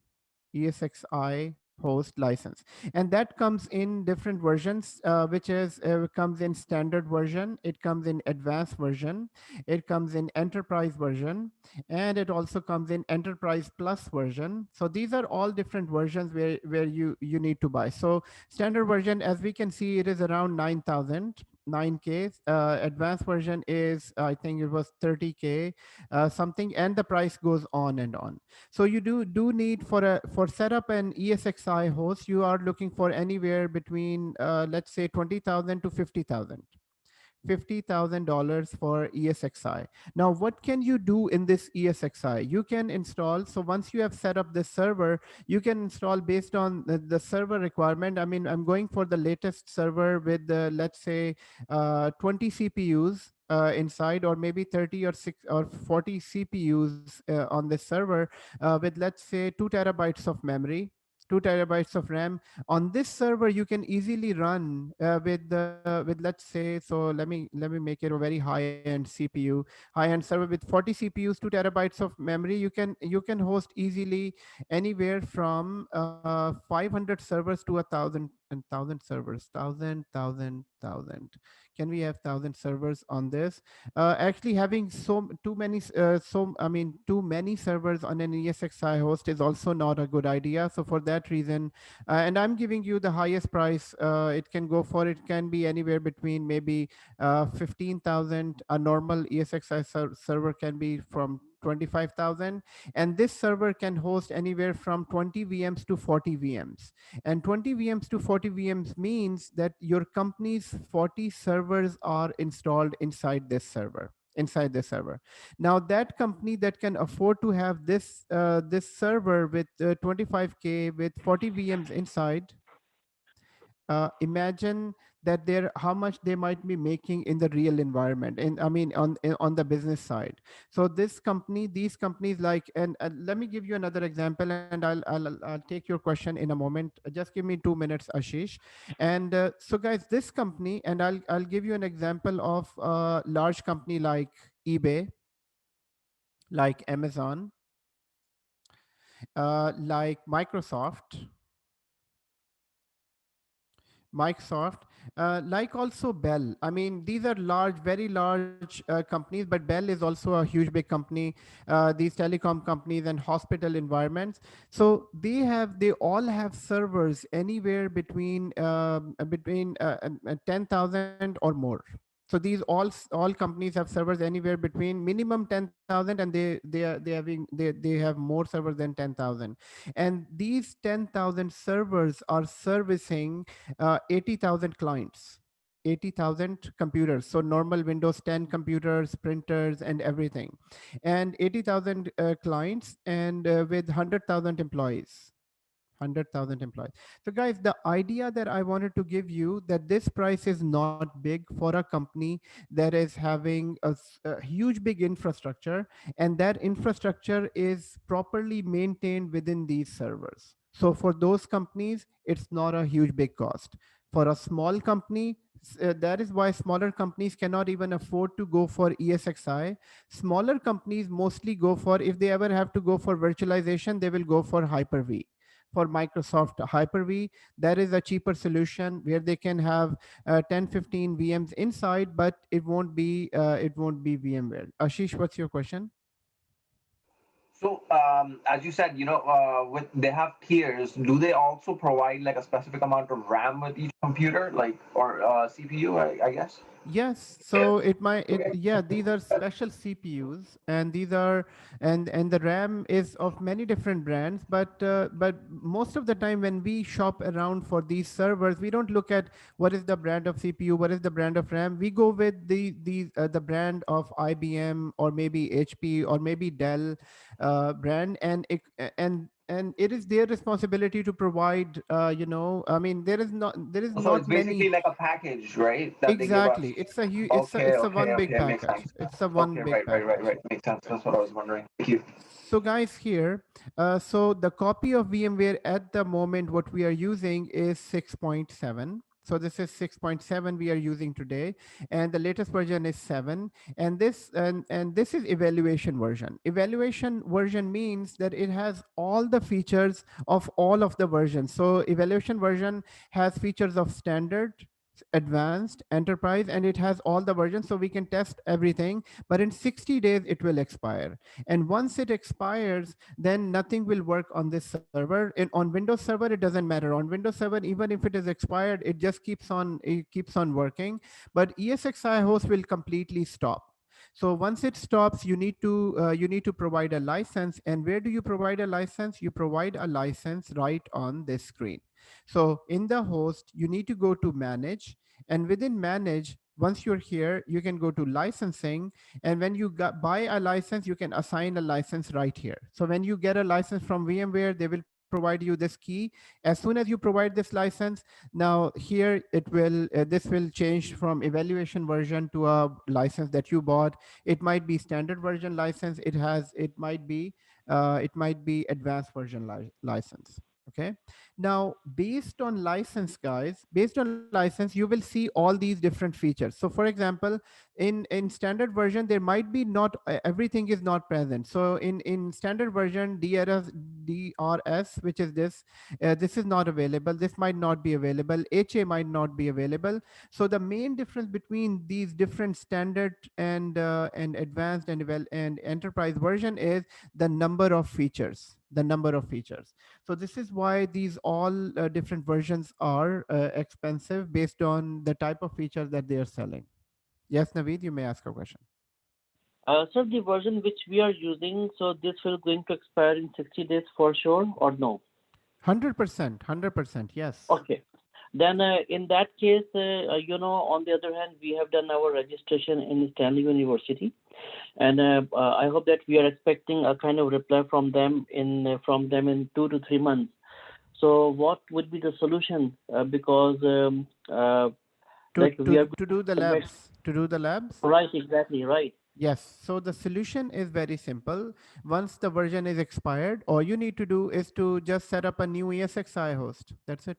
ESXi host license, and that comes in different versions, which is comes in standard version, it comes in advanced version, it comes in enterprise version, and it also comes in enterprise plus version. So these are all different versions where you need to buy. So standard version, as we can see, it is around 9,000. 9K. Advanced version is, I think it was 30K something, and the price goes on and on. So you do need for set up an ESXi host, you are looking for anywhere between let's say 20,000 to 50,000. $50,000 for ESXi. Now, what can you do in this ESXi? You can install, so once you have set up this server, you can install based on the server requirement. I mean, I'm going for the latest server with, let's say, 20 CPUs inside, or maybe 30 or 6 or 40 CPUs on this server with, let's say, 2 terabytes of memory. 2 terabytes of RAM. On this server, you can easily run with let's say, so let me make it a very high-end CPU, high-end server with 40 CPUs, 2 terabytes of memory. You can host easily anywhere from 500 servers to 1,000 servers, thousand. Can we have 1,000 servers on this? Actually, having too many servers on an ESXi host is also not a good idea. So for that reason, and I'm giving you the highest price it can go for. It can be anywhere between maybe 15,000. A normal ESXi server can be from 25,000, and this server can host anywhere from 20 VMs to 40 VMs. And 20 VMs to 40 VMs means that your company's 40 servers are installed inside this server. Now that company that can afford to have this server with 25K with 40 VMs inside, imagine that they're how much they might be making in the real environment, and I mean on the business side. So these companies like, and let me give you another example, and I'll take your question in a moment. Just give me 2 minutes, Ashish. And so guys, this company, and I'll give you an example of a large company like eBay, like Amazon, like Microsoft, like also Bell. I mean, these are large, very large companies, but Bell is also a huge, big company. These telecom companies and hospital environments. So they all have servers anywhere between 10,000 or more. So these all companies have servers anywhere between minimum 10,000, and they have more servers than 10,000. And these 10,000 servers are servicing 80,000 clients, 80,000 computers. So normal Windows 10 computers, printers, and everything, and 80,000 clients, and with 100,000 employees. 100,000 employees. So guys, the idea that I wanted to give you, that this price is not big for a company that is having a huge big infrastructure, and that infrastructure is properly maintained within these servers. So for those companies, it's not a huge big cost. For a small company, that is why smaller companies cannot even afford to go for ESXi. Smaller companies mostly go for, if they ever have to go for virtualization, they will go for Hyper-V. For Microsoft Hyper-V, that is a cheaper solution where they can have 10, 15 VMs inside, but it won't be VMware. Ashish, what's your question? So, as you said, with they have tiers. Do they also provide like a specific amount of RAM with each computer, like or CPU? I guess. Yes, so Okay. yeah, these are special CPUs, and these are, and the RAM is of many different brands, but most of the time when we shop around for these servers, we don't look at what is the brand of CPU, what is the brand of RAM. We go with the brand of IBM, or maybe HP, or maybe Dell brand, and it is their responsibility to provide, I mean, there is So not it's basically many. like a package, right? That they give us. Exactly. It's a huge, Okay, it's a okay, one big okay. Makes package. sense. It's a one Okay, big right. package. Makes sense. That's what I was wondering. Thank you. So guys, here, so the copy of VMware at the moment, what we are using is 6.7. So this is 6.7 we are using today, and the latest version is 7. And this is evaluation version. Evaluation version means that it has all the features of all of the versions. So evaluation version has features of standard, advanced, enterprise, and it has all the versions, so we can test everything. But in 60 days it will expire, and once it expires, then nothing will work on this server. On Windows Server, it doesn't matter. On Windows Server, even if it is expired, it keeps on working. But ESXi host will completely stop. So once it stops, you need to provide a license. And where do you provide a license? You provide a license right on this screen. So in the host, you need to go to manage, and within manage, once you're here, you can go to licensing, and when you buy a license, you can assign a license right here. So when you get a license from VMware, they will provide you this key. As soon as you provide this license, now here this will change from evaluation version to a license that you bought. It might be standard version license. It might be advanced version license. Okay. Now, based on license, guys, based on license, you will see all these different features. So for example, in standard version, there might be not everything is not present. So in standard version, DRS, which is this is not available. This might not be available. HA might not be available. So the main difference between these different standard and advanced and enterprise version is the number of features. The number of features. So this is why these all different versions are expensive based on the type of features that they are selling. Yes, Naveed, you may ask a question. So the version which we are using, so this will going to expire in 60 days for sure or no? 100%, 100%, yes. Okay. Then in that case, on the other hand, we have done our registration in Stanley University, and I hope that we are expecting a kind of reply from them in 2 to 3 months. So what would be the solution? Because To, like we to, are to do the submit. labs, to do the labs? Right, exactly, right. Yes. So the solution is very simple. Once the version is expired, all you need to do is to just set up a new ESXi host. That's it.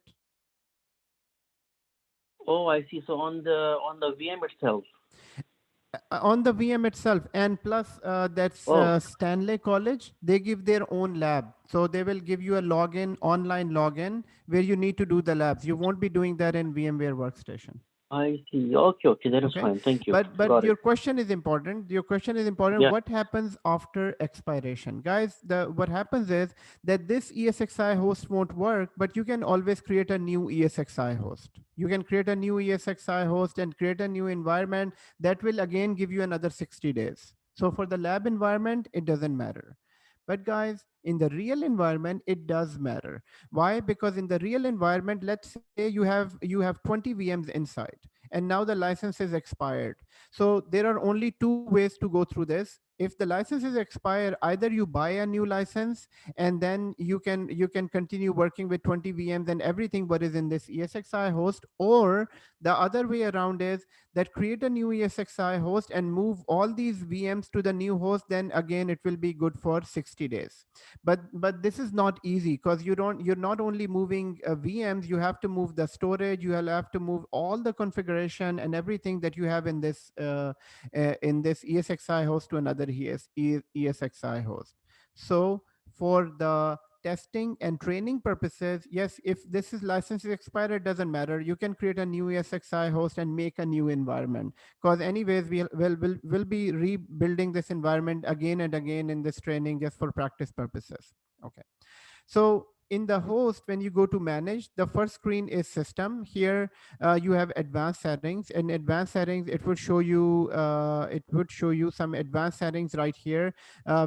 Oh, I see. So on the VM itself. On the VM itself, and plus that's Oh, Stanley College, they give their own lab. So they will give you a login, online login, where you need to do the labs. You won't be doing that in VMware Workstation. I see. Okay, okay, that is Okay. fine. Thank you. But Got it. your question is important. Your question is important. Yeah. What happens after expiration? Guys, the what happens is that this ESXi host won't work, but you can always create a new ESXi host. You can create a new ESXi host and create a new environment that will again give you another 60 days. So for the lab environment, it doesn't matter. But guys, in the real environment, it does matter. Why? Because in the real environment, let's say you have 20 VMs inside, and now the license is expired. So there are only two ways to go through this. If the license is expired, either you buy a new license and then you can continue working with 20 VMs and everything what is in this ESXi host, or the other way around is that create a new ESXi host and move all these VMs to the new host, then again it will be good for 60 days. But this is not easy because you're not only moving VMs, you have to move the storage, you will have to move all the configuration and everything that you have in this ESXi host to another ESXi host. So for the testing and training purposes, yes, if this is license is expired, it doesn't matter. You can create a new ESXi host and make a new environment, because anyways we'll be rebuilding this environment again and again in this training just for practice purposes. Okay. So in the host, when you go to manage, the first screen is system. Here you have advanced settings. In advanced settings, it would show you some advanced settings right here,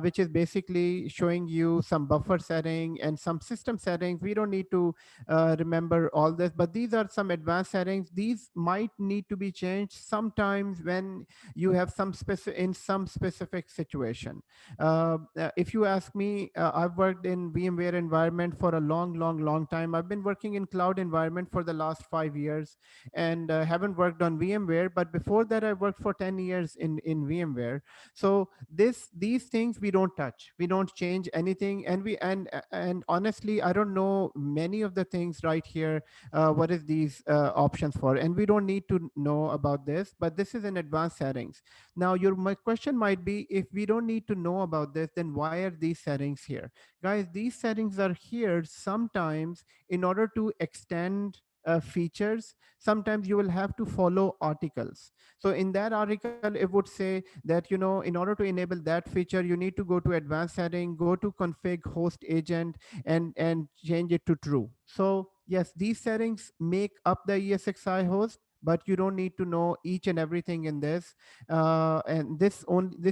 which is basically showing you some buffer setting and some system settings. We don't need to remember all this, but these are some advanced settings. These might need to be changed sometimes when you have some specific situation. If you ask me, I've worked in VMware environment for a long time. I've been working in cloud environment for the last 5 years, and haven't worked on VMware. But before that, I worked for 10 years in VMware. So these things we don't touch. We don't change anything, and honestly, I don't know many of the things right here. What is these options for? And we don't need to know about this. But this is in advanced settings. Now, my question might be, if we don't need to know about this, then why are these settings here? Guys, these settings are here sometimes in order to extend features. Sometimes you will have to follow articles. So in that article, it would say that, in order to enable that feature, you need to go to advanced setting, go to config host agent, and change it to true. So yes, these settings make up the ESXi host, but you don't need to know each and everything in this. And this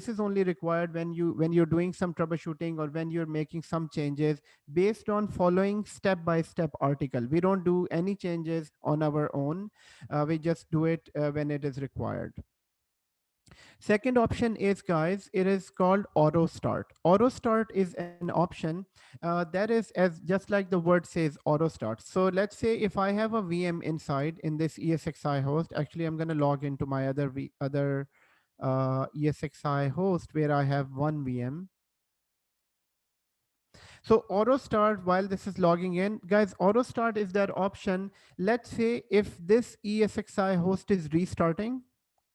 is only required when you're doing some troubleshooting or when you're making some changes based on following step by step article. We don't do any changes on our own. We just do it when it is required. Second option is, guys, it is called auto start. Auto start is an option that is, as just like the word says, auto start. So let's say if I have a VM inside in this ESXi host. Actually, I'm going to log into my other ESXi host where I have one VM. So auto start, while this is logging in, guys, auto start is that option. Let's say if this ESXi host is restarting,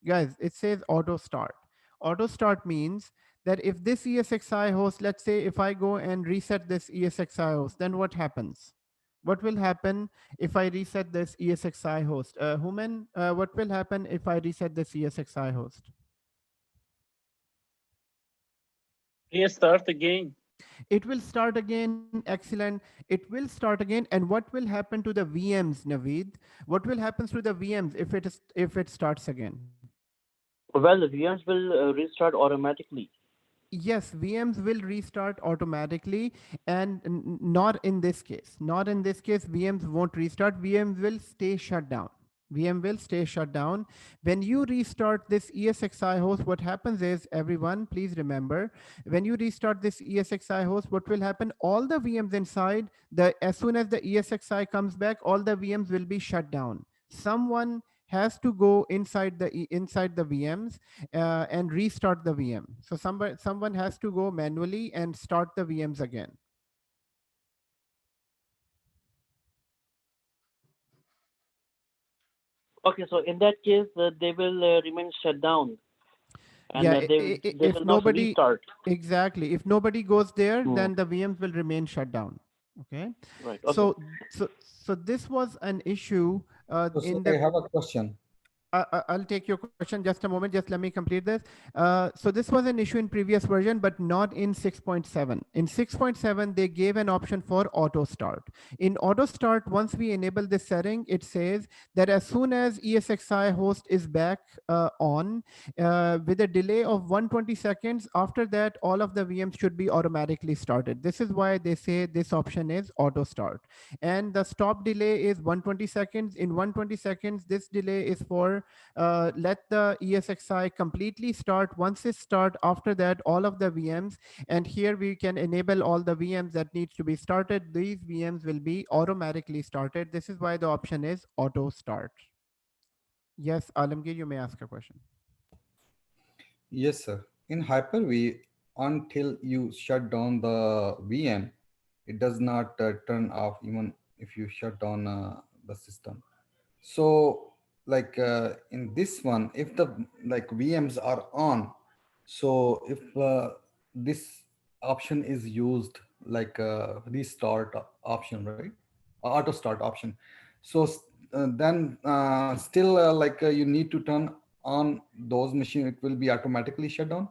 guys, it says auto start. Auto start means that if this ESXi host, let's say if I go and reset this ESXi host, then what happens? What will happen if I reset this ESXi host? Human, what will happen if I reset this ESXi host? Yes, start again. It will start again. Excellent. It will start again. And what will happen to the VMs, Naveed? What will happen to the VMs if it starts again? Well, the VMs will restart automatically. Yes, VMs will restart automatically, and not in this case. Not in this case, VMs won't restart. VMs will stay shut down. VM will stay shut down. When you restart this ESXi host, what happens is, everyone, please remember, when you restart this ESXi host, what will happen? All the VMs inside, as soon as the ESXi comes back, all the VMs will be shut down. Someone has to go inside the VMs and restart the VM. So someone has to go manually and start the VMs again. Okay, so in that case, they will remain shut down, and Yeah, they if will not nobody, restart. exactly, if nobody goes there, Hmm. then the VMs will remain shut down. Okay. Right. Okay. So this was an issue So, sir, in I the have a question. I'll take your question just a moment. Just let me complete this. So this was an issue in previous version, but not in 6.7. In 6.7, they gave an option for auto start. In auto start, once we enable this setting, it says that as soon as ESXi host is back on, with a delay of 120 seconds, after that, all of the VMs should be automatically started. This is why they say this option is auto start. And the stop delay is 120 seconds. In 120 seconds, this delay is for let the ESXi completely start. Once it start, after that, all of the VMs, and here we can enable all the VMs that needs to be started. These VMs will be automatically started. This is why the option is auto start. Yes, Alamgir, you may ask a question. Yes, sir. In Hyper-V, until you shut down the VM, it does not turn off even if you shut down the system. So, like in this one, if the like VMs are on, so if this option is used, like restart option, right? Auto start option. So then still like you need to turn on those machine, it will be automatically shut down.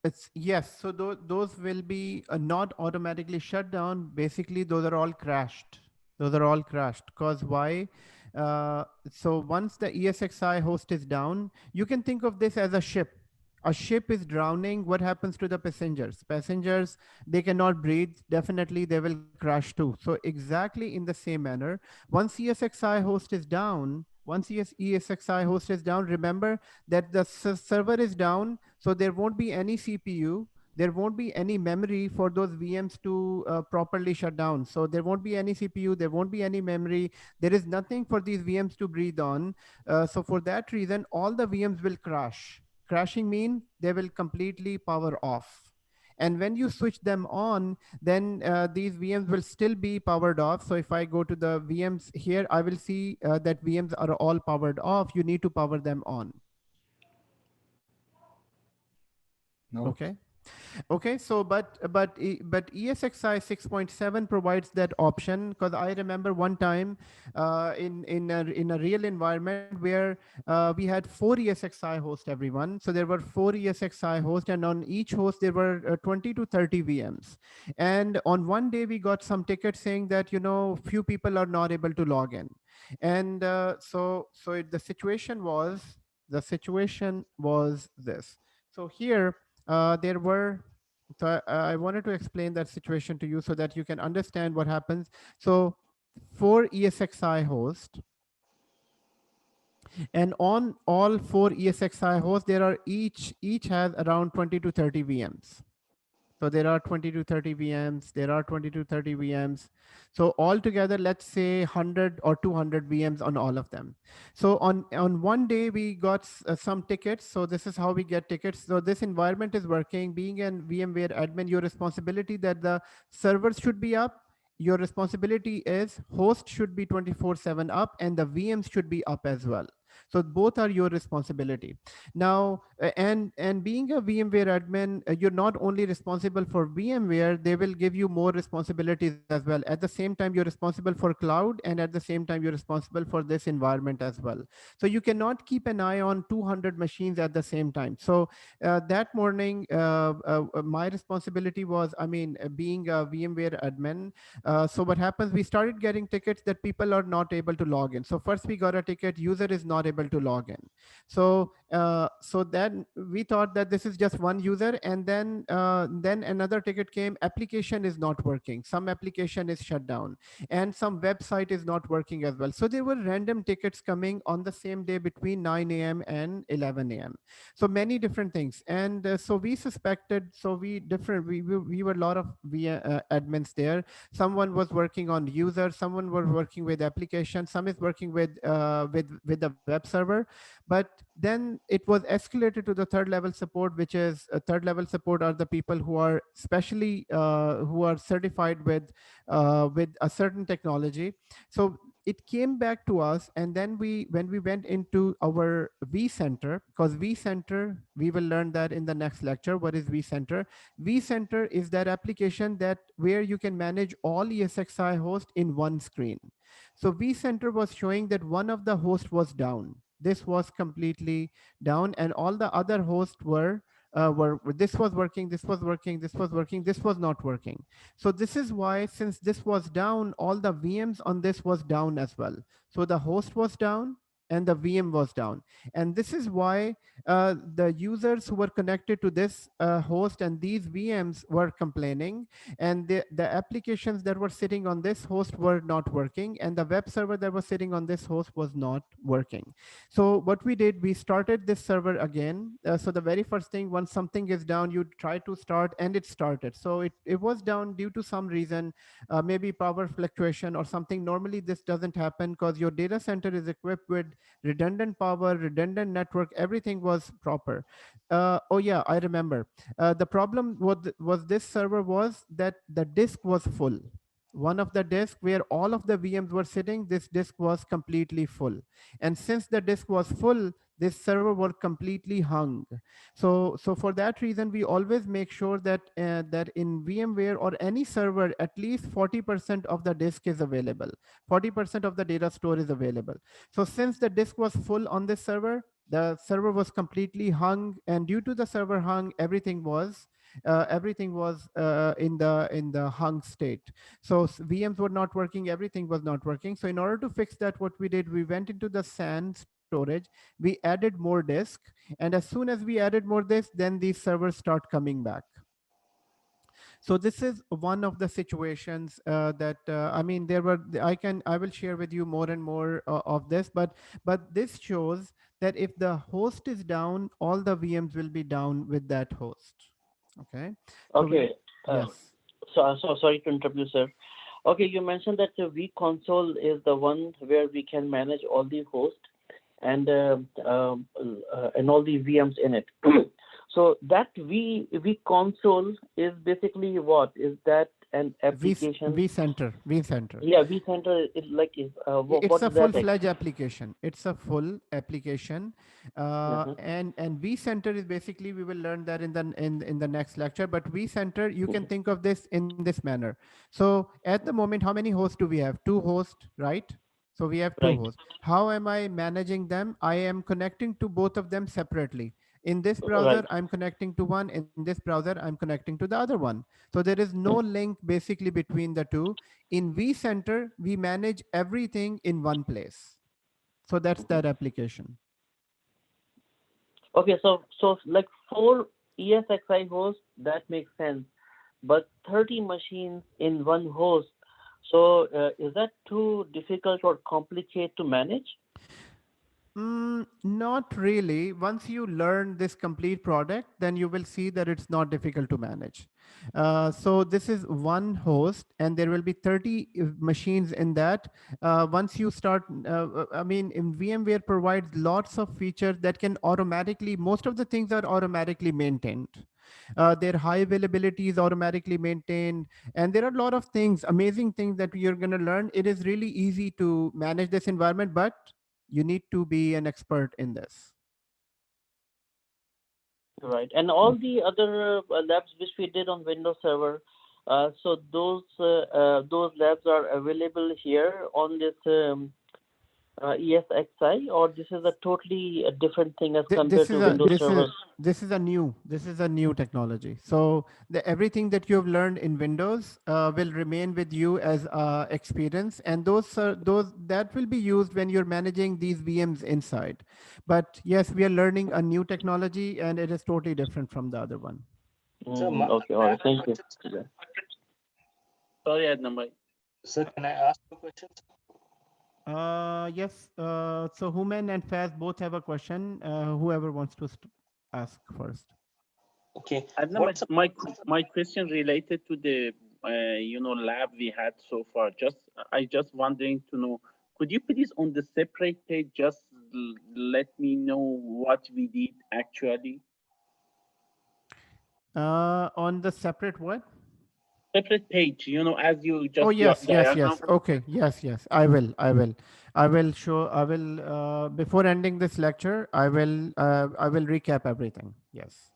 It's yes. So those will be not automatically shut down. Basically, those are all crashed. Those are all crashed. Because why? So once the ESXi host is down, you can think of this as a ship. A ship is drowning. What happens to the passengers? Passengers, they cannot breathe. Definitely, they will crash too. So exactly in the same manner, once ESXi host is down, ESXi host is down, remember that the server is down, so there won't be any CPU, there won't be any memory for those VMs to properly shut down. So there won't be any CPU, there won't be any memory, there is nothing for these VMs to breathe on. So for that reason, all the VMs will crash. Crashing mean they will completely power off. And when you switch them on, then these VMs will still be powered off. So if I go to the VMs here, I will see that VMs are all powered off. You need to power them on. No. Okay. Okay, so but ESXi 6.7 provides that option, because I remember one time in a real environment where we had 4 ESXi hosts, everyone. So there were 4 ESXi hosts, and on each host there were 20 to 30 VMs. And on one day we got some ticket saying that few people are not able to log in, and the situation was this. So here there were I wanted to explain that situation to you so that you can understand what happens. So 4 ESXi hosts, and on all 4 ESXi hosts, there are each has around 20 to 30 VMs. So there are 20 to 30 VMs. There are 20 to 30 VMs. So altogether, let's say 100 or 200 VMs on all of them. So on one day, we got some tickets. So this is how we get tickets. So this environment is working. Being an VMware admin, your responsibility that the servers should be up. Your responsibility is host should be 24/7 up and the VMs should be up as well. So both are your responsibility. Now, and being a VMware admin, you're not only responsible for VMware, they will give you more responsibilities as well. At the same time, you're responsible for cloud, and at the same time, you're responsible for this environment as well. So you cannot keep an eye on 200 machines at the same time. So that morning, my responsibility was, being a VMware admin. So what happens, we started getting tickets that people are not able to log in. So first we got a ticket, user is not able to log in. So then we thought that this is just one user, and then another ticket came, application is not working, some application is shut down, and some website is not working as well. So there were random tickets coming on the same day between 9 a.m. and 11 a.m. So many different things, and so we suspected, so we were a lot of admins there. Someone was working on user, someone was working with application, some is working with the web server. But then it was escalated to the third level support, which is third level support are the people who are specially who are certified with a certain technology. So it came back to us, and then when we went into our vCenter, because vCenter, we will learn that in the next lecture. What is vCenter? vCenter is that application that where you can manage all ESXi hosts in one screen. So vCenter was showing that one of the hosts was down. This was completely down, and all the other hosts were this was working, this was working, this was working, this was not working. So this is why, since this was down, all the VMs on this was down as well. So the host was down and the VM was down. And this is why the users who were connected to this host and these VMs were complaining, and the applications that were sitting on this host were not working, and the web server that was sitting on this host was not working. So what we did, we started this server again. So the very first thing, once something is down, you try to start, and it started. So it was down due to some reason, maybe power fluctuation or something. Normally this doesn't happen because your data center is equipped with redundant power, redundant network, everything was proper. Oh yeah, I remember. The problem was this server was that the disk was full. One of the disk where all of the VMs were sitting, this disk was completely full. And since the disk was full, this server was completely hung. So for that reason, we always make sure that that in VMware or any server, at least 40% of the disk is available. 40% of the data store is available. So since the disk was full on this server, the server was completely hung, and due to the server hung, everything was in the hung state. So VMs were not working, everything was not working. So in order to fix that, what we did, we went into the SAN storage, we added more disk, and as soon as we added more disk, then these servers start coming back. So this is one of the situations that there were. I will share with you more and more of this, but this shows that if the host is down, all the VMs will be down with that host. Okay. So Okay. yes. So sorry to interrupt you, sir. Okay, you mentioned that the vConsole is the one where we can manage all the hosts and all the VMs in it. So that vConsole is basically what? Is that an application? vCenter. Yeah, vCenter is like It's what a is that? full-fledged application. It's a full application, Uh-huh. and vCenter is basically, we will learn that in the next lecture. But vCenter, you can think of this in this manner. So at the moment, how many hosts do we have? 2 hosts, right? So we have 2 Right. hosts. How am I managing them? I am connecting to both of them separately. In this browser, Right. I'm connecting to one. In this browser, I'm connecting to the other one. So there is no link basically between the two. In vCenter, we manage everything in one place. So that's that application. Okay, so like 4 ESXi hosts, that makes sense, but 30 machines in one host. So is that too difficult or complicated to manage? Not really. Once you learn this complete product, then you will see that it's not difficult to manage. So this is one host, and there will be 30 machines in that. Once you start, I mean, in VMware provides lots of features that can automatically, most of the things are automatically maintained. Their high availability is automatically maintained. And there are a lot of things, amazing things that you're going to learn. It is really easy to manage this environment, but you need to be an expert in this. Right. And all the other labs which we did on Windows Server, so those labs are available here on this ESXi, or this is a totally different thing as compared to Windows Server? This is a new technology. So everything that you have learned in Windows will remain with you as experience, and those that will be used when you're managing these VMs inside. But yes, we are learning a new technology, and it is totally different from the other one. Okay, all right, thank you. Yeah. Sorry, Adnan. Sir, can I ask you questions? Yes. So Human and Faz both have a question. Whoever wants to ask first. Okay. Adnan, my question related to the lab we had so far. I just wondering to know, could you please on the separate page just let me know what we did actually? On the separate what? Separate page, as you just. Oh yes. Okay. Yes. I will show. I will before ending this lecture. I will recap everything. Yes.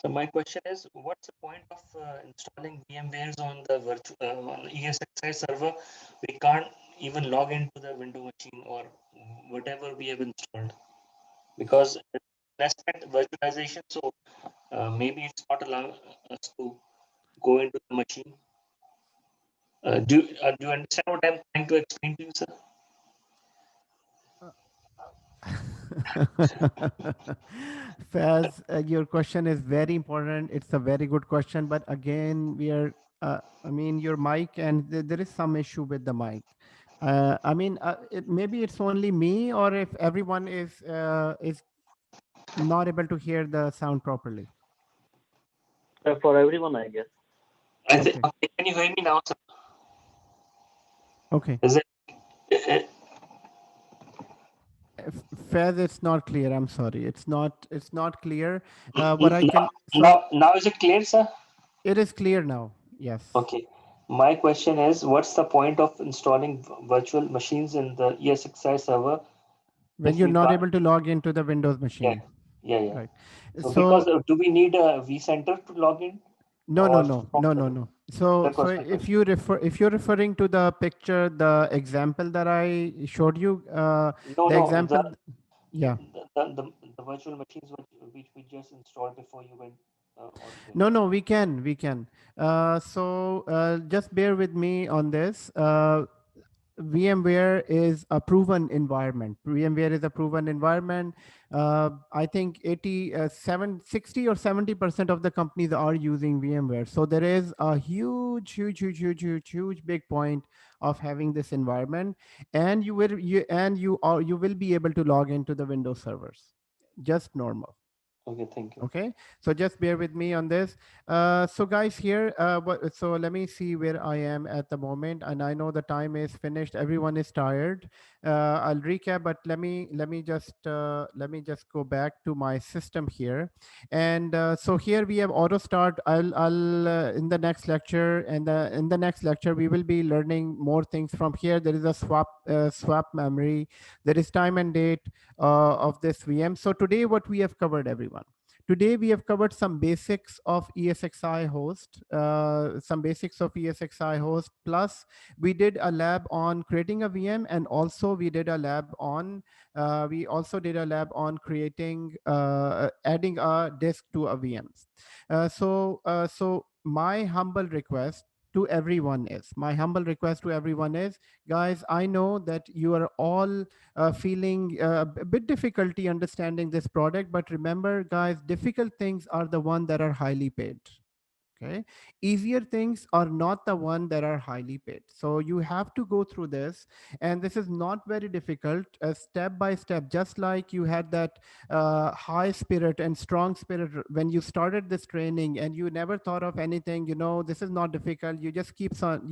So my question is, what's the point of installing VMwares on the on ESXi server? We can't even log into the window machine or whatever we have installed because that's that virtualization. So maybe it's not allowing us to go into the machine. Do you understand what I'm trying to explain to you, sir? Faz, your question is very important. It's a very good question, but again, we are. I mean, your mic, and there is some issue with the mic. I mean, maybe it's only me, or if everyone is not able to hear the sound properly. For everyone, I guess. Okay. Can you hear me now, sir? Okay. Is it? Faz, it's not clear. I'm sorry. It's not clear. What I can now is it clear, sir? It is clear now. Yes. Okay. My question is, what's the point of installing virtual machines in the ESXi server when you're not able to log into the Windows machine? Yeah. Right. So because do we need a vCenter to log in? No. So if you're referring to the picture, the example that I showed you, the example. The virtual machines which we just installed before you went. No, we can. So just bear with me on this. VMware is a proven environment. VMware is a proven environment. I think 60 or 70% of the companies are using VMware. So there is a huge big point of having this environment, and you will be able to log into the Windows servers, just normal. Okay, thank you. Okay, so just bear with me on this. So guys, here, so let me see where I am at the moment, and I know the time is finished. Everyone is tired. I'll recap, but let me just go back to my system here, and so here we have auto start. I'll in the next lecture, and in the next lecture we will be learning more things from here. There is a swap memory. There is time and date of this VM. So today, what we have covered, everyone. Today, we have covered some basics of ESXi host, plus we did a lab on creating a VM, and also we did a lab on creating, adding a disk to a VM. So my humble request to everyone is, guys, I know that you are all feeling a bit difficulty understanding this product, but remember, guys, difficult things are the one that are highly paid. Okay, easier things are not the one that are highly paid, so you have to go through this, and this is not very difficult, step by step, just like you had that high spirit and strong spirit when you started this training, and you never thought of anything, this is not difficult, you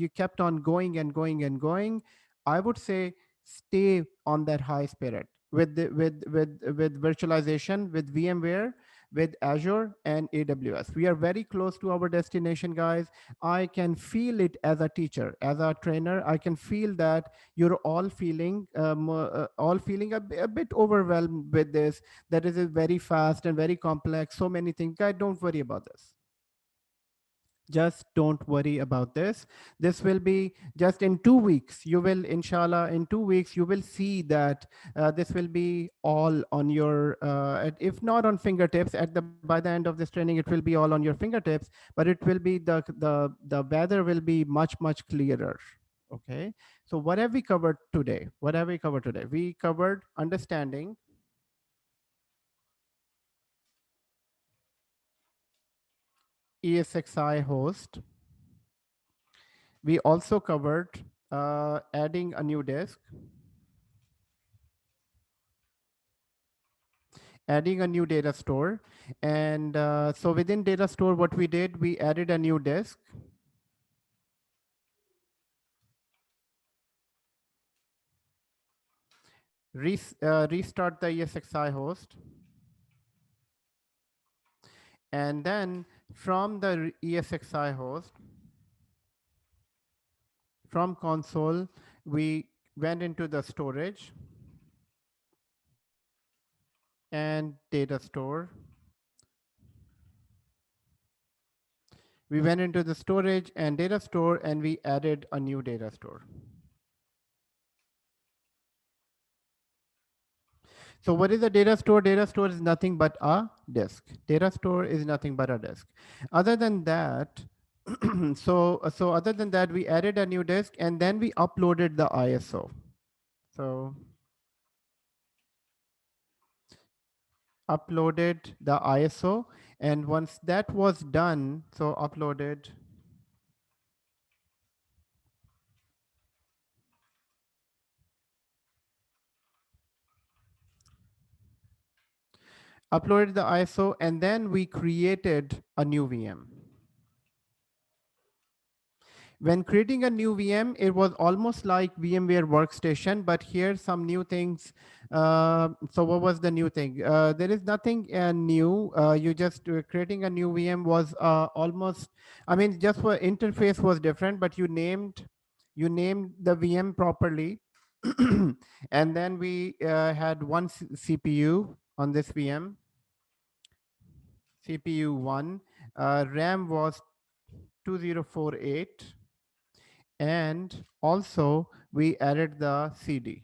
kept on going and going and going. I would say stay on that high spirit with virtualization, with VMware, with Azure and AWS. We are very close to our destination, guys. I can feel it as a teacher, as a trainer. I can feel that you're all feeling a bit overwhelmed with this. That is very fast and very complex. So many things. Guys, don't worry about this. Just don't worry about this. This will be just in 2 weeks. You will, inshallah, in 2 weeks, you will see that this will be all on your, if not on fingertips, by the end of this training, it will be all on your fingertips, but it will be the weather will be much clearer. Okay. So what have we covered today? We covered understanding ESXi host. We also covered adding a new disk, adding a new data store. And so within data store, what we did, we added a new disk. Restart the ESXi host. And then from the ESXi host, from console, we went into the storage and data store. We went into the storage and data store, and we added a new data store. So what is a data store? Data store is nothing but a disk. Data store is nothing but a disk. Other than that, so other than that, we added a new disk, and then we uploaded the ISO. So uploaded the ISO, and once that was done, so uploaded the ISO, and then we created a new VM. When creating a new VM, it was almost like VMware Workstation, but here some new things. So what was the new thing? There is nothing new. You just creating a new VM was almost, I mean, just for interface was different, but you named the VM properly. And then we had one CPU on this VM, CPU 1. RAM was 2048. And also we added the CD.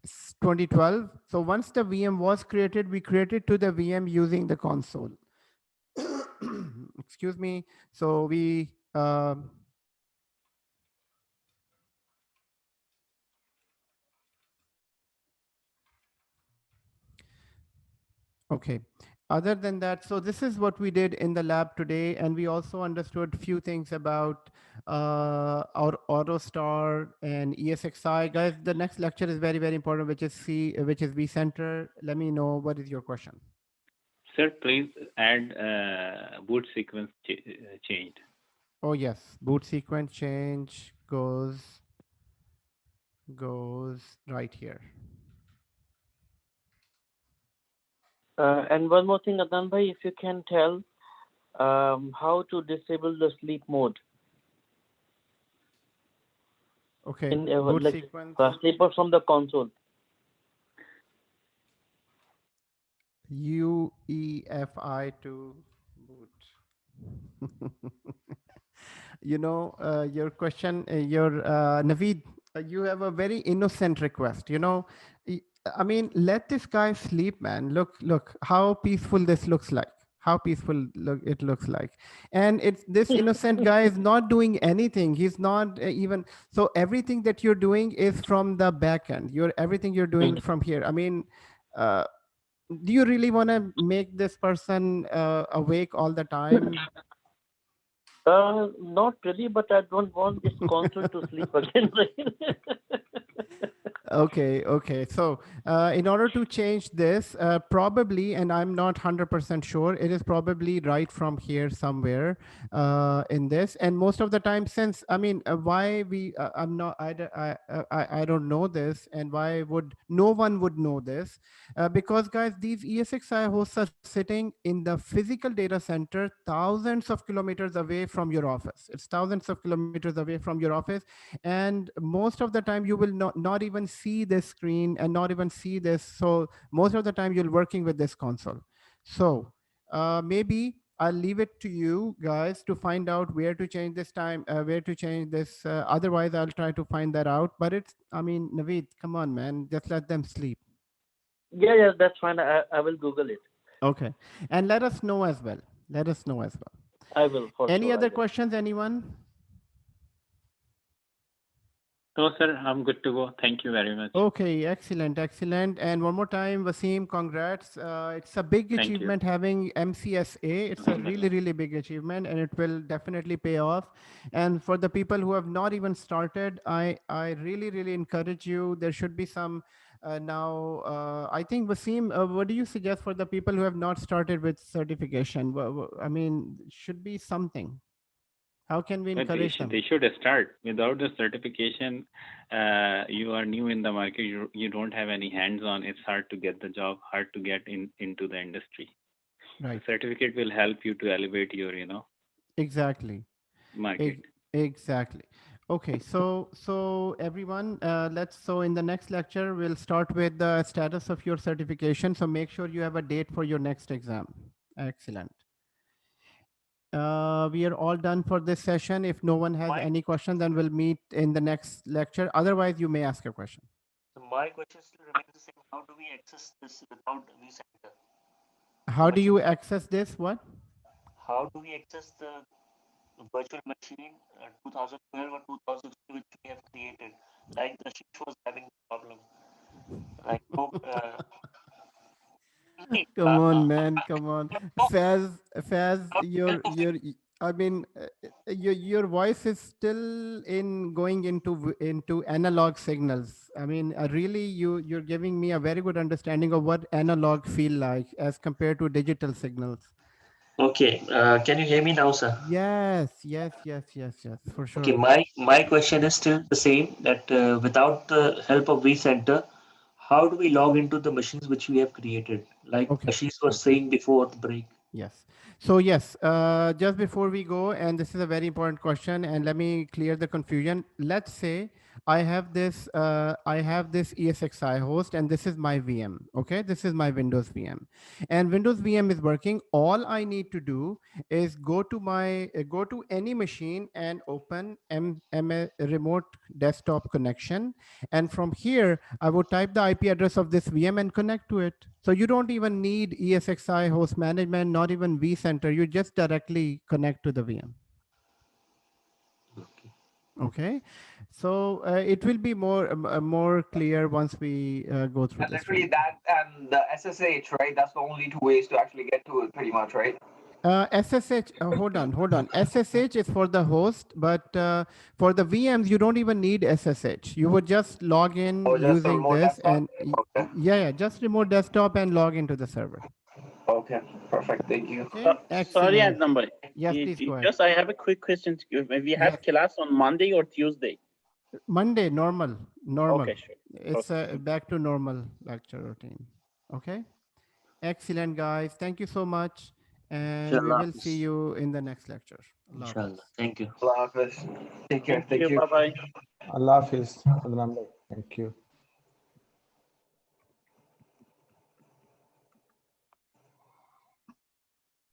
It's 2012. So once the VM was created, we created to the VM using the console. Excuse me. So we okay. Other than that, so this is what we did in the lab today, and we also understood few things about our AutoStar and ESXi. Guys, the next lecture is very important, which is vCenter. Let me know what is your question. Sir, please add boot sequence change. Oh yes, boot sequence change goes right here. And one more thing, Adnan bhai, if you can tell how to disable the sleep mode. Okay. In boot like sequence. sleeper from the console. UEFI to boot. Your question, Naveed, you have a very innocent request. I mean, let this guy sleep, man. Look how peaceful this looks like. How peaceful it looks like. And it's this innocent guy is not doing anything. He's not even, so everything that you're doing is from the back end. Everything you're doing from here. I mean, do you really want to make this person awake all the time? Not really, but I don't want this console to sleep again. Okay. So in order to change this, probably, and I'm not 100% sure, it is probably right from here somewhere in this. And most of the time, since, I mean, why we, I'm not, I don't know this, and why would no one would know this? Because guys, these ESXi hosts are sitting in the physical data center thousands of kilometers away from your office. It's thousands of kilometers away from your office. And most of the time you will not even see this screen and not even see this. So most of the time you're working with this console. So maybe I'll leave it to you guys to find out where to change this time, where to change this. Otherwise, I'll try to find that out. But it's, I mean, Naveed, come on, man, just let them sleep. Yeah, that's fine. I will Google it. Okay. And let us know as well. Let us know as well. I will, for Any sure. other questions, anyone? No, sir, I'm good to go. Thank you very much. Okay, excellent. And one more time, Wasim, congrats. It's a big Thank you. achievement having MCSA. It's a really big achievement, and it will definitely pay off. And for the people who have not even started, I really encourage you. There should be some now. I think, Wasim, what do you suggest for the people who have not started with certification? I mean, should be something. How can we But encourage them? they should start. Without the certification, you are new in the market. You don't have any hands-on. It's hard to get the job, hard to get into the industry. Right. The certificate will help you to elevate your, Exactly. market. Exactly. Okay, so everyone, so in the next lecture, we'll start with the status of your certification. So make sure you have a date for your next exam. Excellent. We are all done for this session. If no one has any question, then we'll meet in the next lecture. Otherwise, you may ask a question. So my question still remains the same. How do we access this without vCenter? How do you access this? What? How do we access the virtual machine 2012 or 2016 which we have created? Like the Shish was having a problem. I hope. Come on, man. Come on. Faz, I mean, your voice is still in going into analog signals. I mean, really, you're giving me a very good understanding of what analog feel like as compared to digital signals. Okay. Can you hear me now, sir? Yes, for sure. Okay. My question is still the same. That without the help of vCenter, how do we log into the machines which we have created? Like Ashish was saying before the break. Yes. So yes, just before we go, and this is a very important question, and let me clear the confusion. Let's say I have this ESXi host, and this is my VM. Okay, this is my Windows VM, and Windows VM is working. All I need to do is go to any machine and open a remote desktop connection, and from here I would type the IP address of this VM and connect to it. So you don't even need ESXi host management, not even vCenter. You just directly connect to the VM. Okay, so it will be more clear once we go through this. Literally that and the SSH, right? That's the only two ways to actually get to it, pretty much, right? SSH, hold on. SSH is for the host, but for the VMs, you don't even need SSH. You would just log in using this desktop? and yeah, just remote desktop and log into the server. Okay, perfect. Thank you. Okay, sorry, number. Yes, please go ahead. Just I have a quick question. We have class on Monday or Tuesday? Monday, normal. Okay, sure. It's back to normal lecture routine. Okay. Excellent, guys. Thank you so much. And we will see you in the next lecture. Inshallah. Thank you. Allah Hafiz. Take care. Thank you. Bye-bye. Allah Hafiz. Thank you.